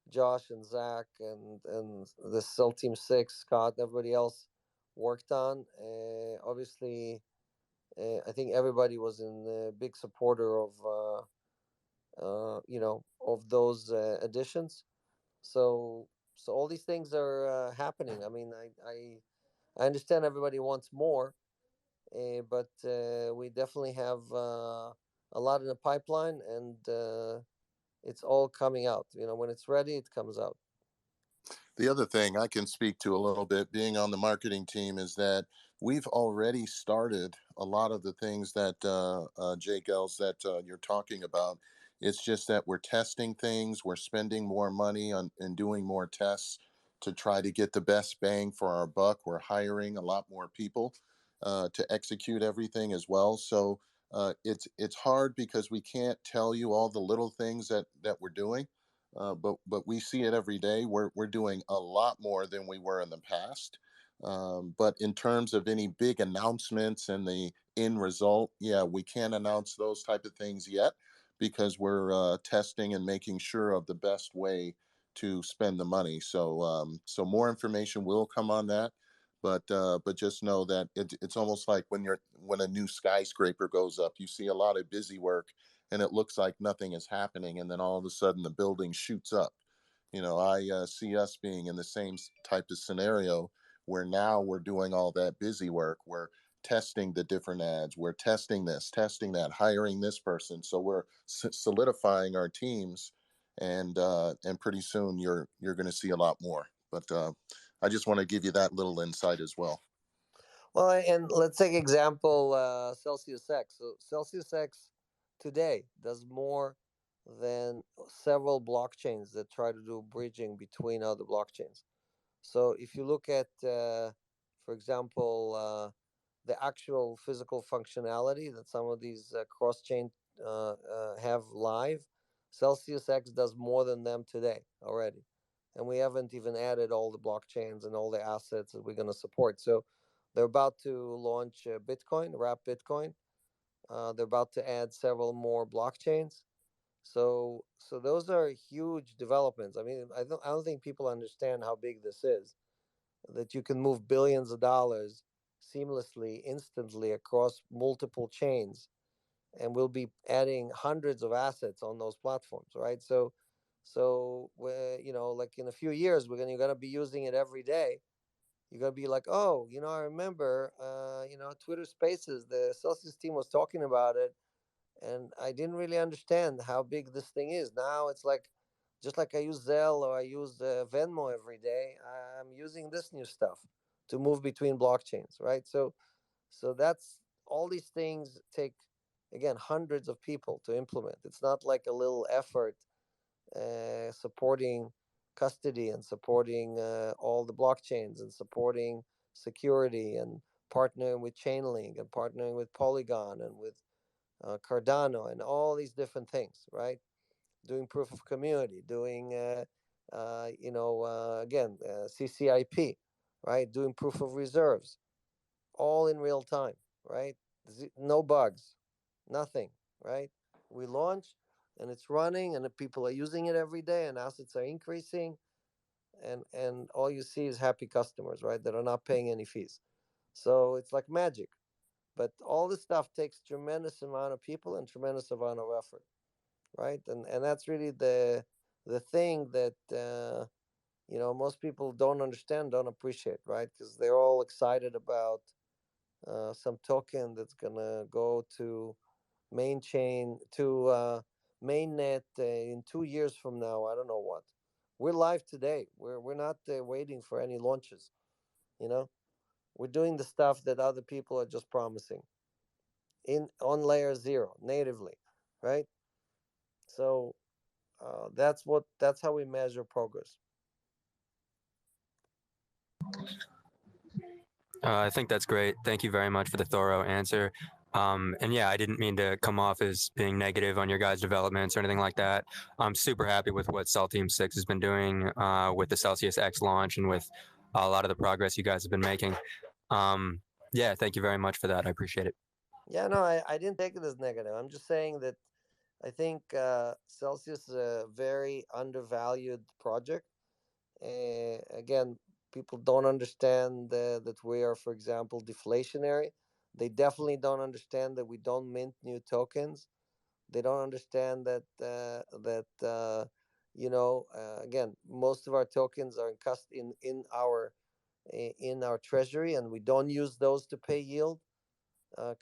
Josh and Zach and the Cell Team 6, Scott, everybody else worked on. Obviously, I think everybody was in a big supporter of of those additions. So all these things are happening. I mean, I understand everybody wants more, but we definitely have a lot in the pipeline, and it's all coming out. When it's ready, it comes out. The other thing I can speak to a little bit, being on the marketing team, is that we've already started a lot of the things that Jake Els that you're talking about. It's just that we're testing things, we're spending more money on and doing more tests to try to get the best bang for our buck. We're hiring a lot more people to execute everything as well. So it's hard because we can't tell you all the little things that we're doing. But we see it every day. We're doing a lot more than we were in the past. But in terms of any big announcements and the end result, yeah, we can't announce those type of things yet because we're testing and making sure of the best way to spend the money. So more information will come on that. But just know that it's almost like when a new skyscraper goes up, you see a lot of busy work and it looks like nothing is happening, and then all of a sudden the building shoots up. I see us being in the same type of scenario where now we're doing all that busy work. We're testing the different ads. We're testing this, testing that, hiring this person. So we're solidifying our teams, and pretty soon you're going to see a lot more. But I just want to give you that little insight as well. Well, and let's take example Celsius X. So Celsius X today does more than several blockchains that try to do bridging between other blockchains. So if you look at, for example, the actual physical functionality that some of these cross-chain have live, Celsius X does more than them today already. And we haven't even added all the blockchains and all the assets that we're going to support. So they're about to launch Bitcoin, Wrap Bitcoin. They're about to add several more blockchains. So those are huge developments. I mean, I don't think people understand how big this is. That you can move billions of dollars seamlessly, instantly across multiple chains, and we'll be adding hundreds of assets on those platforms, right? So like in a few years, you're gonna be using it every day. You're gonna be like, oh, I remember, Twitter Spaces. The Celsius team was talking about it, and I didn't really understand how big this thing is. Now it's like, just like I use Zelle or I use Venmo every day, I'm using this new stuff to move between blockchains, right? So that's all these things take, again, hundreds of people to implement. It's not like a little effort supporting custody and supporting all the blockchains and supporting security and partnering with Chainlink and partnering with Polygon and with Cardano and all these different things, right? Doing proof of community, doing, again, CCIP, right? Doing proof of reserves, all in real time, right? No bugs, nothing, right? We launch and it's running and the people are using it every day and assets are increasing and all you see is happy customers, right? That are not paying any fees. So it's like magic. But all this stuff takes tremendous amount of people and tremendous amount of effort, right? And that's really the thing that most people don't understand, don't appreciate, right? Because they're all excited about some token that's gonna go to main chain to mainnet in 2 years from now. I don't know what. We're live today. We're not waiting for any launches. You know, we're doing the stuff that other people are just promising in on layer zero natively, right? So that's how we measure progress. I think that's great. Thank you very much for the thorough answer. And yeah, I didn't mean to come off as being negative on your guys' developments or anything like that. I'm super happy with what Cell Team 6 has been doing with the Celsius X launch and with a lot of the progress you guys have been making. Yeah, thank you very much for that. I appreciate it. Yeah, no, I didn't take it as negative. I'm just saying that I think Celsius is a very undervalued project. Again, people don't understand that we are, for example, deflationary. They definitely don't understand that we don't mint new tokens. They don't understand that again, most of our tokens are in our treasury, and we don't use those to pay yield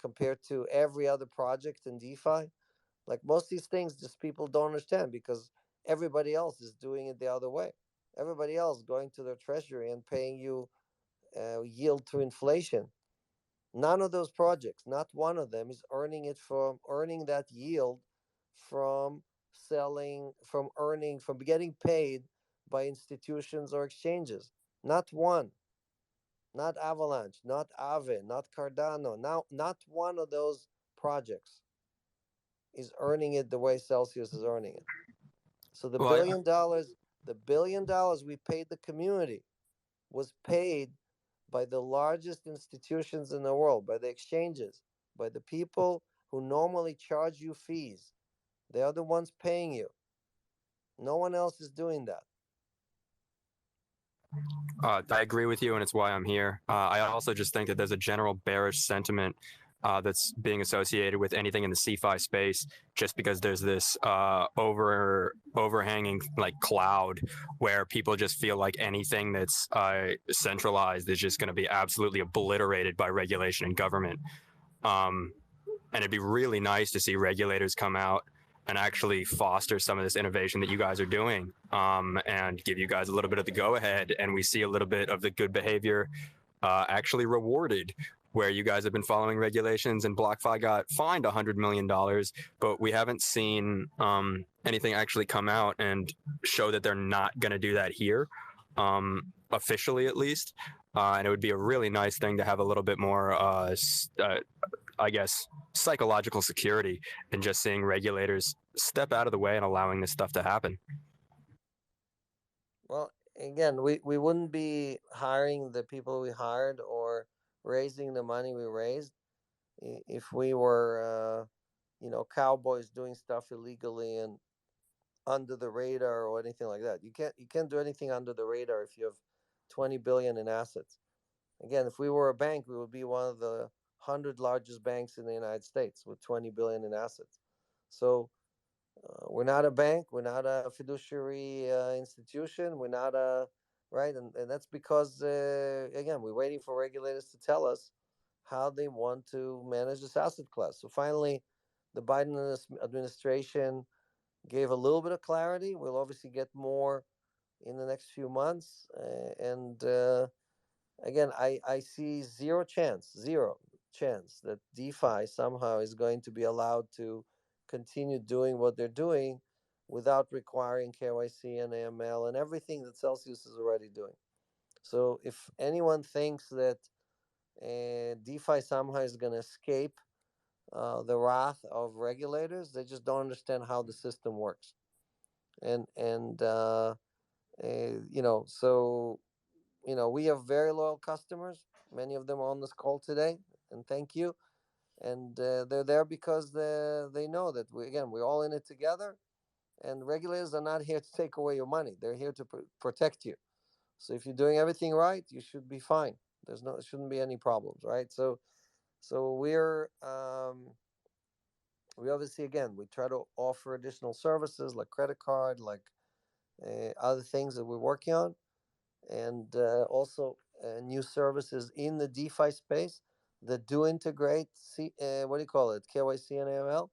compared to every other project in DeFi. Like most of these things, just people don't understand because everybody else is doing it the other way. Everybody else going to their treasury and paying you yield to inflation. None of those projects, not one of them, is earning that yield from from getting paid by institutions or exchanges. Not one. Not Avalanche, not Aave, not Cardano. Now, not one of those projects is earning it the way Celsius is earning it. So the Well, $1 billion we paid the community was paid by the largest institutions in the world, by the exchanges, by the people who normally charge you fees. They are the ones paying you. No one else is doing that. I agree with you, and it's why I'm here. I also just think that there's a general bearish sentiment that's being associated with anything in the CeFi space, just because there's this overhanging like cloud where people just feel like anything that's centralized is just going to be absolutely obliterated by regulation and government. And it'd be really nice to see regulators come out and actually foster some of this innovation that you guys are doing, and give you guys a little bit of the go-ahead, and we see a little bit of the good behavior actually rewarded, where you guys have been following regulations and BlockFi got fined $100 million, but we haven't seen anything actually come out and show that they're not going to do that here, officially at least. And it would be a really nice thing to have a little bit more I guess, psychological security and just seeing regulators step out of the way and allowing this stuff to happen. Well, again, we wouldn't be hiring the people we hired or raising the money we raised if we were, cowboys doing stuff illegally and under the radar or anything like that. You can't do anything under the radar if you have 20 billion in assets. Again, if we were a bank, we would be one of the 100 largest banks in the United States with 20 billion in assets. So we're not a bank. We're not a fiduciary institution. We're not right. And that's because, again, we're waiting for regulators to tell us how they want to manage this asset class. So finally, the Biden administration gave a little bit of clarity. We'll obviously get more in the next few months. And again, I see zero chance that DeFi somehow is going to be allowed to continue doing what they're doing without requiring KYC and AML and everything that Celsius is already doing. So if anyone thinks that DeFi somehow is going to escape the wrath of regulators, they just don't understand how the system works. And so we have very loyal customers. Many of them are on this call today, and thank you. And they're there because they know that we're all in it together. And regulators are not here to take away your money; they're here to protect you. So if you're doing everything right, you should be fine. There shouldn't be any problems, right? So we obviously we try to offer additional services like credit card, like other things that we're working on, and also new services in the DeFi space that do integrate KYC and AML,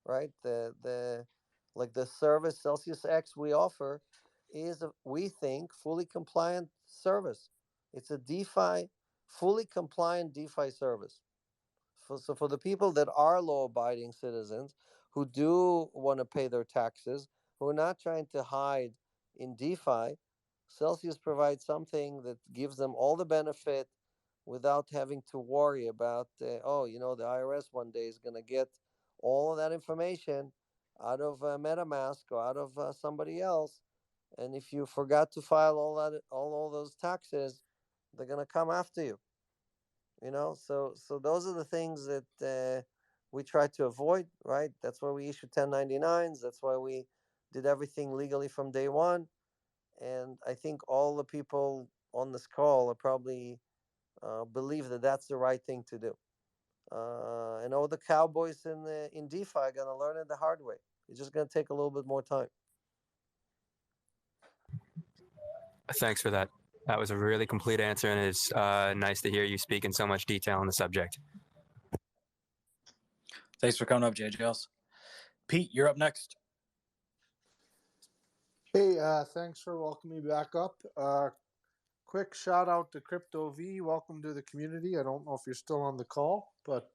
right? The service Celsius X we offer is we think fully compliant service. It's a DeFi fully compliant DeFi service. So for the people that are law-abiding citizens who do want to pay their taxes, who are not trying to hide in DeFi, Celsius provides something that gives them all the benefit without having to worry about, the IRS one day is going to get all of that information out of MetaMask or out of somebody else. And if you forgot to file all those taxes, they're going to come after you. So those are the things that we try to avoid, right? That's why we issue 1099s. That's why we did everything legally from day one. And I think all the people on this call are probably believe that that's the right thing to do. And all the cowboys in DeFi are going to learn it the hard way. It's just going to take a little bit more time. Thanks for that. That was a really complete answer, and it's nice to hear you speak in so much detail on the subject. Thanks for coming up, JJLs. Pete, you're up next. Hey, thanks for welcoming me back up. Quick shout out to Crypto V. Welcome to the community. I don't know if you're still on the call, but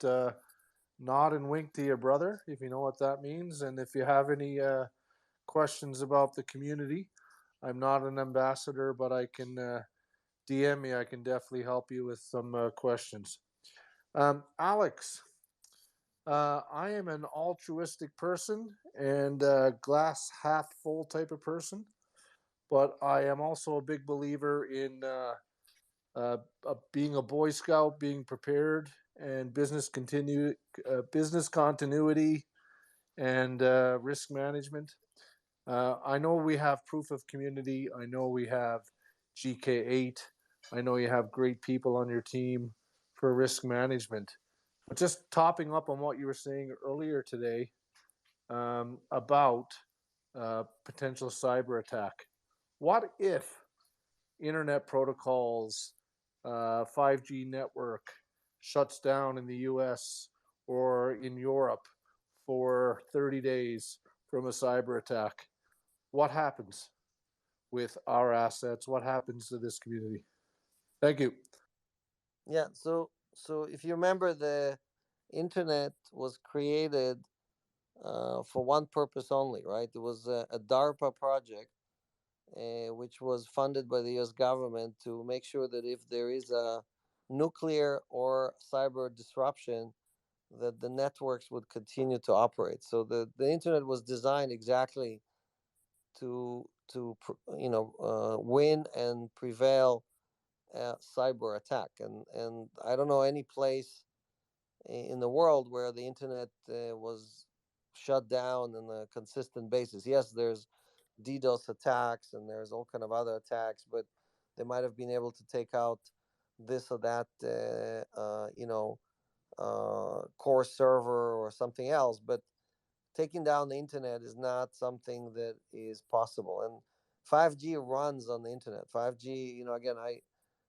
nod and wink to your brother if you know what that means. And if you have any questions about the community, I'm not an ambassador, but I can DM me. I can definitely help you with some questions. Alex, I am an altruistic person and glass half full type of person, but I am also a big believer in being a Boy Scout, being prepared, and business continuity, and risk management. I know we have Proof of Community. I know we have GK8. I know you have great people on your team for risk management. But just topping up on what you were saying earlier today about potential cyber attack. What if internet protocols, 5G network shuts down in the US or in Europe for 30 days from a cyber attack? What happens with our assets? What happens to this community? Thank you. Yeah, so if you remember, the internet was created for one purpose only, right? It was a DARPA project, which was funded by the U.S. government to make sure that if there is a nuclear or cyber disruption, that the networks would continue to operate. So the internet was designed exactly to win and prevail cyber attack. And I don't know any place in the world where the internet was shut down on a consistent basis. Yes, there's DDoS attacks and there's all kind of other attacks, but they might have been able to take out this or that, core server or something else. But taking down the internet is not something that is possible. And 5G runs on the internet. 5G, again, I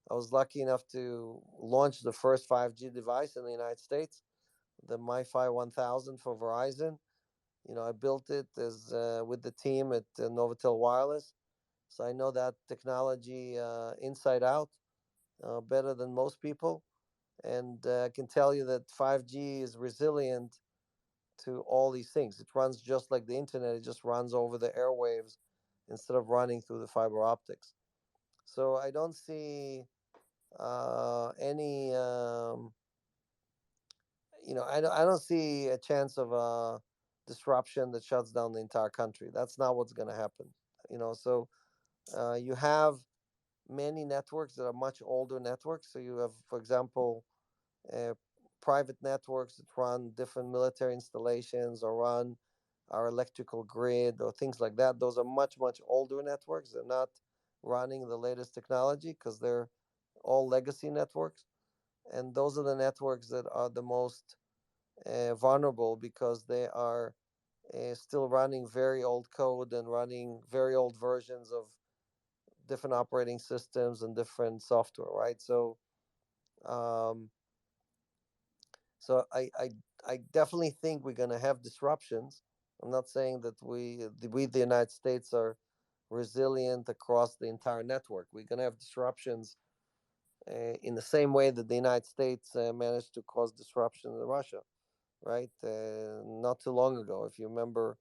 was lucky enough to launch the first 5G device in the United States. the MiFi 1000 for Verizon. I built it as with the team at Novatel Wireless, so I know that technology inside out better than most people. And I can tell you that 5G is resilient to all these things. It runs just like the internet. It just runs over the airwaves instead of running through the fiber optics. So I don't see any. I don't see a chance of a disruption that shuts down the entire country. That's not what's going to happen. So you have many networks that are much older networks. So you have, for example, uh, private networks that run different military installations or run our electrical grid or things like that. Those are much, much older networks. They're not running the latest technology because they're all legacy networks. And those are the networks that are the most vulnerable because they are still running very old code and running very old versions of different operating systems and different software, right? Um, so I definitely think we're going to have disruptions. I'm not saying that the United States are resilient across the entire network. We're going to have disruptions in the same way that the United States managed to cause disruption in Russia, right? Not too long ago, if you remember,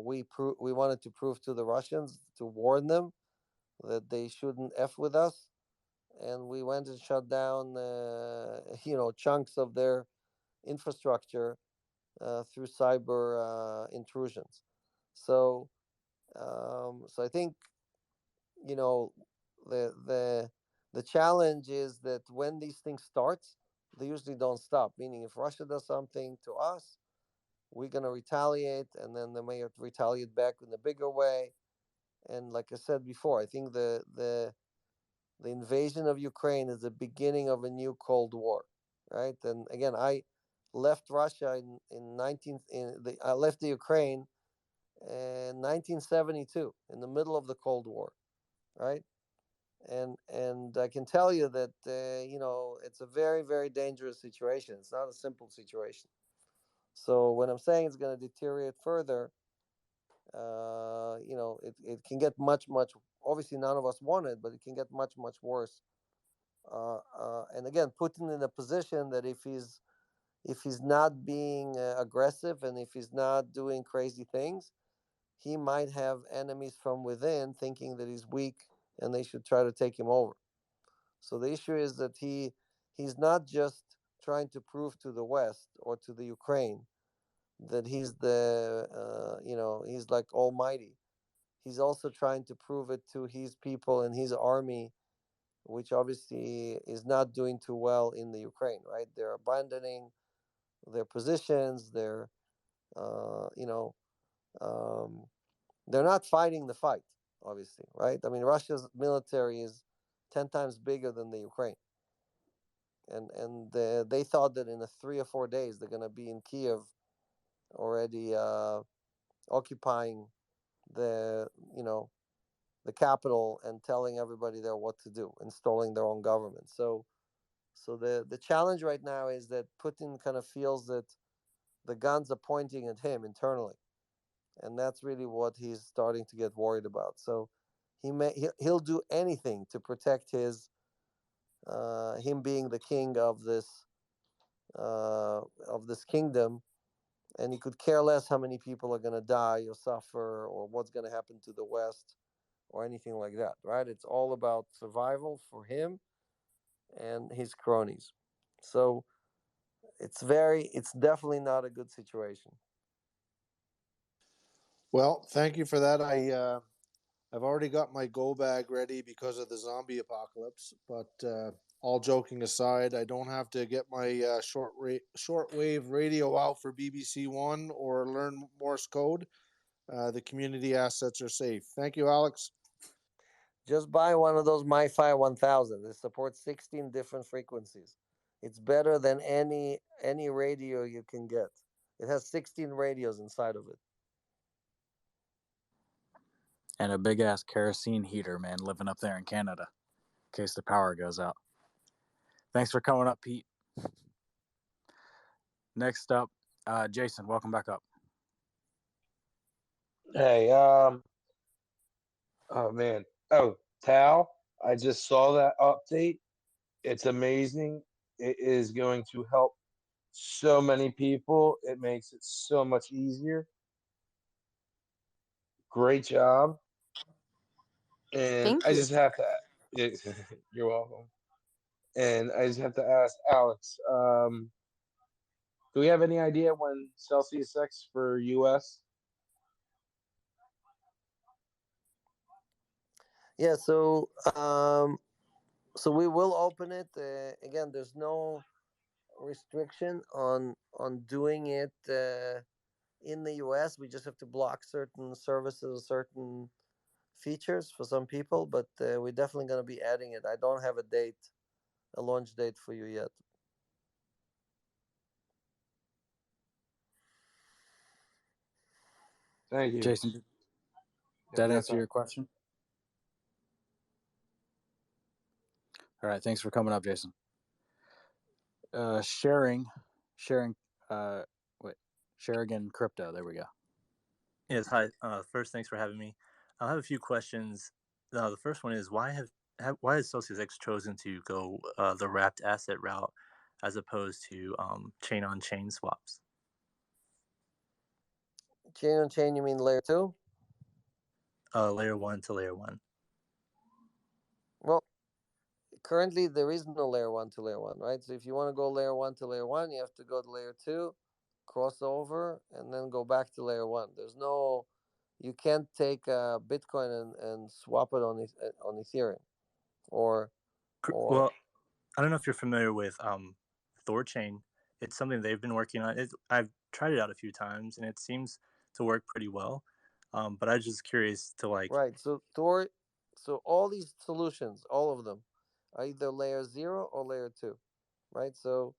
we wanted to prove to the Russians, to warn them that they shouldn't f with us, and we went and shut down chunks of their infrastructure through cyber intrusions. So I think you know the the the challenge is that when these things start, they usually don't stop. Meaning, if Russia does something to us, we're gonna retaliate, and then they may have to retaliate back in a bigger way. And like I said before, I think the invasion of Ukraine is the beginning of a new Cold War, right? And again, I left Russia I left the Ukraine in 1972 in the middle of the Cold War, right? And I can tell you that it's a very, very dangerous situation. It's not a simple situation. So when I'm saying it's going to deteriorate further, it can get much, much. Obviously, none of us want it, but it can get much, much worse. And again, Putin in a position that if he's not being aggressive and if he's not doing crazy things, he might have enemies from within thinking that he's weak and they should try to take him over. So the issue is that he's not just trying to prove to the West or to the Ukraine that he's he's like almighty. He's also trying to prove it to his people and his army, which obviously is not doing too well in the Ukraine, right? They're abandoning their positions. Uh, you know, um, they're not fighting the fight, obviously, right? I mean, Russia's military is 10 times bigger than the Ukraine. And they thought that in 3 or 4 days they're going to be in Kiev already occupying the the capital and telling everybody there what to do, installing their own government. So the challenge right now is that Putin kind of feels that the guns are pointing at him internally, and that's really what he's starting to get worried about. So he'll do anything to protect him being the king of this kingdom, and he could care less how many people are going to die or suffer or what's going to happen to the West or anything like that, right? It's all about survival for him and his cronies. So it's definitely not a good situation. Well, thank you for that. I've already got my go bag ready because of the zombie apocalypse. But all joking aside, I don't have to get my shortwave radio out for BBC One or learn Morse code. The community assets are safe. Thank you, Alex. Just buy one of those MiFi 1000. It supports 16 different frequencies. It's better than any radio you can get. It has 16 radios inside of it. And a big ass kerosene heater, man, living up there in Canada in case the power goes out. Thanks for coming up, Pete. Next up, Jason, welcome back up. Hey, oh man. Oh, Tal, I just saw that update. It's amazing. It is going to help so many people. It makes it so much easier. Great job. And Thank I you. just have to, you're welcome. And I just have to ask Alex, do we have any idea when Celsius X for US? Yeah, so we will open it. Again, there's no restriction on doing it in the US. We just have to block certain services, certain features for some people, but we're definitely going to be adding it. I don't have a launch date for you yet. Thank you. Jason, did Yeah, that that's answer all. your question? All right, thanks for coming up, Jason. Sharing, Sherigan Crypto. There we go. Yes, hi. First, thanks for having me. I have a few questions. The first one is why has Celsius X chosen to go the wrapped asset route as opposed to chain on chain swaps? Chain on chain, you mean layer 2? Layer 1 to layer 1. Well, currently there is no layer 1 to layer 1, right? So if you want to go layer 1 to layer 1, you have to go to layer 2, cross over, and then go back to layer 1. You can't take Bitcoin and swap it on Ethereum, or Well, I don't know if you're familiar with Thorchain. It's something they've been working on. I've tried it out a few times, and it seems to work pretty well. But I'm just curious to right. So all these solutions, all of them, are either layer 0 or layer 2, right? So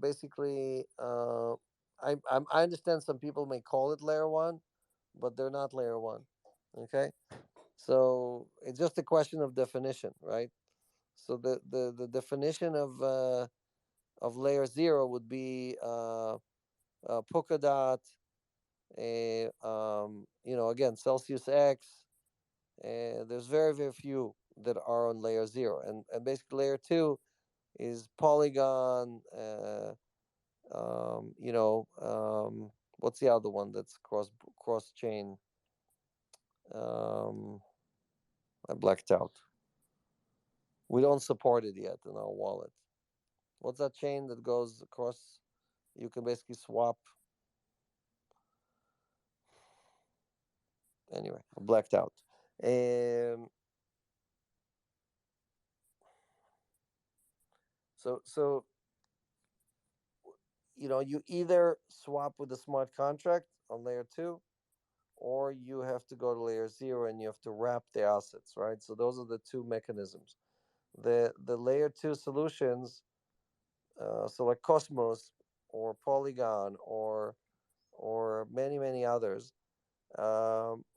basically, I understand some people may call it layer 1, but they're not layer 1. Okay, so it's just a question of definition, right? So the definition of layer 0 would be Polkadot, again, Celsius X. There's very, very few that are on layer 0. And basically, layer 2 is Polygon. What's the other one that's cross chain? I blacked out. We don't support it yet in our wallet. What's that chain that goes across? You can basically swap. Anyway, I blacked out. So you either swap with a smart contract on layer 2, or you have to go to layer 0 and you have to wrap the assets, right? So those are the two mechanisms. The layer 2 solutions, so like Cosmos or Polygon or many others,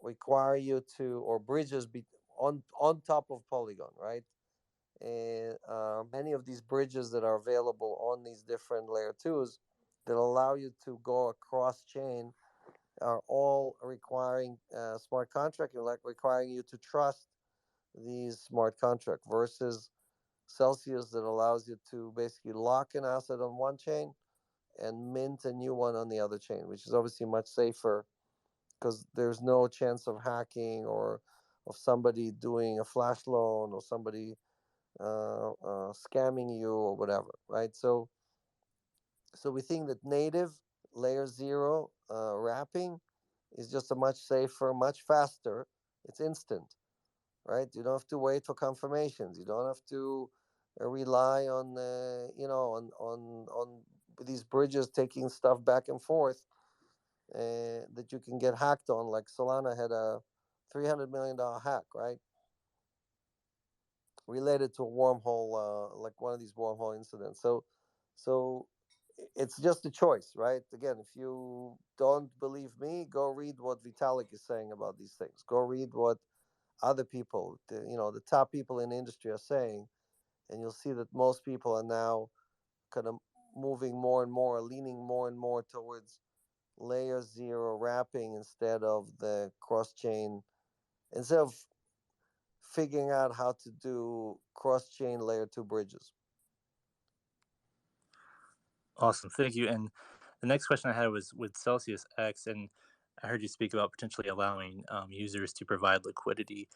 require you to, or bridges be on top of Polygon, right? And many of these bridges that are available on these different layer 2s that allow you to go across chain are all requiring smart contract, and like requiring you to trust these smart contract, versus Celsius that allows you to basically lock an asset on one chain and mint a new one on the other chain, which is obviously much safer because there's no chance of hacking or of somebody doing a flash loan or somebody scamming you or whatever, right? So we think that native layer 0 wrapping is just a much safer, much faster. It's instant, right? You don't have to wait for confirmations. You don't have to rely on on these bridges taking stuff back and forth that you can get hacked on. Like Solana had a $300 million hack, right? Related to a wormhole, like one of these wormhole incidents. So it's just a choice, right? Again, if you don't believe me, go read what Vitalik is saying about these things. Go read what other people, the top people in the industry are saying, and you'll see that most people are now kind of moving more and more, leaning more and more towards layer zero wrapping instead of the cross chain, instead of figuring out how to do cross chain layer two bridges. Awesome, thank you. And the next question I had was with Celsius X, and I heard you speak about potentially allowing users to provide liquidity.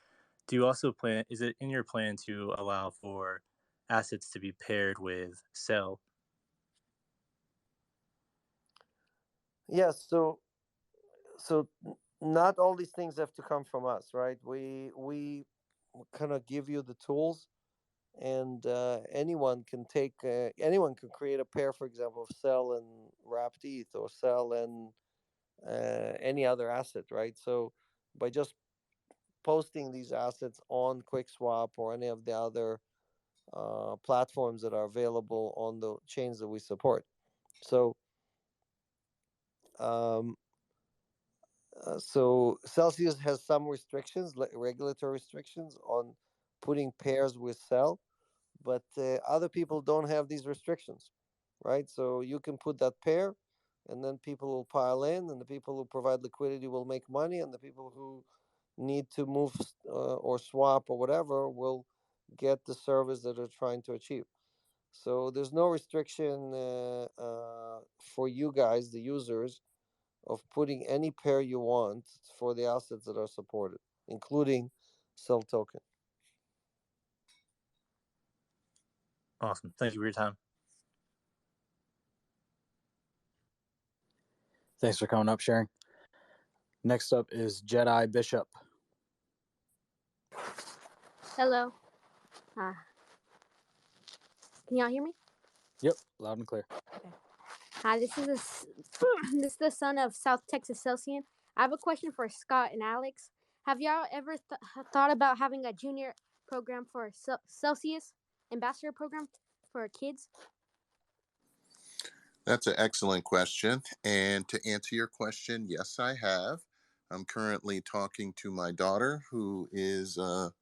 Do you also plan? Is it in your plan to allow for assets to be paired with Cell? Yes. So not all these things have to come from us, right? We kind of give you the tools, and anyone can create a pair, for example, of Cell and wrapped ETH or Cell and any other asset, right? So by just posting these assets on QuickSwap or any of the other platforms that are available on the chains that we support. So um, so Celsius has some restrictions, regulatory restrictions on putting pairs with Cell, but other people don't have these restrictions, right? So you can put that pair, and then people will pile in, and the people who provide liquidity will make money, and the people who need to move or swap or whatever will get the service that they're trying to achieve. So there's no restriction for you guys, the users, of putting any pair you want for the assets that are supported, including Cell token. Awesome. Thank you for your time. Thanks for coming up, sharing. Next up is Jedi Bishop. Hello. Can y'all hear me? Yep, loud and clear. Okay. Hi, this is this is the son of South Texas Celsian. I have a question for Scott and Alex. Have y'all ever thought about having a junior program for Celsius ambassador program for kids? That's an excellent question. And to answer your question, yes, I have. I'm currently talking to my daughter, who is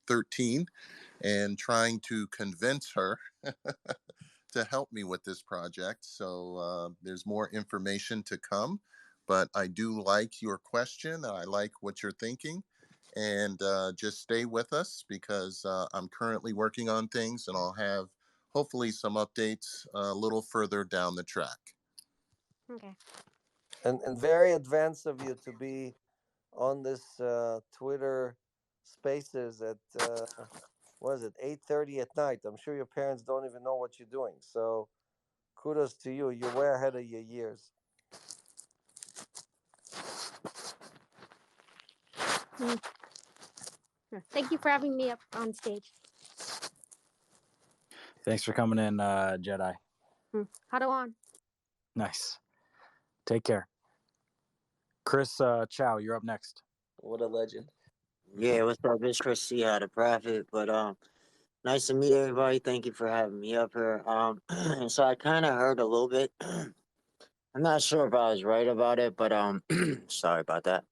13, and trying to convince her to help me with this project. So there's more information to come. But I do like your question. I like what you're thinking. And just stay with us, because I'm currently working on things, and I'll have hopefully some updates a little further down the track. Okay. And very advanced of you to be on this Twitter Spaces at what is it, 8:30 at night. I'm sure your parents don't even know what you're doing. So kudos to you. You're way ahead of your years. Thank you for having me up on stage. Thanks for coming in, Jedi. How do on? Nice. Take care. Chris Chow, you're up next. What a legend. Yeah, what's up? It's Chris C. How the Prophet. But nice to meet everybody. Thank you for having me up here. So I kind of heard a little bit. I'm not sure if I was right about it, but sorry about that.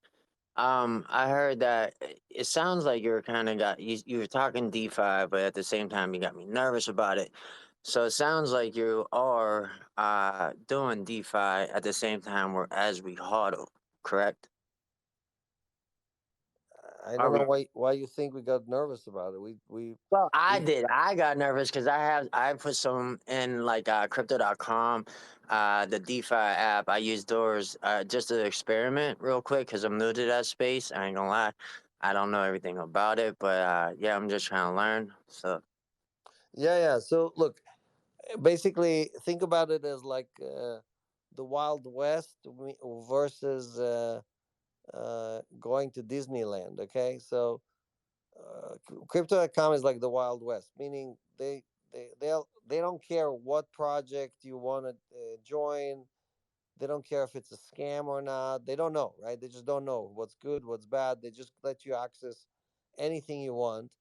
I heard that it sounds like you're kind of you were talking DeFi, but at the same time you got me nervous about it. So it sounds like you are doing DeFi at the same time as we hodl, correct? I don't know why you think we got nervous about it. Well, I did. I got nervous because I put some in like crypto.com, the DeFi app. I use Doors just to experiment real quick because I'm new to that space. I ain't gonna lie. I don't know everything about it, but yeah, I'm just trying to learn. So Yeah. So look, basically think about it as like the Wild West versus going to Disneyland. Okay, so crypto.com is like the Wild West, meaning they don't care what project you want to join. They don't care if it's a scam or not. They don't know, right? They just don't know what's good, what's bad. They just let you access anything you want,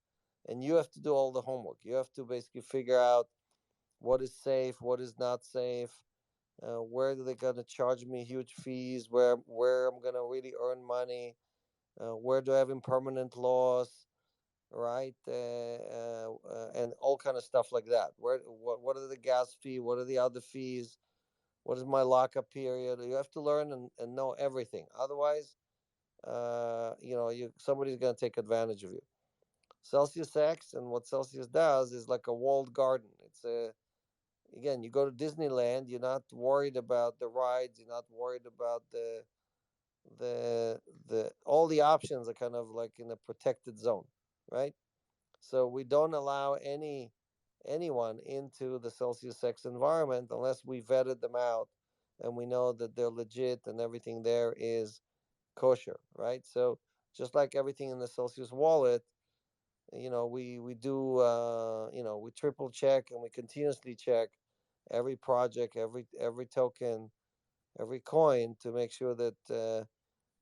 and you have to do all the homework. You have to basically figure out what is safe, what is not safe, where are they gonna charge me huge fees, where I'm gonna really earn money, where do I have impermanent loss, right? And all kind of stuff like that. What are the gas fee? What are the other fees? What is my lockup period? You have to learn and know everything. Otherwise, somebody's going to take advantage of you. Celsius X and what Celsius does is like a walled garden. Again, you go to Disneyland, you're not worried about the rides, you're not worried about the all the options are kind of like in a protected zone, right? So we don't allow anyone into the Celsius X environment unless we vetted them out and we know that they're legit and everything there is kosher, right? So just like everything in the Celsius wallet, we do we triple check and we continuously check every project, every token, every coin to make sure that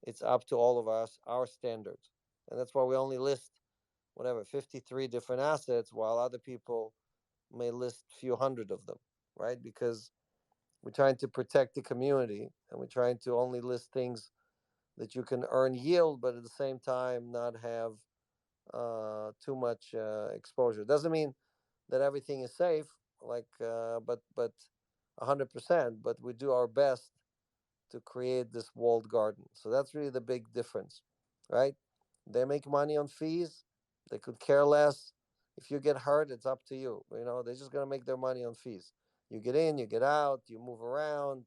it's up to all of our standards. And that's why we only list whatever 53 different assets while other people may list a few hundred of them, right? Because we're trying to protect the community and we're trying to only list things that you can earn yield, but at the same time not have too much exposure. Doesn't mean that everything is safe, but 100%. But we do our best to create this walled garden. So that's really the big difference, right? They make money on fees. They could care less. If you get hurt, it's up to you. They're just gonna make their money on fees. You get in, you get out, you move around,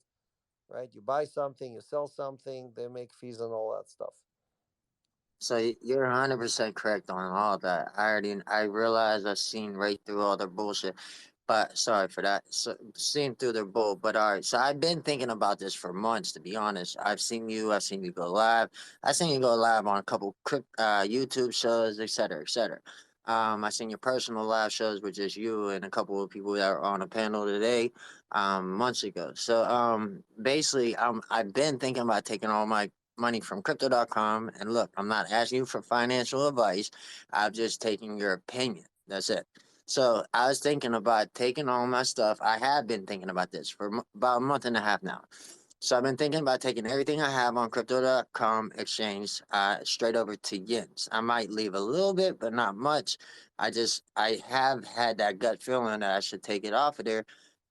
right? You buy something, you sell something. They make fees on all that stuff. So you're 100% correct on all that. I realize I've seen right through all their bullshit. But sorry for that. So seen through their bull. But all right. So I've been thinking about this for months, to be honest. I've seen you go live. I've seen you go live on a couple YouTube shows, et cetera, et cetera. I seen your personal live shows with just you and a couple of people that are on a panel today, months ago. So basically I've been thinking about taking all my money from crypto.com. And look, I'm not asking you for financial advice. I'm just taking your opinion. That's it. So I was thinking about taking all my stuff. I have been thinking about this for about a month and a half now. So I've been thinking about taking everything I have on crypto.com exchange straight over to Yins. I might leave a little bit, but not much. I have had that gut feeling that I should take it off of there.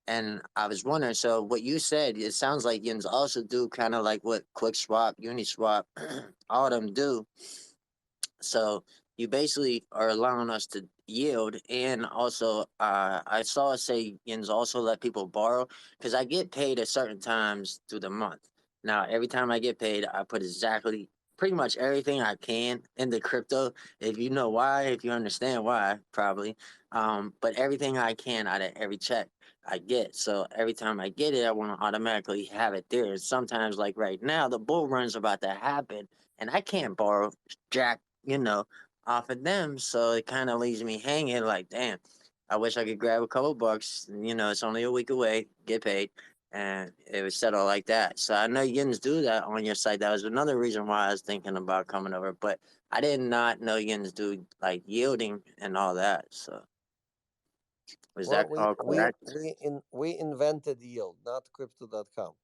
And I was wondering, so what you said, it sounds like Yins also do kind of like what QuickSwap, Uniswap, all of them do. So you basically are allowing us to yield, and also I saw it say Yins also let people borrow because I get paid at certain times through the month. Now every time I get paid, I put exactly pretty much everything I can into crypto. If you know why, if you understand why, probably. But everything I can out of every check I get. So every time I get it, I want to automatically have it there. And sometimes, like right now, the bull run's about to happen, and I can't borrow jack off of them. So it kind of leaves me hanging like, damn, I wish I could grab a couple bucks. It's only a week away, get paid, and it was settled like that. So I know you didn't do that on your site. That was another reason why I was thinking about coming over, but I did not know you didn't do like yielding and all that. So was Well, that all correct? we invented yield, not crypto.com.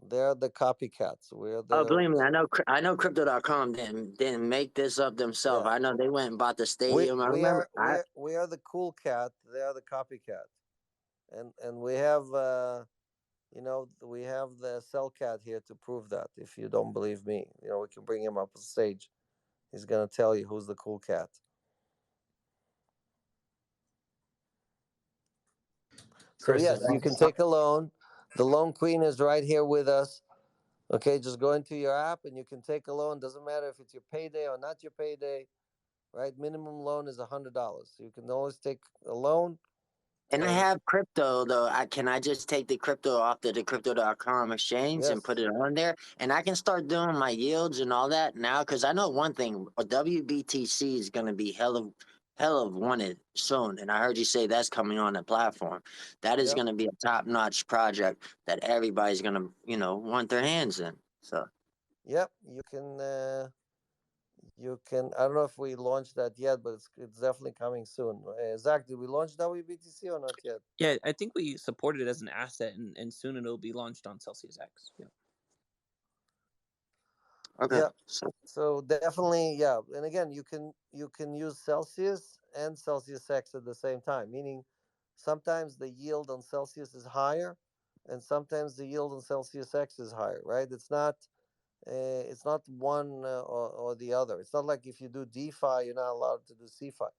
They're the copycats. We're Oh, the believe me, I know crypto.com didn't make this up themselves. yeah. I know they went and bought the We stadium. I we remember are we are the cool cat. They are the copycat, and we have we have the cell cat here to prove that. If you don't believe me, we can bring him up on stage. He's gonna tell you who's the cool cat. So Chris, yes, you can take a loan. The loan queen is right here with us. Okay, just go into your app and you can take a loan. Doesn't matter if it's your payday or not your payday, right? Minimum loan is $100. So you can always take a loan. And I have crypto though. Can I just take the crypto off the crypto.com exchange and put it on there? And I can start doing my yields and all that now because I know one thing, WBTC is gonna be hell of wanted soon. And I heard you say that's coming on the platform. That is gonna be a top-notch project that everybody's gonna, want their hands in. So Yep, you can. I don't know if we launched that yet, but it's definitely coming soon. Zach, did we launch WBTC or not yet? Yeah, I think we support it as an asset, and soon it'll be launched on Celsius X. Yeah. Okay. Yeah. So definitely, yeah. And again, you can use Celsius and Celsius X at the same time. Meaning, sometimes the yield on Celsius is higher, and sometimes the yield on Celsius X is higher, right? It's not one or the other. It's not like if you do DeFi, you're not allowed to do CeFi.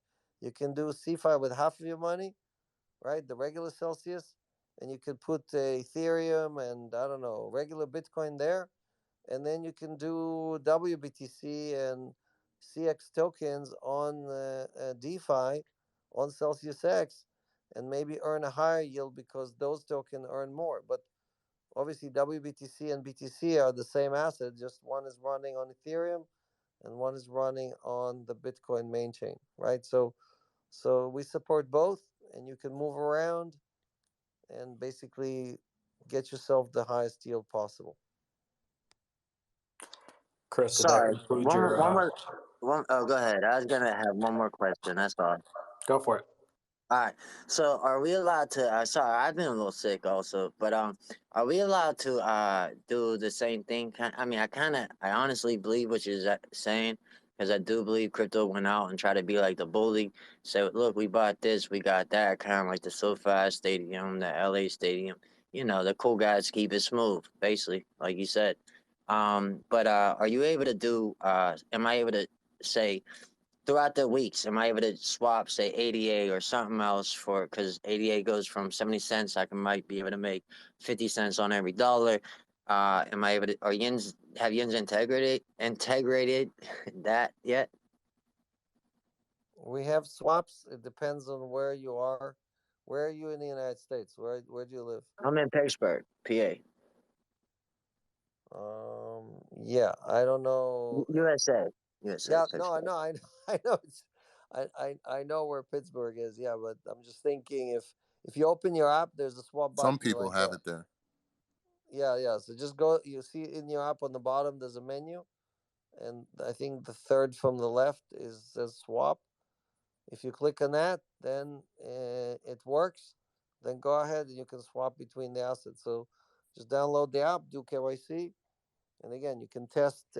You can do CeFi with half of your money, right? The regular Celsius, and you can put Ethereum and I don't know regular Bitcoin there, and then you can do WBTC and CX tokens on DeFi on Celsius X, and maybe earn a higher yield because those tokens earn more. But obviously, WBTC and BTC are the same asset, just one is running on Ethereum and one is running on the Bitcoin main chain, right? So we support both, and you can move around and basically get yourself the highest yield possible. Chris, did that Sorry, conclude one your? more. Oh, go ahead. I was gonna have one more question. That's all. Go for it. All right. So, are we allowed to? Sorry, I've been a little sick also, but are we allowed to do the same thing? I mean, I honestly believe what you're saying, because I do believe crypto went out and tried to be like the bully. Say, look, we bought this, we got that, kind of like the SoFi Stadium, the LA Stadium. You know, the cool guys keep it smooth, basically, like you said. But are you able to do? Am I able to say? Throughout the weeks, am I able to swap, say, ADA or something else for, because ADA goes from 70 cents, might be able to make 50 cents on every dollar. Am I able to, have Yins integrated that yet? We have swaps. It depends on where you are. Where are you in the United States? Where do you live? I'm in Pittsburgh, PA. Yeah, I don't know. USA. Yeah, no, I Pittsburgh. know, I know. I know where Pittsburgh is. Yeah, but I'm just thinking if you open your app, there's a swap button Some people right have there. it there. Yeah. So just go. You see in your app on the bottom, there's a menu, and I think the third from the left says swap. If you click on that, then it works. Then go ahead and you can swap between the assets. So just download the app, do KYC, and again, you can test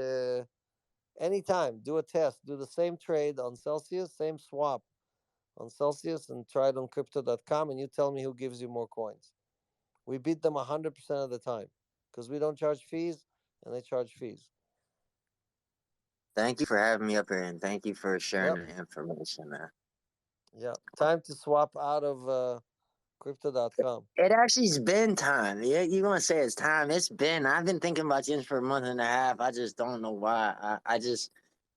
anytime. Do a test. Do the same trade on Celsius, same swap on Celsius, and try it on crypto.com, and you tell me who gives you more coins. We beat them 100% of the time because we don't charge fees and they charge fees. Thank you for having me up here, and thank you for sharing Yep. the information, man. Yeah. Time to swap out of crypto.com. It actually's been time. Yeah, you gonna say it's time? It's been. I've been thinking about this for a month and a half. I just don't know why. I just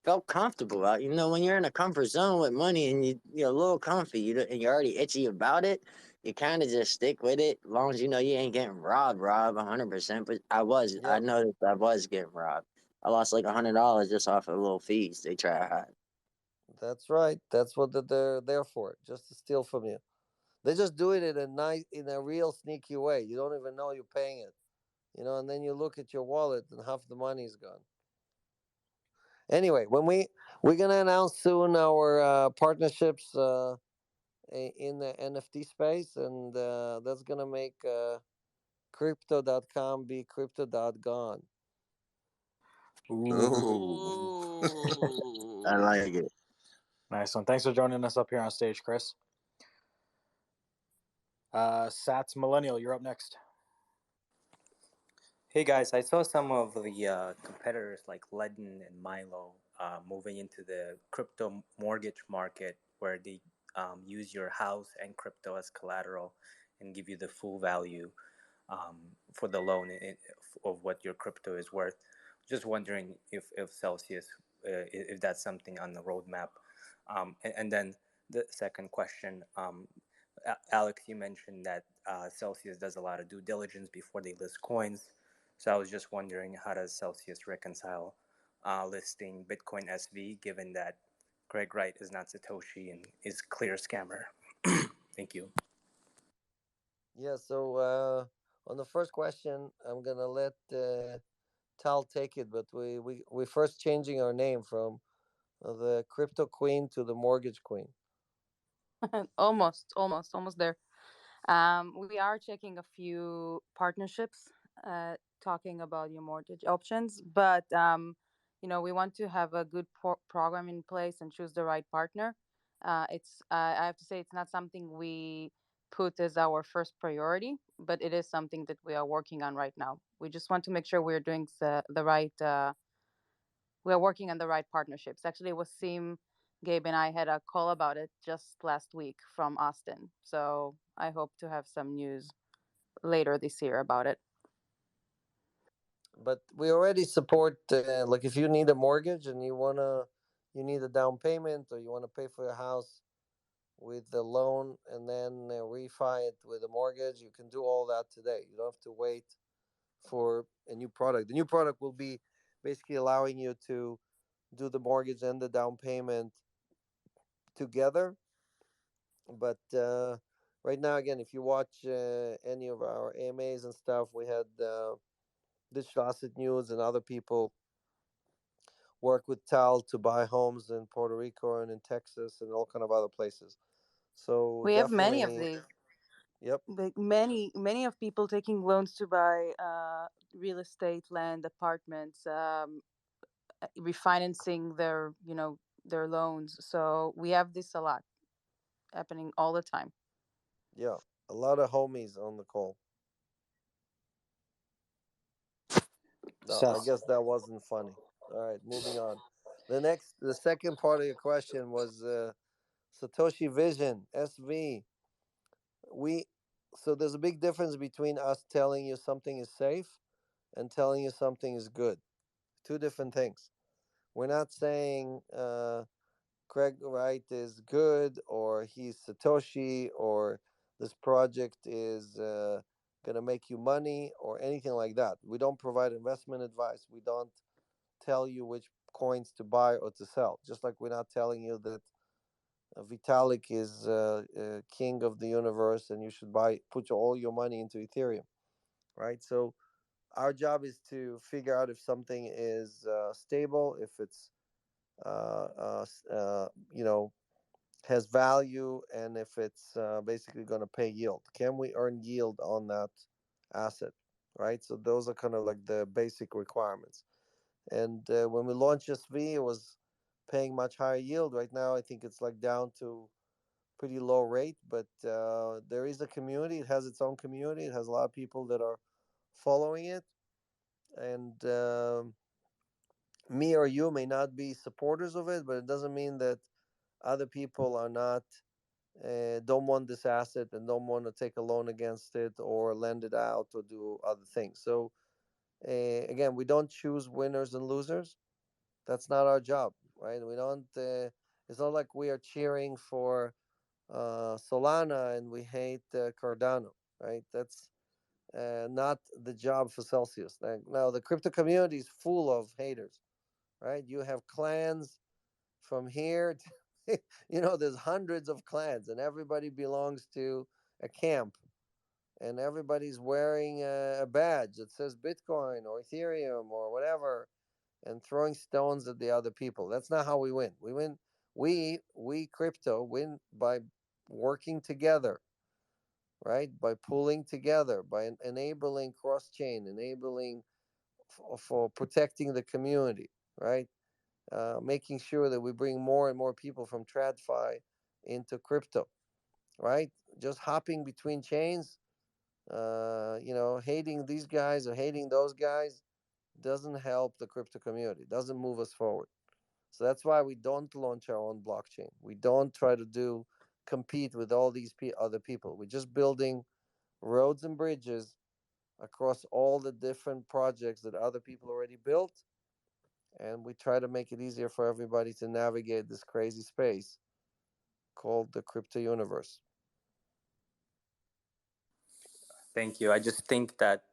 felt comfortable. You know, when you're in a comfort zone with money and you're a little comfy, and you're already itchy about it, you kind of just stick with it, as long as you know you ain't getting robbed 100%. But I Yep. noticed I was getting robbed. I lost like $100 just off of little fees they try to hide. That's right. That's what they're there for, just to steal from you. They just do it in a real sneaky way. You don't even know you're paying it, and then you look at your wallet and half the money's gone. Anyway, we're gonna announce soon our partnerships in the NFT space, and that's gonna make crypto.com be crypto.gone. Ooh. I like it. Nice one. Thanks for joining us up here on stage, Chris. Sats Millennial, you're up next. Hey guys, I saw some of the competitors like Ledin and Milo moving into the crypto mortgage market, where they use your house and crypto as collateral and give you the full value for the loan of what your crypto is worth. Just wondering if Celsius, if that's something on the roadmap. And then the second question, Alex, you mentioned that Celsius does a lot of due diligence before they list coins. So I was just wondering, how does Celsius reconcile listing Bitcoin SV, given that Greg Wright is not Satoshi and is clear scammer? Thank you. Yeah. So on the first question, I'm gonna let Tal take it, but we first changing our name from the Crypto Queen to the Mortgage Queen. almost there. We are checking a few partnerships, talking about your mortgage options, but we want to have a good program in place and choose the right partner. I have to say it's not something we put as our first priority, but it is something that we are working on right now. We just want to make sure we're doing the right. We are working on the right partnerships. Actually, it was Sim, Gabe, and I had a call about it just last week from Austin. So I hope to have some news later this year about it. But we already support, like if you need a mortgage and you need a down payment, or you want to pay for your house with the loan and then refi it with a mortgage, you can do all that today. You don't have to wait for a new product. The new product will be basically allowing you to do the mortgage and the down payment together. But right now, again, if you watch any of our AMAs and stuff, we had Digital Asset News and other people work with TAL to buy homes in Puerto Rico and in Texas and all kind of other places. So We have many of definitely, these. yep, Like many of people taking loans to buy real estate, land, apartments, refinancing their loans. So we have this a lot happening all the time. yeah, a lot of homies on the call. No, I Seth. guess that wasn't funny. All right, moving on. The second part of your question was Satoshi Vision SV. We so there's a big difference between us telling you something is safe and telling you something is good. Two different things. We're not saying Craig Wright is good or he's Satoshi or this project is going to make you money or anything like that. We don't provide investment advice. We don't tell you which coins to buy or to sell. Just like we're not telling you that Vitalik is king of the universe and you should put all your money into Ethereum, right? So our job is to figure out if something is stable, if it's you know, has value, and if it's basically going to pay yield. Can we earn yield on that asset, right? So those are kind of like the basic requirements. And when we launched SV, it was paying much higher yield. Right now, I think it's like down to pretty low rate, but there is a community. It has its own community. It has a lot of people that are following it, and me or you may not be supporters of it, but it doesn't mean that other people are not don't want this asset and don't want to take a loan against it or lend it out or do other things. So again, we don't choose winners and losers. That's not our job, right? We don't. It's not like we are cheering for Solana and we hate Cardano, right? That's not the job for Celsius. Now, the crypto community is full of haters, right? You have clans from here to, there's hundreds of clans and everybody belongs to a camp and everybody's wearing a badge that says Bitcoin or Ethereum or whatever and throwing stones at the other people. That's not how we win. We win. We crypto win by working together, right? By pulling together, by enabling cross chain, enabling for protecting the community, right? Making sure that we bring more and more people from TradFi into crypto, right? Just hopping between chains, hating these guys or hating those guys doesn't help the crypto community, doesn't move us forward. So that's why we don't launch our own blockchain. We don't try to compete with all these other people. We're just building roads and bridges across all the different projects that other people already built. And we try to make it easier for everybody to navigate this crazy space called the crypto universe. Thank you. I just think that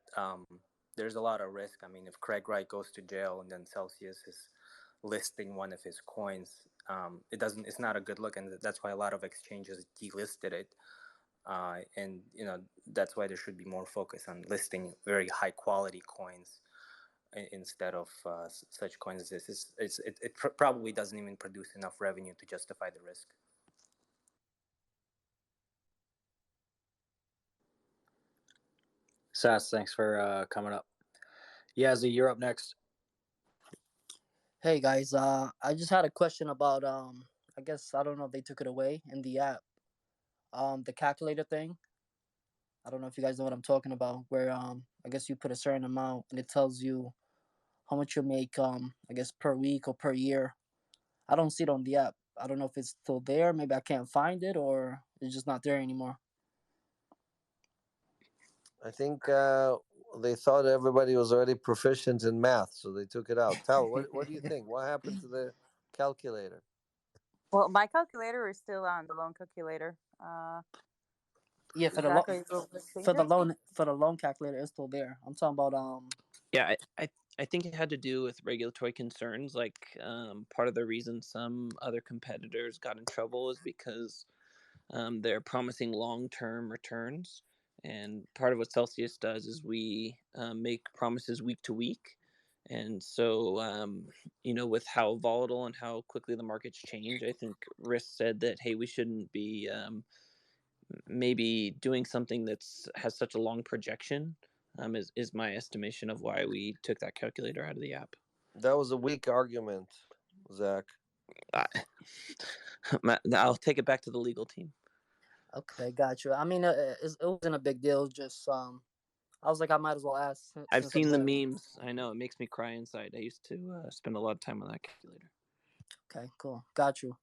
there's a lot of risk. I mean, if Craig Wright goes to jail and then Celsius is listing one of his coins, it's not a good look, and that's why a lot of exchanges delisted it. And that's why there should be more focus on listing very high quality coins instead of such coins as this. It probably doesn't even produce enough revenue to justify the risk. Seth, thanks for coming up. Yazzie, you're up next. Hey guys, I just had a question about I guess I don't know if they took it away in the app. The calculator thing. I don't know if you guys know what I'm talking about. Where I guess you put a certain amount and it tells you how much you make I guess per week or per year. I don't see it on the app. I don't know if it's still there. Maybe I can't find it or it's just not there anymore. I think they thought everybody was already proficient in math, so they took it out. Tal, what do you think? What happened to the calculator? Well, my calculator is still on the loan calculator. Yeah, for the Zach, are you able to change it? for the loan calculator, it's still there. I'm talking about Yeah, I think it had to do with regulatory concerns. Like part of the reason some other competitors got in trouble is because they're promising long-term returns. And part of what Celsius does is we make promises week to week. And so, with how volatile and how quickly the markets change, I think Risk said that, hey, we shouldn't be maybe doing something that's has such a long projection. Is my estimation of why we took that calculator out of the app. That was a weak argument, Zach. I'll take it back to the legal team. Okay, got you. I mean, it wasn't a big deal. Just I was like, I might as well ask. I've seen the memes. I know it makes me cry inside. I used to spend a lot of time on that calculator. Okay, cool. Got you.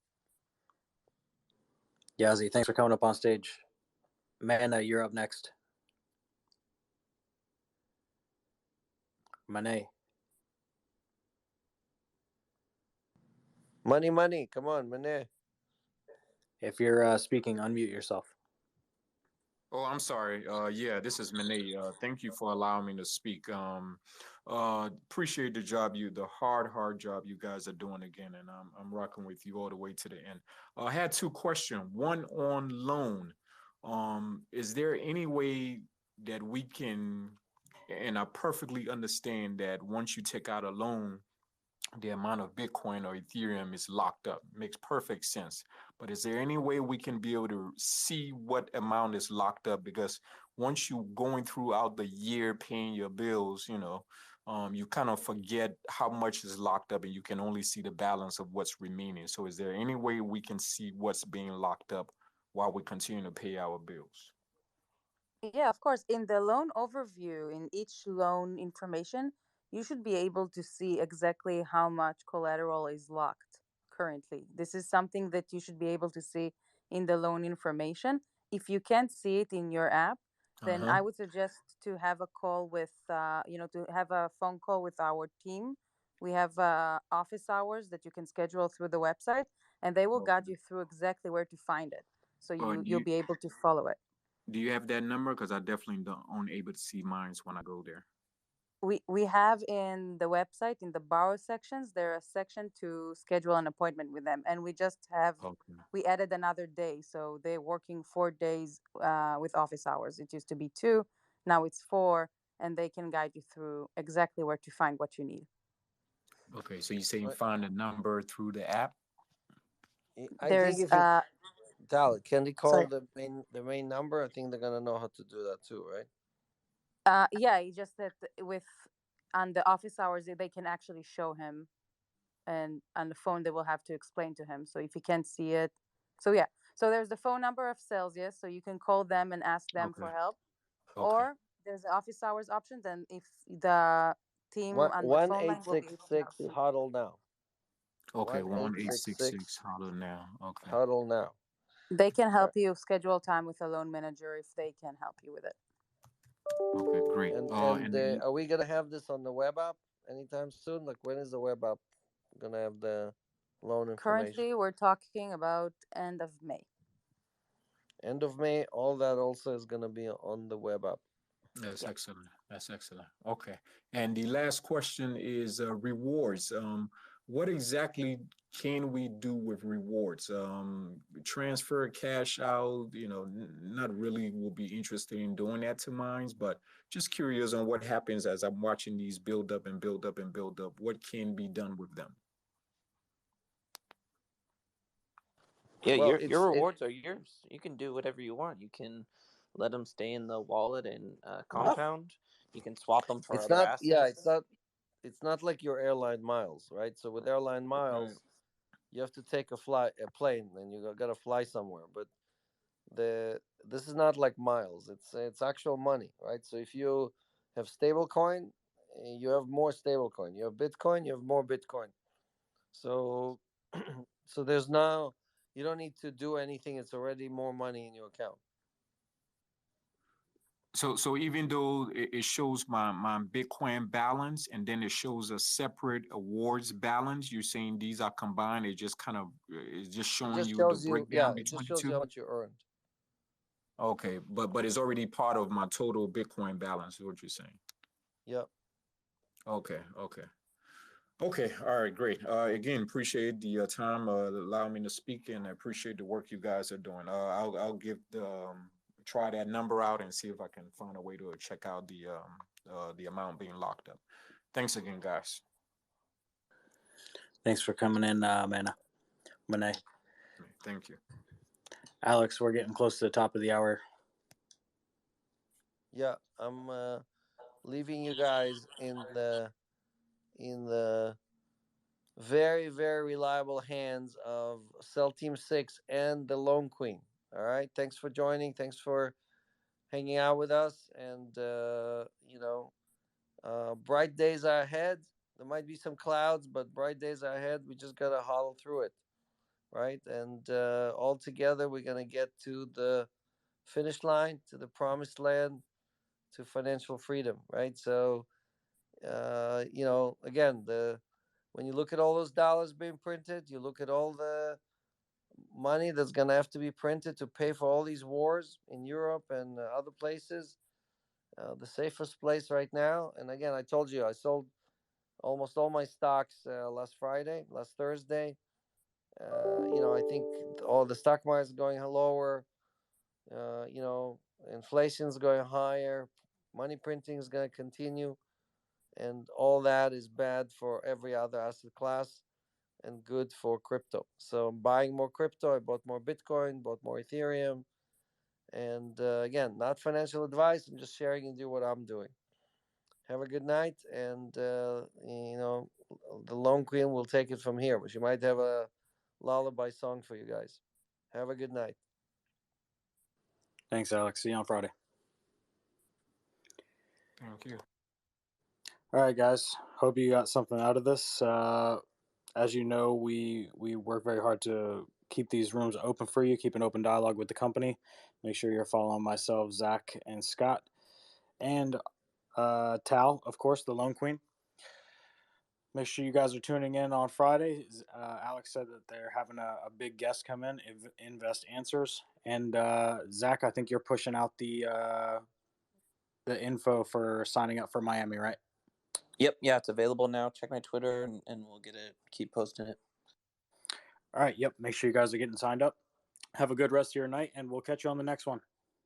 Yazzie, thanks for coming up on stage. Mana, you're up next. Manet. Money. Come on, Manet. If you're speaking, unmute yourself. Oh, I'm sorry. Yeah, this is Manet. Thank you for allowing me to speak. Appreciate the hard job you guys are doing again, and I'm rocking with you all the way to the end. I had two questions. One on loan. Is there any way that we can, and I perfectly understand that once you take out a loan, the amount of Bitcoin or Ethereum is locked up. Makes perfect sense. But is there any way we can be able to see what amount is locked up? Because once you going throughout the year paying your bills, you kind of forget how much is locked up and you can only see the balance of what's remaining. So is there any way we can see what's being locked up while we continue to pay our bills? Yeah, of course. In the loan overview, in each loan information, you should be able to see exactly how much collateral is locked currently. This is something that you should be able to see in the loan information. If you can't see it in your app, then I would suggest to have a call with, to have a phone call with our team. We have office hours that you can schedule through the website, and they will guide you through exactly where to find it. So you'll be able to follow it. Do you have that number? Because I definitely don't able to see mine when I go there. We have in the website, in the borrow sections, there a section to schedule an appointment with them, and we just have we added another day, so they're working 4 days with office hours. It used to be 2, now it's 4, and they can guide you through exactly where to find what you need. Okay, so you say you find a number through the app? I There's think if you can they call sorry. the main number? I think they're gonna know how to do that too, right? Yeah, it's just that on the office hours they can actually show him, and on the phone they will have to explain to him. So if he can't see it, so there's the phone number of Celsius, so you can call them and ask them for help, or there's the office hours options, and if the team on the phone line will be able to help 1-866 you. huddle now. Okay, 1-866 huddle now. Okay. Huddle now. They can help you schedule time with a loan manager if they can help you with it. Okay, great. And are we gonna have this on the web app anytime soon? Like, when is the web app gonna have the loan information? Currently, we're talking about end of May. End of May. All that also is gonna be on the web app. That's excellent. That's excellent. Okay. And the last question is rewards. What exactly can we do with rewards? Transfer cash out, not really will be interested in doing that to mines, but just curious on what happens as I'm watching these build up and build up and build up. What can be done with them? Yeah, your rewards are yours. You can do whatever you want. You can let them stay in the wallet and compound. You can swap them for other assets. Yeah, it's not like your airline miles, right? So with airline miles, you have to take a plane, and you gotta fly somewhere. But This is not like miles. It's actual money, right? So if you have stable coin, you have more stable coin. You have Bitcoin, you have more Bitcoin. So so there's no, you don't need to do anything. It's already more money in your account. So even though it shows my Bitcoin balance and then it shows a separate awards balance, you're saying these are combined. It just kind of it's just It showing just you the shows you, yeah, breakdown it just between the shows you two. how much you earned. Okay, but it's already part of my total Bitcoin balance, is what you're saying. Yep. Okay, okay. Okay, all right, great. Again, appreciate the time allowing me to speak, and I appreciate the work you guys are doing. I'll give the try that number out and see if I can find a way to check out the amount being locked up. Thanks again, guys. Thanks for coming in, Monet. Thank you. Alex, we're getting close to the top of the hour. Yeah, I'm leaving you guys in the very, very reliable hands of Cell Team 6 and the Lone Queen. All right. Thanks for joining. Thanks for hanging out with us. And, bright days are ahead. There might be some clouds, but bright days are ahead. We just got to hollow through it. Right. And all together, we're going to get to the finish line, to the promised land, to financial freedom. Right. So, again, when you look at all those dollars being printed, you look at all the money that's going to have to be printed to pay for all these wars in Europe and other places. The safest place right now, and again, I told you I sold almost all my stocks last Thursday. I think all the stock market is going lower. Inflation's going higher. Money printing is going to continue. And all that is bad for every other asset class and good for crypto. So I'm buying more crypto. I bought more Bitcoin, bought more Ethereum. And again, not financial advice. I'm just sharing with you what I'm doing. Have a good night. And, the Lone Queen will take it from here. But she might have a lullaby song for you guys. Have a good night. Thanks, Alex. See you on Friday. Thank you. All right, guys. Hope you got something out of this. As you know, we work very hard to keep these rooms open for you, keep an open dialogue with the company. Make sure you're following myself, Zach, and Scott, and Tal, of course, the Lone Queen. Make sure you guys are tuning in on Friday. Alex said that they're having a big guest come in, Invest Answers. And Zach, I think you're pushing out the info for signing up for Miami, right? Yep, yeah, it's available now. Check my Twitter and we'll keep posting it. All right, yep. Make sure you guys are getting signed up. Have a good rest of your night, and we'll catch you on the next one.